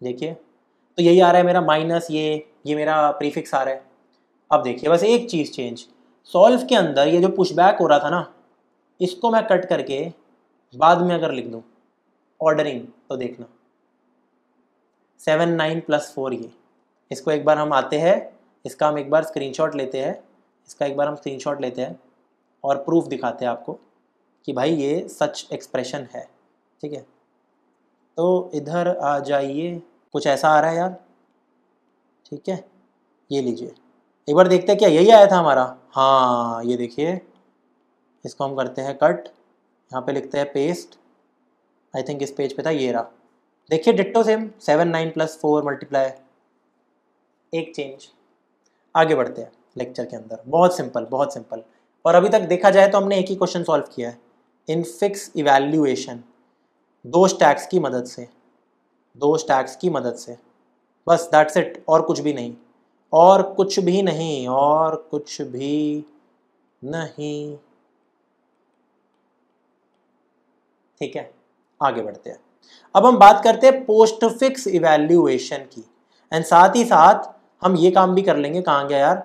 देखिए, तो यही आ रहा है मेरा माइनस, ये मेरा प्रीफिक्स आ रहा है। अब देखिए, बस एक चीज़ चेंज, सॉल्व के अंदर ये जो पुशबैक हो रहा था ना, इसको मैं कट करके बाद में अगर लिख दूँ ऑर्डरिंग, तो देखना 7 9 + 4 ये। इसको एक बार हम आते हैं, इसका हम एक बार स्क्रीनशॉट लेते हैं, इसका एक बार हम स्क्रीनशॉट लेते हैं और प्रूफ दिखाते हैं आपको कि भाई ये सच एक्सप्रेशन है। ठीक है, तो इधर आ जाइए, कुछ ऐसा आ रहा है यार। ठीक है, ये लीजिए, एक बार देखते हैं क्या यही आया था हमारा। हाँ ये देखिए, इसको हम करते हैं कट, यहाँ पे लिखते हैं पेस्ट। आई थिंक इस पेज पे था, ये रहा। देखिए डिट्टो सेम, 7 9 + 4 मल्टीप्लाई, एक चेंज। आगे बढ़ते हैं लेक्चर के अंदर। बहुत सिंपल, बहुत सिंपल। और अभी तक देखा जाए तो हमने एक ही क्वेश्चन सॉल्व किया है, इनफिक्स इवैल्यूएशन, 2 स्टैक्स की मदद से, 2 स्टैक्स की मदद से, बस दैट्स इट, और कुछ भी नहीं, और कुछ भी नहीं, और कुछ भी नहीं। ठीक है, आगे बढ़ते हैं। अब हम बात करते हैं पोस्ट फिक्स इवैल्यूएशन की, एंड साथ ही साथ हम ये काम भी कर लेंगे, कहाँ गया यार,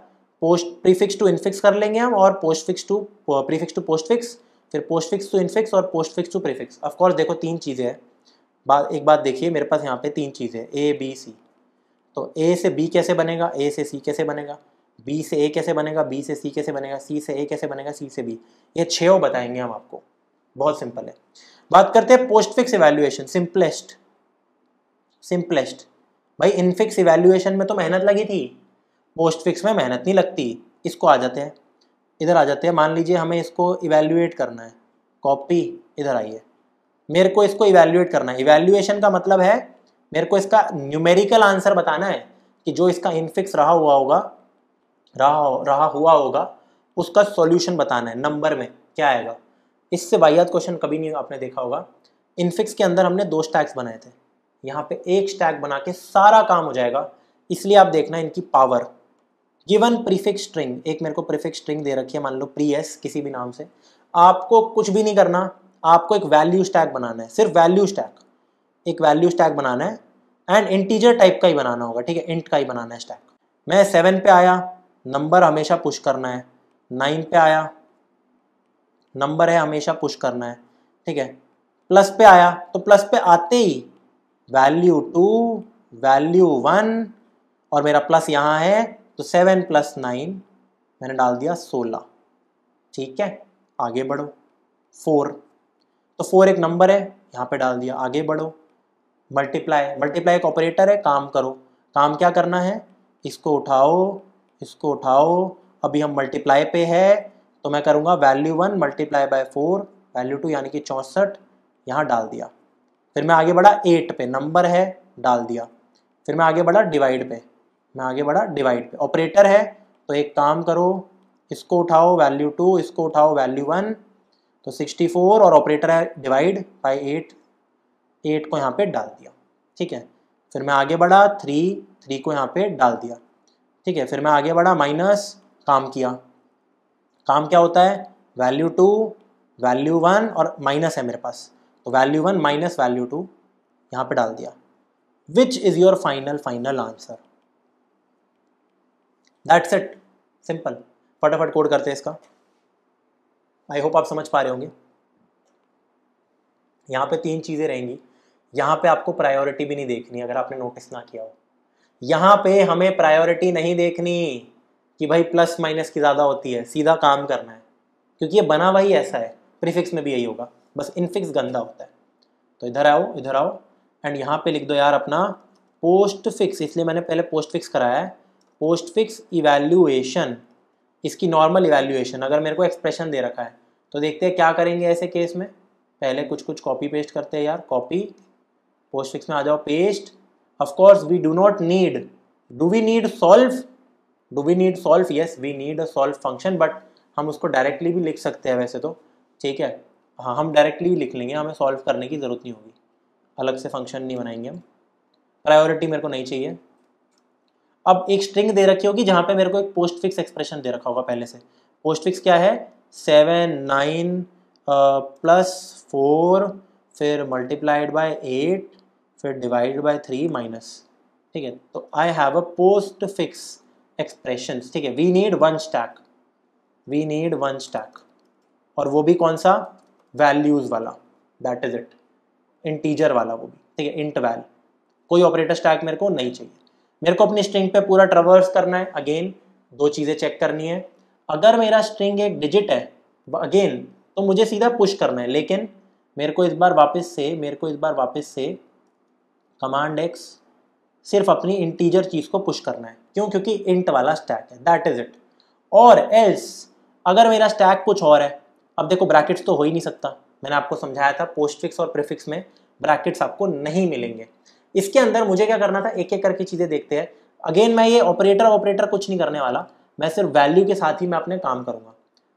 पोस्ट प्रीफिक्स टू इनफिक्स कर लेंगे हम, और postfix to prefix to postfix, फिर पोस्ट फिक्स टू इनफिक्स और postfix to prefix. Of course देखो 3 चीज़ें हैं, एक बात देखिए, मेरे पास यहाँ पे 3 चीज़ें ए बी सी। तो ए से बी कैसे बनेगा, ए से सी कैसे बनेगा, बी से ए कैसे बनेगा, बी से सी कैसे बनेगा, सी से ए कैसे बनेगा, सी से बी। ये 6 बताएंगे हम आपको, बहुत सिंपल है। बात करते हैं post fix evaluation, simplest. Simplest भाई, इनफिक्स इवैल्यूएशन में तो मेहनत लगी थी, पोस्ट फिक्स में मेहनत नहीं लगती। इसको आ जाते हैं, इधर आ जाते हैं। मान लीजिए हमें इसको इवैल्यूएट करना है, कॉपी, इधर आइए, मेरे को इसको इवैल्यूएट करना है। इवैल्यूएशन का मतलब है मेरे को इसका न्यूमेरिकल आंसर बताना है कि जो इसका इनफिक्स रहा हुआ होगा उसका सॉल्यूशन बताना है, नंबर में क्या आएगा। इससे वाहियात क्वेश्चन कभी नहीं आपने देखा होगा। इनफिक्स के अंदर हमने 2 स्टैक्स बनाए थे, यहाँ पे एक स्टैक बना के सारा काम हो जाएगा। इसलिए आप देखना इनकी पावर। गिवन प्रीफिक्स स्ट्रिंग, एक मेरे को प्रीफिक्स स्ट्रिंग दे रखी है, मान लो प्री एस किसी भी नाम से। आपको कुछ भी नहीं करना, आपको एक वैल्यू स्टैक बनाना है, सिर्फ वैल्यू स्टैक, एक वैल्यू स्टैक बनाना है, एंड इंटीजर टाइप का ही बनाना होगा। ठीक है, इंट का ही बनाना है स्टैक। मैं 7 पे आया, नंबर हमेशा पुश करना है। 9 पे आया, नंबर है हमेशा पुश करना है। ठीक है, प्लस पे आया तो प्लस पे आते ही वैल्यू 2, वैल्यू 1, और मेरा प्लस यहाँ है तो 7 + 9 मैंने डाल दिया 16। ठीक है, आगे बढ़ो। 4, तो 4 एक नंबर है, यहाँ पे डाल दिया, आगे बढ़ो। मल्टीप्लाई, मल्टीप्लाई एक ऑपरेटर है, काम करो। काम क्या करना है, इसको उठाओ, इसको उठाओ। अभी हम मल्टीप्लाई पे है तो मैं करूँगा वैल्यू 1 × 4, वैल्यू 2 यानी कि 64, यहाँ डाल दिया। फिर मैं आगे बढ़ा 8 पे, नंबर है, डाल दिया। फिर मैं आगे बढ़ा डिवाइड पे, मैं आगे बढ़ा डिवाइड पे, ऑपरेटर है तो एक काम करो, इसको उठाओ वैल्यू 2, इसको उठाओ वैल्यू 1, तो 64, और ऑपरेटर है डिवाइड बाय 8, 8 को यहाँ पे डाल दिया। ठीक है, फिर मैं आगे बढ़ा 3 को यहाँ पे डाल दिया। ठीक है, फिर मैं आगे बढ़ा माइनस, काम किया। काम क्या होता है, वैल्यू 2, वैल्यू 1 और माइनस है मेरे पास, तो वैल्यू 1 माइनस वैल्यू 2 यहाँ पे डाल दिया। Which is your final answer. That's it, simple. फटाफट कोड करते हैं इसका। आई होप आप समझ पा रहे होंगे। यहाँ पे 3 चीज़ें रहेंगी। यहाँ पे आपको प्रायोरिटी भी नहीं देखनी, अगर आपने नोटिस ना किया हो। यहाँ पे हमें प्रायोरिटी नहीं देखनी कि भाई प्लस माइनस की ज़्यादा होती है, सीधा काम करना है, क्योंकि ये बना हुआ ही ऐसा है। प्रीफिक्स में भी यही होगा, बस इनफिक्स गंदा होता है। तो इधर आओ, इधर आओ, एंड यहाँ पे लिख दो यार अपना पोस्ट फिक्स, इसलिए मैंने पहले पोस्ट फिक्स कराया है। पोस्ट फिक्स इवैल्यूएशन, इसकी नॉर्मल इवैल्यूएशन। अगर मेरे को एक्सप्रेशन दे रखा है तो देखते हैं क्या करेंगे ऐसे केस में। पहले कुछ कॉपी पेस्ट करते हैं यार, कॉपी, पोस्ट फिक्स में आ जाओ, paste. Of course we do not need, do we need solve, do we need solve, yes we need a solve function, but हम उसको डायरेक्टली भी लिख सकते हैं वैसे तो। ठीक है, हाँ हम डायरेक्टली लिख लेंगे, हमें सॉल्व करने की ज़रूरत नहीं होगी, अलग से फंक्शन नहीं बनाएंगे हम। प्रायोरिटी मेरे को नहीं चाहिए। अब एक स्ट्रिंग दे रखी होगी जहाँ पे मेरे को एक पोस्ट फिक्स एक्सप्रेशन दे रखा होगा पहले से। पोस्ट फिक्स क्या है, 7 9 + 4, फिर मल्टीप्लाइड बाय 8, फिर डिवाइडेड बाय 3 माइनस। ठीक है, तो I have a postfix expression. ठीक है, we need 1 stack, we need 1 stack, और वो भी कौन सा, वैल्यूज़ वाला, दैट इज इट, इंटीजर वाला वो भी। ठीक है, इंट वैल। कोई ऑपरेटर स्टैक मेरे को नहीं चाहिए। मेरे को अपनी स्ट्रिंग पे पूरा ट्रैवर्स करना है। अगेन दो चीज़ें चेक करनी है। अगर मेरा स्ट्रिंग एक डिजिट है अगेन तो मुझे सीधा पुश करना है, लेकिन मेरे को इस बार वापस से कमांड एक्स सिर्फ अपनी इंटीजर चीज़ को पुश करना है। क्यों? क्योंकि इंट वाला स्टैक है, दैट इज इट। और एल्स अगर मेरा स्टैक कुछ और है, अब देखो ब्रैकेट्स तो हो ही नहीं सकता, मैंने आपको समझाया था पोस्टफिक्स और प्रीफिक्स में ब्रैकेट्स आपको नहीं मिलेंगे। इसके अंदर मुझे क्या करना था, एक एक करके चीज़ें देखते हैं। अगेन मैं ये ऑपरेटर कुछ नहीं करने वाला, मैं सिर्फ वैल्यू के साथ ही मैं अपने काम करूँगा।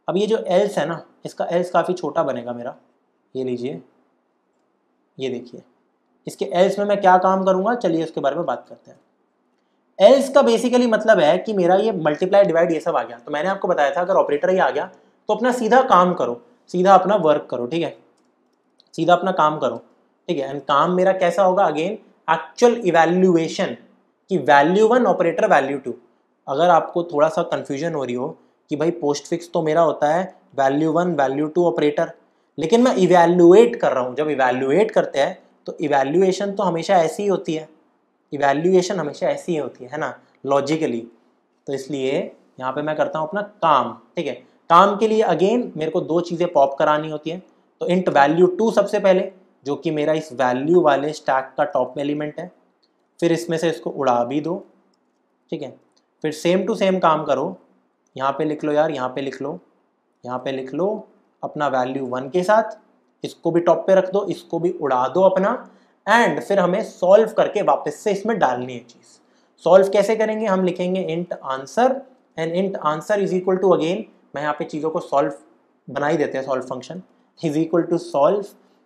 अब ये जो एल्स है ना, इसका एल्स काफ़ी छोटा बनेगा मेरा, ये लीजिए, ये देखिए। इसके एल्स में मैं क्या काम करूँगा, चलिए उसके बारे में बात करते हैं। एल्स का बेसिकली मतलब है कि मेरा ये मल्टीप्लाई डिवाइड ये सब आ गया, तो मैंने आपको बताया था अगर ऑपरेटर ही आ गया तो अपना सीधा काम करो, सीधा अपना वर्क करो, ठीक है, सीधा अपना काम करो, ठीक है। एंड काम मेरा कैसा होगा, अगेन एक्चुअल इवैल्यूएशन कि वैल्यू 1 ऑपरेटर वैल्यू 2। अगर आपको थोड़ा सा कंफ्यूजन हो रही हो कि भाई पोस्ट फिक्स तो मेरा होता है वैल्यू 1 वैल्यू 2 ऑपरेटर, लेकिन मैं इवैल्यूएट कर रहा हूँ। जब इवैल्यूएट करते हैं तो इवैल्यूएशन तो हमेशा ऐसी ही होती है, इवैल्यूएशन हमेशा ऐसी ही होती है ना, लॉजिकली। तो इसलिए यहाँ पे मैं करता हूँ अपना काम, ठीक है। काम के लिए अगेन मेरे को दो चीज़ें पॉप करानी होती हैं। तो इंट वैल्यू 2 सबसे पहले, जो कि मेरा इस वैल्यू वाले स्टैक का टॉप एलिमेंट है, फिर इसमें से इसको उड़ा भी दो, ठीक है। फिर सेम टू सेम काम करो, यहाँ पे लिख लो यार, यहाँ पे लिख लो, यहाँ पे लिख लो अपना वैल्यू 1 के साथ, इसको भी टॉप पे रख दो, इसको भी उड़ा दो अपना। एंड फिर हमें सॉल्व करके वापस से इसमें डालनी है चीज़। सॉल्व कैसे करेंगे, हम लिखेंगे int answer, and int answer is equal to, again मैं यहाँ पे चीज़ों को सॉल्व बना ही देते हैं, solve function is equal to solve.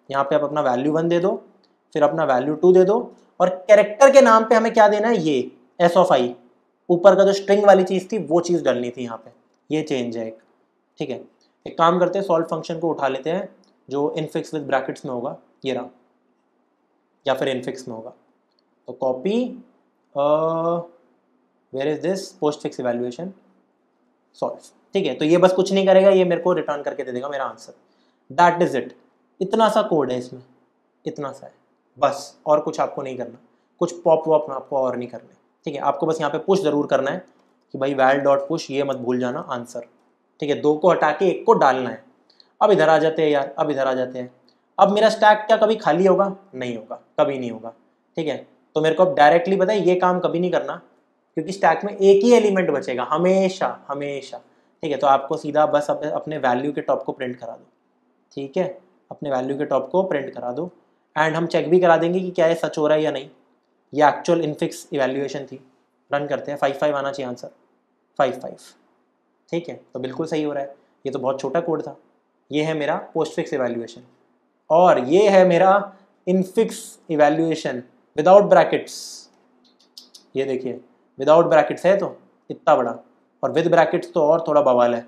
यहाँ पे आप अपना वैल्यू 1 दे दो, फिर अपना वैल्यू 2 दे दो, और कैरेक्टर के नाम पे हमें क्या देना है, ये एस ऑफ आई, ऊपर का जो स्ट्रिंग वाली चीज़ थी वो चीज़ डालनी थी यहाँ पे, ये चेंज है एक, ठीक है। एक काम करते हैं, सॉल्व फंक्शन को उठा लेते हैं जो इनफिक्स विद ब्रैकेट्स में होगा, ये रहा, या फिर इनफिक्स में होगा। तो copy, where is this, postfix evaluation, solve, ठीक है। तो ये बस कुछ नहीं करेगा, ये मेरे को रिटर्न करके दे देगा मेरा आंसर, दैट इज इट। इतना सा कोड है इसमें, इतना सा है बस, और कुछ आपको नहीं करना, कुछ पॉप वॉप आपको और नहीं करने, ठीक है। आपको बस यहाँ पे पुश जरूर करना है कि भाई वैल डॉट पुश, ये मत भूल जाना आंसर, ठीक है। दो को हटा के एक को डालना है। अब इधर आ जाते हैं यार, अब इधर आ जाते हैं। अब मेरा स्टैक क्या कभी खाली होगा? नहीं होगा, कभी नहीं होगा, ठीक है। तो मेरे को अब डायरेक्टली पता है ये काम कभी नहीं करना, क्योंकि स्टैक में एक ही एलिमेंट बचेगा हमेशा हमेशा, ठीक है। तो आपको सीधा बस अपने वैल्यू के टॉप को प्रिंट करा दो, ठीक है, अपने वैल्यू के टॉप को प्रिंट करा दो। एंड हम चेक भी करा देंगे कि क्या ये सच हो रहा है या नहीं। ये एक्चुअल इनफिक्स इवैल्यूएशन थी, रन करते हैं। 5 आना चाहिए आंसर, 5, ठीक है। तो बिल्कुल सही हो रहा है, ये तो बहुत छोटा कोड था। ये है मेरा पोस्ट फिक्स इवैल्यूएशन, और ये है मेरा इनफिक्स इवैल्यूएशन विदाउट ब्रैकेट्स। ये देखिए विदाउट ब्रैकेट्स है तो इतना बड़ा, और विद ब्रैकेट्स तो और थोड़ा बवाल है,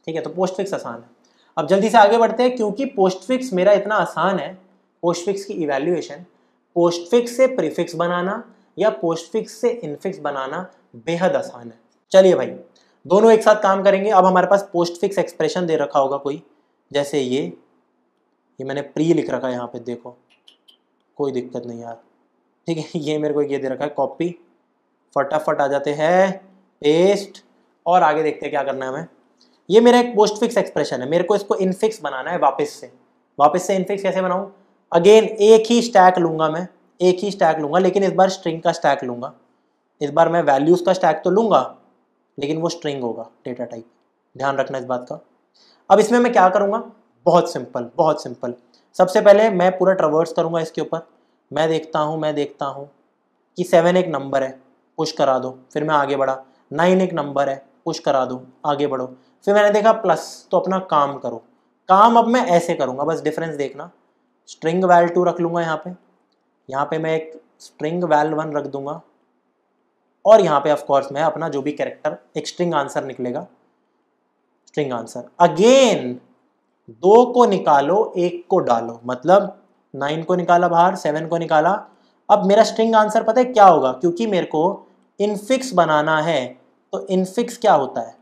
ठीक है। तो पोस्ट फिक्स आसान है। अब जल्दी से आगे बढ़ते हैं, क्योंकि पोस्ट फिक्स मेरा इतना आसान है, पोस्ट फिक्स की इवैल्यूएशन, पोस्ट फिक्स से प्रीफिक्स बनाना या पोस्ट फिक्स से इनफिक्स बनाना बेहद आसान है। चलिए भाई, दोनों एक साथ काम करेंगे। अब हमारे पास पोस्ट फिक्स एक्सप्रेशन दे रखा होगा कोई, जैसे ये मैंने प्री लिख रखा है यहाँ पे, देखो कोई दिक्कत नहीं यार, ठीक है। ये मेरे को ये दे रखा है, कॉपी, फटाफट आ जाते हैं, पेस्ट, और आगे देखते हैं क्या करना है हमें। ये मेरा एक पोस्ट फिक्स एक्सप्रेशन है, मेरे को इसको इनफिक्स बनाना है वापस से इनफिक्स कैसे बनाऊँ? अगेन एक ही स्टैक लूँगा मैं, एक ही स्टैक लूँगा, लेकिन इस बार स्ट्रिंग का स्टैक लूँगा। इस बार मैं वैल्यूज़ का स्टैक तो लूँगा, लेकिन वो स्ट्रिंग होगा, डेटा टाइप, ध्यान रखना इस बात का। अब इसमें मैं क्या करूँगा? बहुत सिंपल। सबसे पहले मैं पूरा ट्रैवर्स करूँगा इसके ऊपर। मैं देखता हूँ कि 7 एक नंबर है, पुश करा दो, फिर मैं आगे बढ़ा। 9 एक नंबर है, पुश करा दो, आगे बढ़ो। फिर मैंने देखा प्लस, तो अपना काम करो। काम अब मैं ऐसे करूँगा, बस डिफरेंस देखना। स्ट्रिंग वैल 2 रख लूँगा यहाँ पे मैं एक स्ट्रिंग वैल 1 रख दूँगा, और यहाँ पे ऑफकोर्स मैं अपना जो भी कैरेक्टर, एक स्ट्रिंग आंसर निकलेगा, स्ट्रिंग आंसर। अगेन 2 को निकालो, 1 को डालो, मतलब 9 को निकाला बाहर, 7 को निकाला। अब मेरा स्ट्रिंग आंसर पता है क्या होगा? क्योंकि मेरे को इनफिक्स बनाना है, तो इनफिक्स क्या होता है?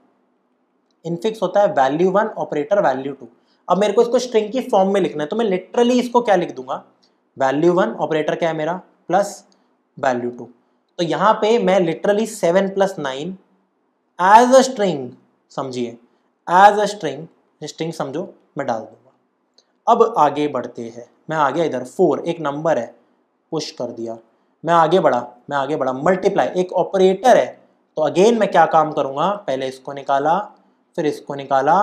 इनफिक्स होता है वैल्यू 1 ऑपरेटर वैल्यू 2। अब मेरे को इसको स्ट्रिंग की फॉर्म में लिखना है, तो मैं लिटरली इसको क्या लिख दूंगा? वैल्यू 1 ऑपरेटर क्या है मेरा? Plus value 2। तो यहाँ पे मैं लिटरली 7 + 9 एज अ स्ट्रिंग, समझिए एज अ स्ट्रिंग समझो, मैं डाल दूंगा। अब आगे बढ़ते हैं, मैं आ गया इधर 4 एक नंबर है, पुश कर दिया, मैं आगे बढ़ा, मल्टीप्लाई एक ऑपरेटर है, तो अगेन मैं क्या काम करूंगा, पहले इसको निकाला फिर इसको निकाला,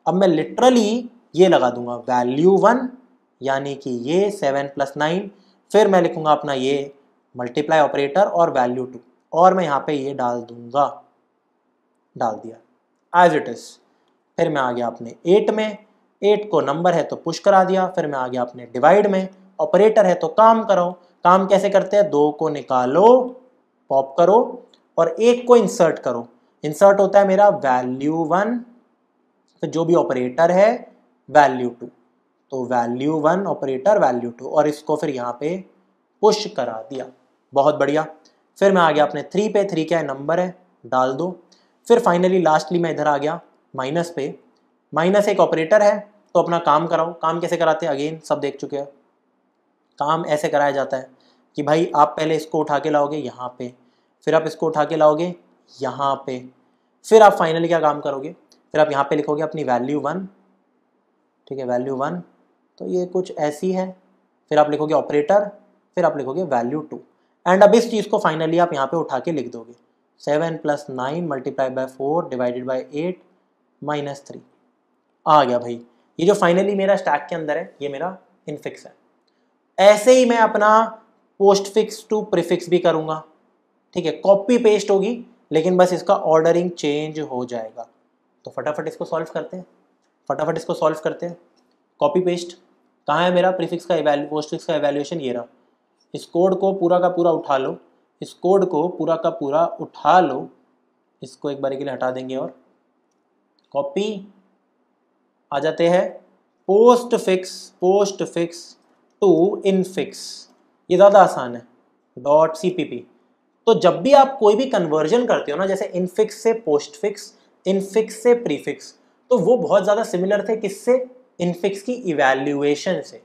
अब मैं लिटरली ये लगा दूंगा वैल्यू 1, यानी कि ये 7 + 9, फिर मैं लिखूंगा अपना ये मल्टीप्लाई ऑपरेटर और वैल्यू 2, और मैं यहाँ पे ये डाल दूंगा, डाल दिया एज इट इज। फिर मैं आ गया अपने 8 में, 8 को नंबर है तो पुश करा दिया, फिर मैं आ गया अपने डिवाइड में, ऑपरेटर है तो काम करो, काम कैसे करते हैं, 2 को निकालो पॉप करो और 1 को इंसर्ट करो, इंसर्ट होता है मेरा वैल्यू 1, फिर जो भी ऑपरेटर है वैल्यू 2, तो वैल्यू 1 ऑपरेटर वैल्यू 2, और इसको फिर यहाँ पे पुश करा दिया, बहुत बढ़िया। फिर मैं आ गया अपने 3 पे, 3 क्या है, नंबर है, डाल दो। फिर फाइनली लास्टली मैं इधर आ गया माइनस पे, माइनस एक ऑपरेटर है तो अपना काम कराओ, काम कैसे कराते हैं अगेन सब देख चुके हैं। काम ऐसे कराया जाता है कि भाई आप पहले इसको उठा के लाओगे यहाँ पे, फिर आप इसको उठा के लाओगे यहाँ पे, फिर आप फाइनली क्या काम करोगे, फिर आप यहाँ पे लिखोगे अपनी वैल्यू 1, ठीक है वैल्यू 1, तो ये कुछ ऐसी है, फिर आप लिखोगे ऑपरेटर, फिर आप लिखोगे वैल्यू 2, एंड अब इस चीज़ को फाइनली आप यहाँ पे उठा के लिख दोगे 7 + 9 मल्टीप्लाई बाय 4 डिवाइडेड बाय 8 -3, आ गया भाई। ये जो फाइनली मेरा स्टैक के अंदर है ये मेरा इनफिक्स है। ऐसे ही मैं अपना पोस्ट फिक्स टू प्रीफिक्स भी करूँगा, ठीक है, कॉपी पेस्ट होगी लेकिन बस इसका ऑर्डरिंग चेंज हो जाएगा। तो फटाफट इसको सॉल्व करते हैं, कॉपी पेस्ट कहाँ है मेरा, प्रीफिक्स का पोस्ट फिक्स का इवैल्यूएशन ये रहा, इस कोड को पूरा का पूरा उठा लो, इसको एक बार के लिए हटा देंगे और कॉपी, आ जाते हैं पोस्ट फिक्स टू इनफिक्स, ये ज़्यादा आसान है, .cpp। तो जब भी आप कोई भी कन्वर्जन करते हो ना, जैसे इनफिक्स से पोस्ट फिक्स, इनफिक्स से प्रीफिक्स, तो वो बहुत ज़्यादा सिमिलर थे, किससे, इनफिक्स की इवैल्यूएशन से।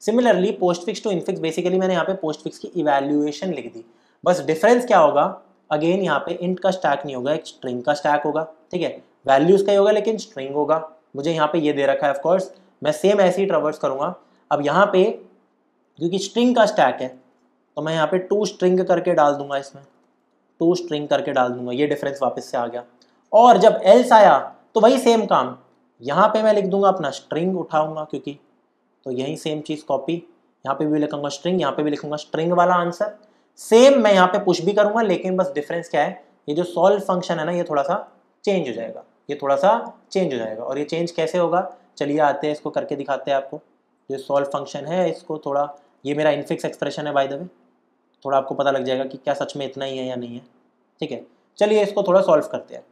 Similarly postfix to infix, basically मैंने यहाँ पे पोस्ट फिक्स की इवैल्यूएशन लिख दी, बस डिफरेंस क्या होगा, अगेन यहाँ पे इंट का स्टैक नहीं होगा, एक स्ट्रिंग का स्टैक होगा, ठीक है, वैल्यूज का ही होगा लेकिन स्ट्रिंग होगा। मुझे यहाँ पे ये दे रखा है, ऑफकोर्स मैं सेम ऐसे ही ट्रैवर्स करूँगा। अब यहाँ पे क्योंकि स्ट्रिंग का स्टैक है तो मैं यहाँ पे 2 स्ट्रिंग करके डाल दूंगा, इसमें 2 स्ट्रिंग करके डाल दूंगा, ये डिफरेंस वापस से आ गया। और जब एल्स आया तो वही सेम काम, यहाँ पे मैं लिख दूंगा अपना स्ट्रिंग उठाऊंगा, क्योंकि तो यही सेम चीज़ कॉपी, यहाँ पे भी लिखूंगा स्ट्रिंग, यहाँ पे भी लिखूंगा स्ट्रिंग वाला आंसर, सेम मैं यहाँ पे पुश भी करूंगा, लेकिन बस डिफरेंस क्या है, ये जो सॉल्व फंक्शन है ना ये थोड़ा सा चेंज हो जाएगा, और ये चेंज कैसे होगा, चलिए आते हैं इसको करके दिखाते हैं आपको। जो सॉल्व फंक्शन है इसको थोड़ा, ये मेरा इनफिक्स एक्सप्रेशन है बाय द वे, थोड़ा आपको पता लग जाएगा कि क्या सच में इतना ही है या नहीं है, ठीक है। चलिए इसको थोड़ा सॉल्व करते हैं।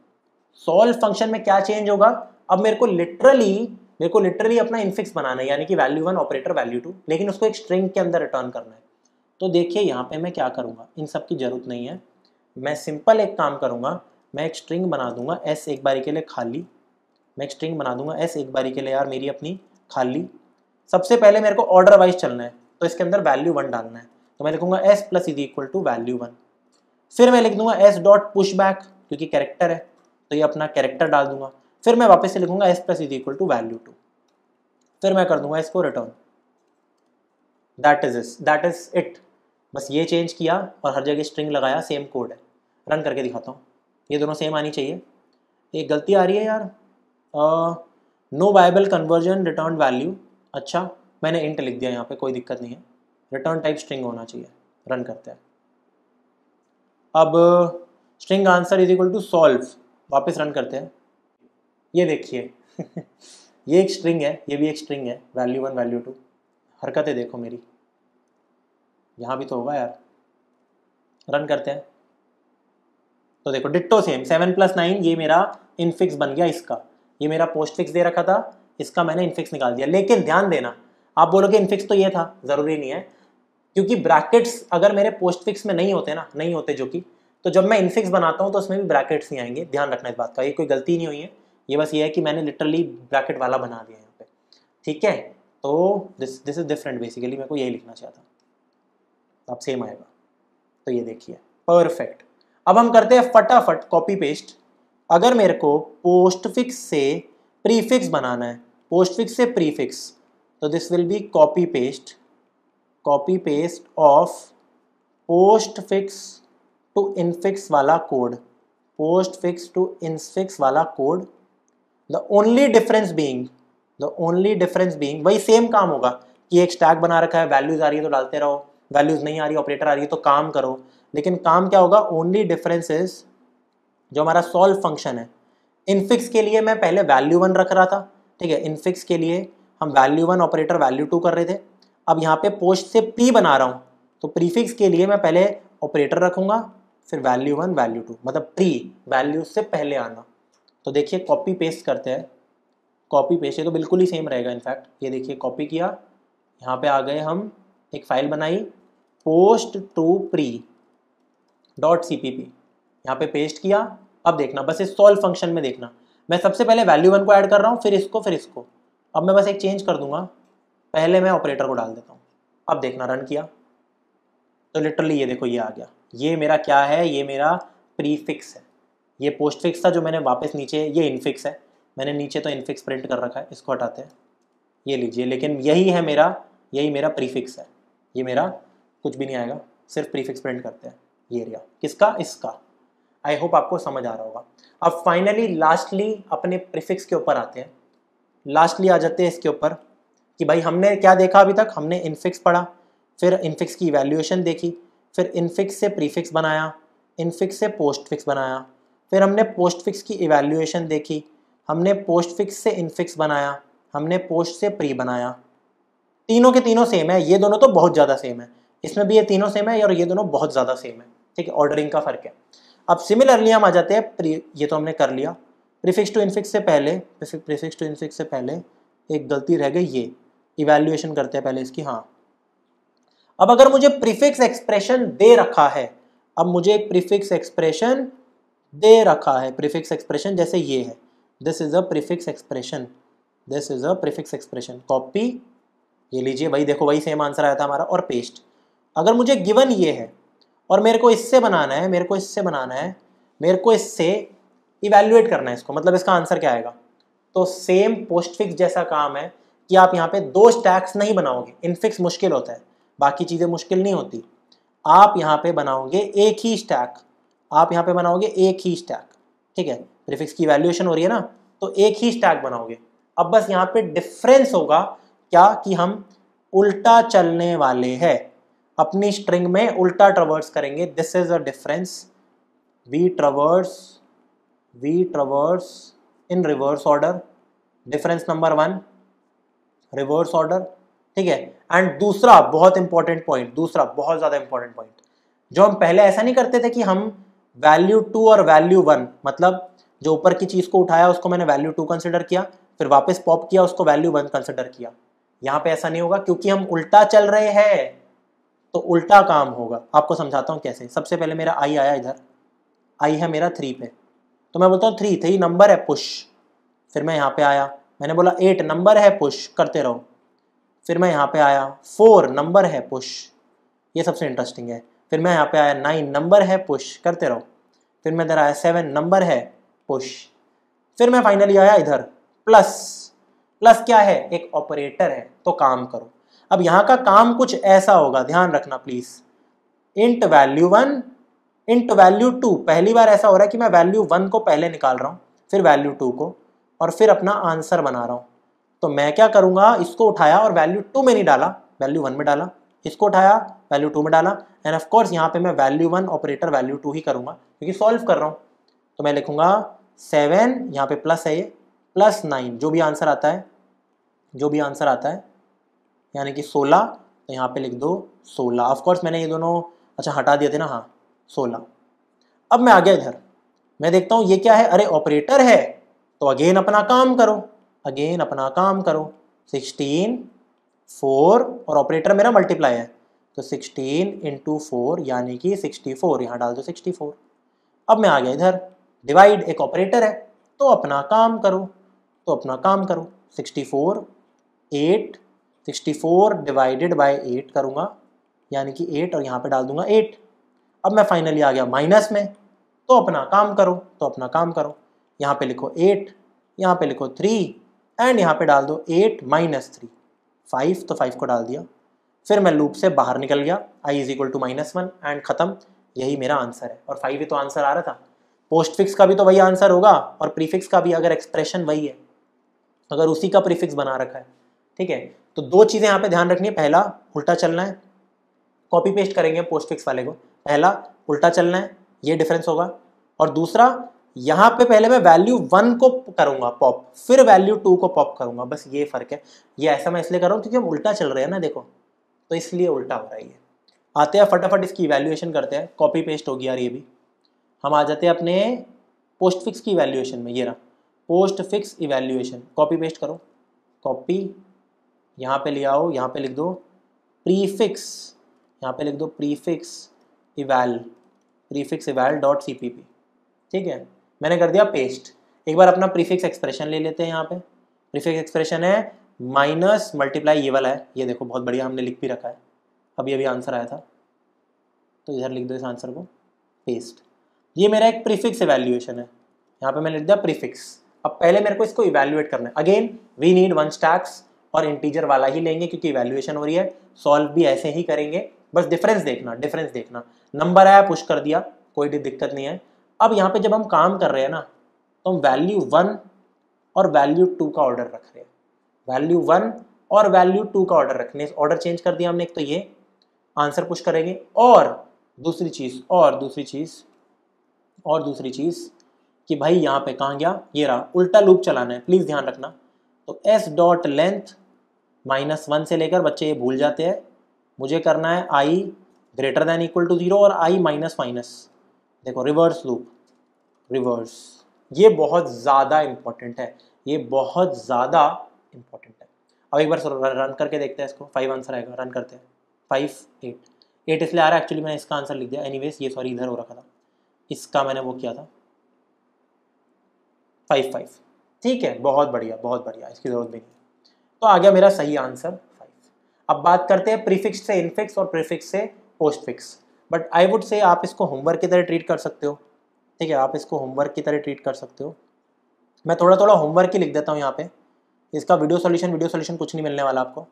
सॉल्व फंक्शन में क्या चेंज होगा, अब मेरे को लिटरली अपना इनफिक्स बनाना है, यानी कि वैल्यू 1 ऑपरेटर वैल्यू 2, लेकिन उसको एक स्ट्रिंग के अंदर रिटर्न करना है। तो देखिए यहाँ पे मैं क्या करूँगा, इन सब की जरूरत नहीं है, मैं सिंपल एक काम करूँगा, मैं एक स्ट्रिंग बना दूंगा s एक बारी के लिए खाली, यार मेरी अपनी खाली। सबसे पहले मेरे को ऑर्डर वाइज चलना है, तो इसके अंदर वैल्यू 1 डालना है, तो मैं लिखूंगा s + = वैल्यू 1, फिर मैं लिख दूंगा s डॉट पुश बैक, क्योंकि कैरेक्टर है तो ये अपना कैरेक्टर डाल दूंगा, फिर मैं वापस से लिखूंगा s + = वैल्यू 2, फिर मैं कर दूंगा इसको रिटर्न। दैट इज इट, बस ये चेंज किया और हर जगह स्ट्रिंग लगाया, सेम कोड है। रन करके दिखाता हूँ, ये दोनों सेम आनी चाहिए। एक गलती आ रही है यार, no viable conversion return value, अच्छा मैंने इंट लिख दिया यहाँ पे, कोई दिक्कत नहीं है, रिटर्न टाइप स्ट्रिंग होना चाहिए। रन करते हैं, अब स्ट्रिंग आंसर = सॉल्व, वापस रन करते हैं। ये देखिए ये एक स्ट्रिंग है, ये भी एक स्ट्रिंग है, वैल्यू 1 वैल्यू 2, हरकतें देखो मेरी, यहाँ भी तो होगा यार। रन करते हैं तो देखो डिट्टो सेम, 7 + 9 ये मेरा इनफिक्स बन गया, इसका ये मेरा पोस्ट फिक्स दे रखा था, इसका मैंने इनफिक्स निकाल दिया। लेकिन ध्यान देना, आप बोलोगे इनफिक्स तो ये था, ज़रूरी नहीं है, क्योंकि ब्रैकेट्स अगर मेरे पोस्ट फिक्स में नहीं होते जो कि, तो जब मैं इनफिक्स बनाता हूँ तो उसमें भी ब्रैकेट्स नहीं आएंगे, ध्यान रखना इस बात का, ये कोई गलती नहीं हुई है, ये बस ये है कि मैंने लिटरली ब्रैकेट वाला बना दिया यहाँ पे, ठीक है। तो दिस इज डिफरेंट, बेसिकली मेरे को यही लिखना चाहिए था। अब सेम आएगा। तो ये देखिए परफेक्ट। अब हम करते हैं फटाफट कॉपी पेस्ट। अगर मेरे को पोस्टफिक्स से प्रीफिक्स बनाना है, पोस्टफिक्स से प्रीफिक्स, तो this will be copy paste of postfix to infix वाला कोड, पोस्टफिक्स टू इनफिक्स वाला code. The only difference being वही सेम काम होगा कि एक स्टैक बना रखा है, वैल्यूज आ रही है तो डालते रहो, वैल्यूज नहीं आ रही, ऑपरेटर आ रही है तो काम करो। लेकिन काम क्या होगा, ओनली डिफरेंस इज जो हमारा सॉल्व फंक्शन है, इनफिक्स के लिए मैं पहले वैल्यू 1 रख रहा था, ठीक है, इनफिक्स के लिए हम वैल्यू 1 ऑपरेटर वैल्यू 2 कर रहे थे। अब यहाँ पे पोस्ट से प्री बना रहा हूँ, तो प्रीफिक्स के लिए मैं पहले ऑपरेटर रखूंगा, फिर वैल्यू 1 वैल्यू 2, मतलब प्री वैल्यू से पहले आना। तो देखिए कॉपी पेस्ट करते हैं, कॉपी पेस्ट, ये तो बिल्कुल ही सेम रहेगा। इनफैक्ट ये देखिए कॉपी किया, यहाँ पे आ गए, हम एक फाइल बनाई post to pre dot CPP, यहाँ पे पेस्ट किया। अब देखना बस इस सॉल्व फंक्शन में देखना, मैं सबसे पहले वैल्यू 1 को ऐड कर रहा हूँ, फिर इसको। अब मैं बस एक चेंज कर दूंगा, पहले मैं ऑपरेटर को डाल देता हूँ। अब देखना रन किया तो लिटरली ये देखो ये आ गया। ये मेरा क्या है, ये मेरा प्रीफिक्स है। ये पोस्टफिक्स था जो मैंने वापस नीचे, ये इनफिक्स है, मैंने नीचे तो इनफिक्स प्रिंट कर रखा है, इसको हटाते हैं, ये लीजिए। लेकिन यही मेरा प्रीफिक्स है, ये मेरा कुछ भी नहीं आएगा, सिर्फ प्रीफिक्स प्रिंट करते हैं। ये एरिया किसका, इसका। आई होप आपको समझ आ रहा होगा। अब फाइनली लास्टली अपने प्रीफिक्स के ऊपर आते हैं, लास्टली आ जाते हैं इसके ऊपर कि भाई हमने क्या देखा अभी तक, हमने इनफिक्स पढ़ा, फिर इनफिक्स की इवैल्यूएशन देखी, फिर इनफिक्स से प्रीफिक्स बनाया, इनफिक्स से पोस्टफिक्स बनाया, फिर हमने पोस्टफिक्स की इवैल्यूएशन देखी, हमने पोस्टफिक्स से इनफिक्स बनाया, हमने पोस्ट से प्री बनाया। तीनों के तीनों सेम है, ये दोनों तो बहुत ज़्यादा सेम है, इसमें भी ये तीनों सेम है और ये दोनों बहुत ज़्यादा सेम है, ठीक है, ऑर्डरिंग का फ़र्क है। अब सिमिलरली हम आ जाते हैं ये तो हमने कर लिया, प्रीफिक्स टू इनफिक्स से पहले, प्रीफिक्स टू इनफिक्स से पहले एक गलती रह गई, ये इवैल्यूएशन करते हैं पहले इसकी। हाँ, अब अगर मुझे प्रीफिक्स एक्सप्रेशन दे रखा है, अब मुझे एक प्रीफिक्स एक्सप्रेशन दे रखा है, प्रीफिक्स एक्सप्रेशन जैसे ये है, this is a prefix expression, this is a prefix expression. Copy, ये लीजिए, वही देखो वही सेम आंसर आया था हमारा, और पेस्ट। अगर मुझे गिवन ये है और मेरे को इससे बनाना है, मेरे को इससे इवैल्यूएट करना है इसको, मतलब इसका आंसर क्या आएगा, तो सेम पोस्टफिक्स जैसा काम है कि आप यहाँ पे 2 स्टैक्स नहीं बनाओगे। इनफिक्स मुश्किल होता है, बाकी चीज़ें मुश्किल नहीं होती। आप यहाँ पे बनाओगे एक ही स्टैक, ठीक है, प्रीफिक्स की इवैल्यूएशन हो रही है ना, तो एक ही स्टैक बनाओगे। अब बस यहाँ पे डिफरेंस होगा क्या, कि हम उल्टा चलने वाले हैं, अपनी स्ट्रिंग में उल्टा ट्रवर्स करेंगे, this is a difference. We traverse in reverse order, difference number 1 reverse order, ठीक है। एंड दूसरा बहुत इंपॉर्टेंट पॉइंट, दूसरा बहुत ज्यादा इंपॉर्टेंट पॉइंट, जो हम पहले ऐसा नहीं करते थे कि हम वैल्यू 2 और वैल्यू 1, मतलब जो ऊपर की चीज को उठाया उसको मैंने वैल्यू 2 कंसिडर किया, फिर वापस पॉप किया उसको वैल्यू 1 कंसिडर किया। यहाँ पे ऐसा नहीं होगा क्योंकि हम उल्टा चल रहे हैं, तो उल्टा काम होगा। आपको समझाता हूँ कैसे। सबसे पहले मेरा आई आया, इधर आई है मेरा 3 पे, तो मैं बोलता हूँ 3 नंबर है, पुश। फिर मैं यहाँ पे आया, मैंने बोला 8 नंबर है, पुश करते रहो। फिर मैं यहाँ पे आया, 4 नंबर है, पुश, ये सबसे इंटरेस्टिंग है। फिर मैं यहाँ पे आया, 9 नंबर है, पुश करते रहो। फिर मैं इधर आया, 7 नंबर है, पुश। फिर मैं फाइनली आया इधर, प्लस क्या है, एक ऑपरेटर है, तो काम करो। अब यहाँ का काम कुछ ऐसा होगा, ध्यान रखना please. Int value 1 int value 2, पहली बार ऐसा हो रहा है कि मैं वैल्यू 1 को पहले निकाल रहा हूँ, फिर वैल्यू 2 को, और फिर अपना आंसर बना रहा हूँ। तो मैं क्या करूँगा, इसको उठाया और वैल्यू 2 में नहीं डाला, वैल्यू 1 में डाला, इसको उठाया वैल्यू 2 में डाला, एंड ऑफ कोर्स यहाँ पे मैं वैल्यू 1 ऑपरेटर वैल्यू 2 ही करूँगा क्योंकि सॉल्व कर रहा हूँ। तो मैं लिखूँगा 7, यहाँ पे प्लस है, ये प्लस 9, जो भी आंसर आता है यानी कि 16, तो यहाँ पे लिख दो 16। ऑफ कोर्स मैंने ये दोनों अच्छा हटा दिए थे ना, हाँ 16। अब मैं आ गया इधर, मैं देखता हूँ ये क्या है, अरे ऑपरेटर है, तो अगेन अपना काम करो, 16 4, और ऑपरेटर मेरा मल्टीप्लाई है, तो 16 इंटू 4 यानी कि 64, यहाँ डाल दो 64। अब मैं आ गया इधर, डिवाइड एक ऑपरेटर है, तो अपना काम करो, 64 डिवाइडेड बाय 8 करूँगा, यानी कि 8 और यहाँ पे डाल दूंगा 8। अब मैं फाइनली आ गया माइनस में, तो अपना काम करो, यहाँ पे लिखो 8, यहाँ पे लिखो 3 एंड यहाँ पे डाल दो 8 माइनस 3 5, तो 5 को डाल दिया। फिर मैं लूप से बाहर निकल गया, i is equal to -1 and खत्म। यही मेरा आंसर है, और 5 ही तो आंसर आ रहा था। पोस्ट फिक्स का भी तो वही आंसर होगा और प्रीफिक्स का भी, अगर एक्सप्रेशन वही है, अगर उसी का प्रीफिक्स बना रखा है। ठीक है, तो दो चीज़ें यहाँ पे ध्यान रखनी है। पहला, उल्टा चलना है, कॉपी पेस्ट करेंगे पोस्ट फिक्स वाले को, पहला उल्टा चलना है, ये डिफरेंस होगा। और दूसरा, यहाँ पे पहले मैं वैल्यू 1 को करूँगा पॉप, फिर वैल्यू 2 को पॉप करूँगा, बस ये फ़र्क है। ये ऐसा मैं इसलिए कर रहा हूँ क्योंकि हम उल्टा चल रहे हैं ना, देखो, तो इसलिए उल्टा हो रहा है ये। आते हैं फटाफट इसकी इवैल्यूएशन करते हैं। कॉपी पेस्ट होगी यार ये भी। हम आ जाते हैं अपने पोस्ट फिक्स की इवैल्यूएशन में। ये रहा post fix evaluation, copy paste करो, कॉपी, यहाँ पे ले आओ, यहाँ पे लिख दो प्रीफिक्स, यहाँ पे लिख दो प्रीफिक्स इवैल डॉट CPP। ठीक है, मैंने कर दिया पेस्ट। एक बार अपना प्रीफिक्स एक्सप्रेशन ले लेते हैं। यहाँ पे प्रीफिक्स एक्सप्रेशन है माइनस मल्टीप्लाई, ये वाला है, ये देखो बहुत बढ़िया हमने लिख भी रखा है, अभी अभी आंसर आया था, तो इधर लिख दो इस आंसर को, पेस्ट। ये मेरा एक प्रीफिक्स इवैल्यूएशन है, यहाँ पे मैंने लिख दिया प्रीफिक्स। अब पहले मेरे को इसको इवैल्यूएट करना है। अगेन वी नीड 1 स्टैक्स, और इंटीजर वाला ही लेंगे क्योंकि इवैल्यूएशन हो रही है। सॉल्व भी ऐसे ही करेंगे, बस डिफरेंस देखना। नंबर आया, पुश कर दिया, कोई दिक्कत नहीं है। अब यहाँ पे जब हम काम कर रहे हैं ना, तो हम वैल्यू 1 और वैल्यू 2 का ऑर्डर रख रहे हैं। वैल्यू 1 और वैल्यू 2 का ऑर्डर रखने, ऑर्डर चेंज कर दिया हमने। एक तो ये आंसर पुश करेंगे, और दूसरी चीज़ कि भाई यहाँ पे कहाँ गया, ये रहा, उल्टा लूप चलाना है, प्लीज़ ध्यान रखना। तो s डॉट लेंथ -1 से लेकर, बच्चे ये भूल जाते हैं, मुझे करना है i greater than equal to 0 और i माइनस माइनस। देखो रिवर्स लूप, रिवर्स, ये बहुत ज़्यादा इंपॉर्टेंट है, ये बहुत ज़्यादा इंपॉर्टेंट है। अब एक बार रन करके देखते हैं इसको। 5 आंसर आएगा, रन करते हैं। 5 8 इसलिए आ रहा है, एक्चुअली मैंने इसका आंसर लिख दिया। एनीवेज ये सॉरी इधर हो रखा था, इसका मैंने वो किया था 5 ठीक है, बहुत बढ़िया, इसकी ज़रूरत भी नहीं है। तो आ गया मेरा सही आंसर 5। अब बात करते हैं प्रीफिक्स से इनफिक्स और प्रीफिक्स से post fix. But I would say आप इसको होमवर्क की तरह ट्रीट कर सकते हो। ठीक है, आप इसको होमवर्क की तरह ट्रीट कर सकते हो। मैं थोड़ा थोड़ा होमवर्क ही लिख देता हूँ यहाँ पे। इसका वीडियो सॉल्यूशन कुछ नहीं मिलने वाला आपको,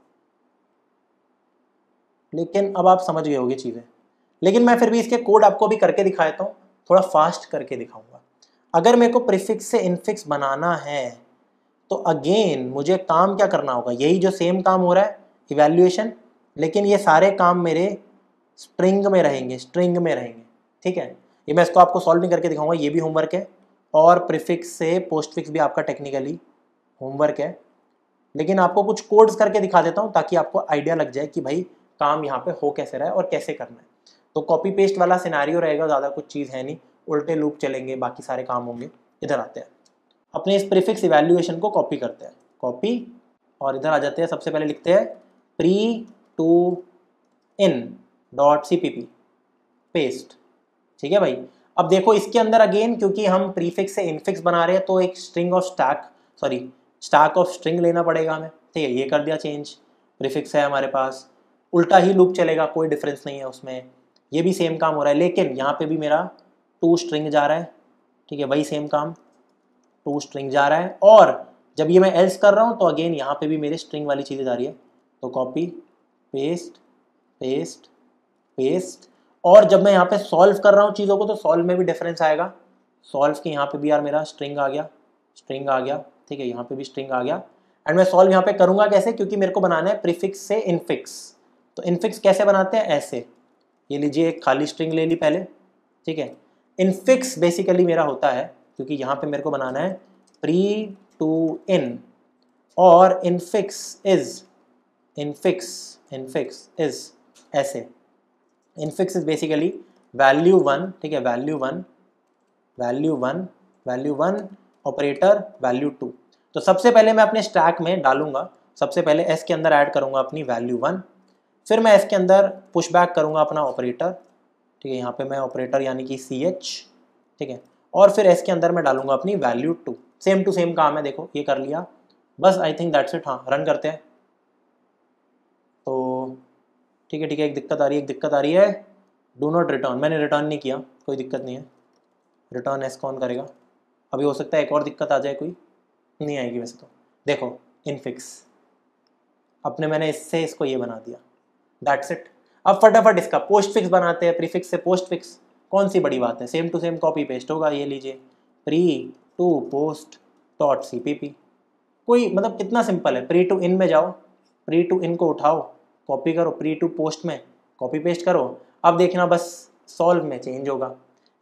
लेकिन अब आप समझ गए होगे चीज़ें। लेकिन मैं फिर भी इसके कोड आपको भी करके दिखा देता हूँ, थोड़ा फास्ट करके दिखाऊंगा। अगर मेरे को प्रीफिक्स से इनफिक्स बनाना है तो अगेन मुझे काम क्या करना होगा, यही जो सेम काम हो रहा है इवैल्यूएशन, लेकिन ये सारे काम मेरे स्ट्रिंग में रहेंगे। ठीक है, ये मैं इसको आपको सॉल्व नहीं करके दिखाऊंगा, ये भी होमवर्क है, और प्रीफिक्स से पोस्ट फिक्स भी आपका टेक्निकली होमवर्क है। लेकिन आपको कुछ कोड्स करके दिखा देता हूँ ताकि आपको आइडिया लग जाए कि भाई काम यहाँ पे हो कैसे रहा है और कैसे करना है। तो कॉपी पेस्ट वाला सिनेरियो रहेगा, ज़्यादा कुछ चीज़ है नहीं, उल्टे लूप चलेंगे, बाकी सारे काम होंगे। इधर आते हैं, अपने इस प्रीफिक्स इवैल्यूएशन को कॉपी करते हैं, कॉपी, और इधर आ जाते हैं। सबसे पहले लिखते हैं pre to in dot CPP, paste. ठीक है भाई, अब देखो इसके अंदर अगेन क्योंकि हम प्रीफिक्स से इनफिक्स बना रहे हैं तो एक स्टैक ऑफ स्ट्रिंग लेना पड़ेगा हमें। ठीक है, ये कर दिया चेंज, प्रीफिक्स है हमारे पास, उल्टा ही लूप चलेगा, कोई डिफरेंस नहीं है उसमें, ये भी सेम काम हो रहा है। लेकिन यहाँ पे भी मेरा 2 स्ट्रिंग जा रहा है। ठीक है, वही सेम काम, 2 स्ट्रिंग जा रहा है, और जब ये मैं एल्स कर रहा हूँ तो अगेन यहाँ पे भी मेरे स्ट्रिंग वाली चीज़ें जा रही है। तो कॉपी पेस्ट पेस्ट पेस्ट, और जब मैं यहाँ पे सॉल्व कर रहा हूँ चीज़ों को तो सॉल्व में भी डिफरेंस आएगा। सॉल्व के यहाँ पे भी यार मेरा स्ट्रिंग आ गया। ठीक है, यहाँ पे भी स्ट्रिंग आ गया। एंड मैं सॉल्व यहाँ पे करूँगा कैसे, क्योंकि मेरे को बनाना है प्रीफिक्स से इनफिक्स। तो इनफिक्स कैसे बनाते हैं, ऐसे, ये लीजिए एक खाली स्ट्रिंग ले ली पहले। ठीक है, इनफिक्स बेसिकली मेरा होता है, क्योंकि यहाँ पे मेरे को बनाना है प्री टू इन, और इनफिक्स इज ऐसे। Infix is basically value 1। ठीक है, वैल्यू 1 ऑपरेटर वैल्यू 2। तो सबसे पहले मैं अपने स्टैक में डालूंगा, सबसे पहले s के अंदर ऐड करूंगा अपनी वैल्यू 1, फिर मैं s के अंदर पुश बैक करूंगा अपना ऑपरेटर। ठीक है, यहाँ पे मैं ऑपरेटर यानी कि ch। ठीक है, और फिर s के अंदर मैं डालूंगा अपनी वैल्यू 2। सेम टू सेम काम है, देखो ये कर लिया, बस आई थिंक दैट्स इट। हाँ, रन करते हैं। तो ठीक है, एक दिक्कत आ रही है, डू नॉट रिटर्न, मैंने रिटर्न नहीं किया, कोई दिक्कत नहीं है, रिटर्न एस कौन करेगा। अभी हो सकता है एक और दिक्कत आ जाए, कोई नहीं आएगी वैसे तो। देखो इनफिक्स अपने मैंने इससे इसको ये बना दिया, दैट्स इट। अब फटाफट इसका पोस्ट फिक्स बनाते हैं, प्रीफिक्स से पोस्ट फिक्स, कौन सी बड़ी बात है, same to same copy paste होगा। ये लीजिए pre to post dot CPP, कोई मतलब कितना सिंपल है। प्री टू इन में जाओ, प्री टू इन को उठाओ, कॉपी करो, प्री टू पोस्ट में कॉपी पेस्ट करो। अब देखना बस सॉल्व में चेंज होगा।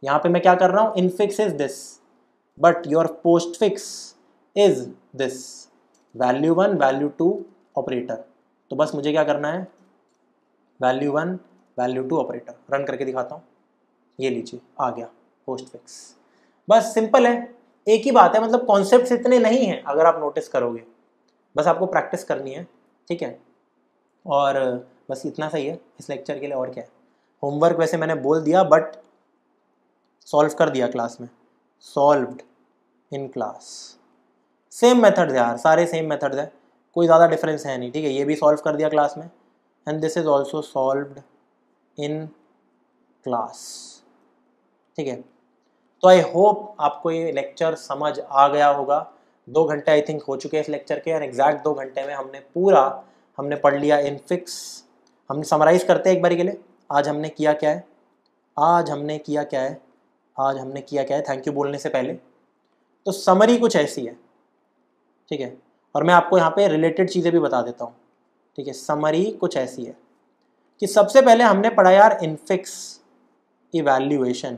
यहाँ पे मैं क्या कर रहा हूँ, infix is this but your post fix is this, value 1 value 2 operator. तो बस मुझे क्या करना है, वैल्यू 1 वैल्यू 2 ऑपरेटर, रन करके दिखाता हूँ। ये लीजिए आ गया पोस्ट फिक्स, बस सिंपल है, एक ही बात है। मतलब कॉन्सेप्ट्स इतने नहीं हैं अगर आप नोटिस करोगे, बस आपको प्रैक्टिस करनी है, ठीक है। और बस इतना सही है इस लेक्चर के लिए, और क्या है। होमवर्क वैसे मैंने बोल दिया बट सॉल्व कर दिया क्लास में, solved in class. Same methods यार, सारे सेम मेथड्स हैं, कोई ज़्यादा डिफरेंस है नहीं, ठीक है। ये भी सॉल्व कर दिया क्लास में and this is also solved in class, ठीक है। तो आई होप आपको ये लेक्चर समझ आ गया होगा। 2 घंटे आई थिंक हो चुके हैं इस लेक्चर के, और एग्जैक्ट 2 घंटे में हमने पढ़ लिया इनफिक्स। हमने समराइज़ करते हैं एक बारी के लिए, आज हमने किया क्या है, आज हमने किया क्या है थैंक यू बोलने से पहले। तो समरी कुछ ऐसी है, ठीक है, और मैं आपको यहाँ पे रिलेटेड चीज़ें भी बता देता हूँ, ठीक है। समरी कुछ ऐसी है कि सबसे पहले हमने पढ़ा यार इनफिक्स इवैल्यूएशन,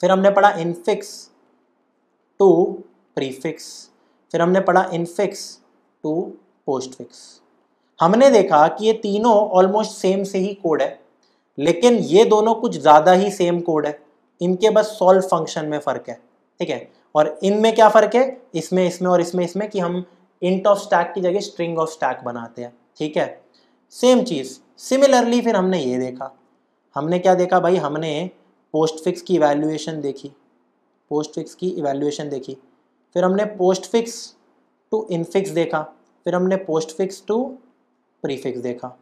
फिर हमने पढ़ा इनफिक्स टू प्रीफिक्स, फिर हमने पढ़ा इनफिक्स टू पोस्टफिक्स। हमने देखा कि ये तीनों ऑलमोस्ट सेम से ही कोड है, लेकिन ये दोनों कुछ ज़्यादा ही सेम कोड है, इनके बस सॉल्व फंक्शन में फ़र्क है, ठीक है। और इनमें क्या फ़र्क है, इसमें और इसमें कि हम इंट ऑफ स्टैक की जगह स्ट्रिंग ऑफ स्टैक बनाते हैं, ठीक है। सेम चीज़ सिमिलरली फिर हमने ये देखा, हमने क्या देखा भाई, हमने पोस्टफिक्स की इवैल्यूएशन देखी, फिर हमने पोस्टफिक्स टू इनफिक्स देखा, फिर हमने पोस्टफिक्स टू प्रीफिक्स देखा।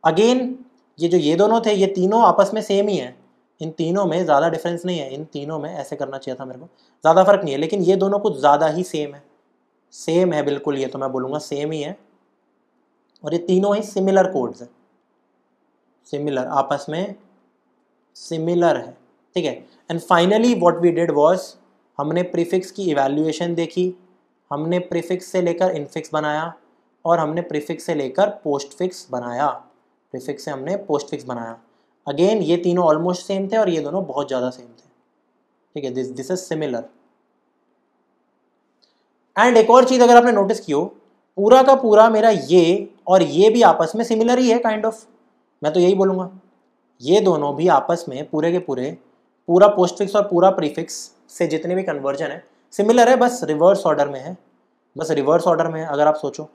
अगेन ये दोनों थे, ये तीनों आपस में सेम ही है, इन तीनों में ज़्यादा डिफरेंस नहीं है, इन तीनों में ऐसे करना चाहिए था मेरे को, ज़्यादा फर्क नहीं है, लेकिन ये दोनों कुछ ज़्यादा ही सेम है बिल्कुल, ये तो मैं बोलूँगा सेम ही है। और ये तीनों ही सिमिलर कोड्स हैं, सिमिलर, आपस में सिमिलर है, ठीक है। And finally what we did was, हमने प्रीफिक्स की इवैल्यूएशन देखी, हमने प्रीफिक्स से लेकर इनफिक्स बनाया, और हमने प्रीफिक्स से लेकर पोस्टफिक्स बनाया, प्रीफिक्स से हमने पोस्टफिक्स बनाया। अगेन ये तीनों ऑलमोस्ट सेम थे और ये दोनों बहुत ज़्यादा सेम थे, ठीक है, दिस इज सिमिलर। एंड एक और चीज़ अगर आपने नोटिस की हो, पूरा का पूरा मेरा ये और ये भी आपस में सिमिलर ही है काइंड ऑफ, मैं तो यही बोलूँगा, ये दोनों भी आपस में पूरे के पूरे, पूरा पोस्टफिक्स और पूरा प्रीफिक्स से जितने भी कन्वर्जन है सिमिलर है, बस रिवर्स ऑर्डर में है, अगर आप सोचो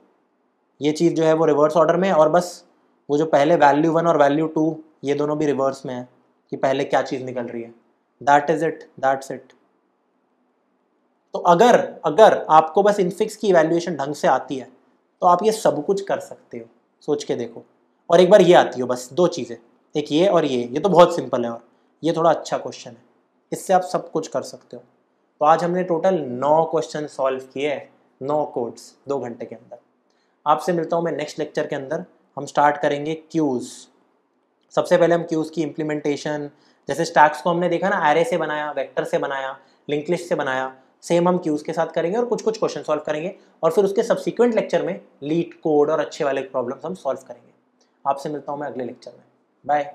ये चीज़ जो है वो रिवर्स ऑर्डर में है, और बस वो जो पहले वैल्यू 1 और वैल्यू 2 ये दोनों भी रिवर्स में है कि पहले क्या चीज़ निकल रही है, दैट्स इट। तो अगर आपको बस इनफिक्स की इवैल्यूएशन ढंग से आती है तो आप ये सब कुछ कर सकते हो, सोच के देखो। और एक बार ये आती हो, बस 2 चीज़ें, एक ये और ये तो बहुत सिंपल है, और ये थोड़ा अच्छा क्वेश्चन है, इससे आप सब कुछ कर सकते हो। तो आज हमने टोटल 9 क्वेश्चन सॉल्व किए हैं, 9 कोड्स 2 घंटे के अंदर। आपसे मिलता हूँ मैं नेक्स्ट लेक्चर के अंदर। हम स्टार्ट करेंगे क्यूज़। सबसे पहले हम क्यूज़ की इम्प्लीमेंटेशन, जैसे स्टैक्स को हमने देखा ना, एरे से बनाया, वेक्टर से बनाया, लिंक लिस्ट से बनाया, सेम हम क्यूज़ के साथ करेंगे और कुछ क्वेश्चन सॉल्व करेंगे, और फिर उसके सब्सिक्वेंट लेक्चर में लीड कोड और अच्छे वाले प्रॉब्लम्स हम सॉल्व करेंगे। आपसे मिलता हूँ मैं अगले लेक्चर में, बाय।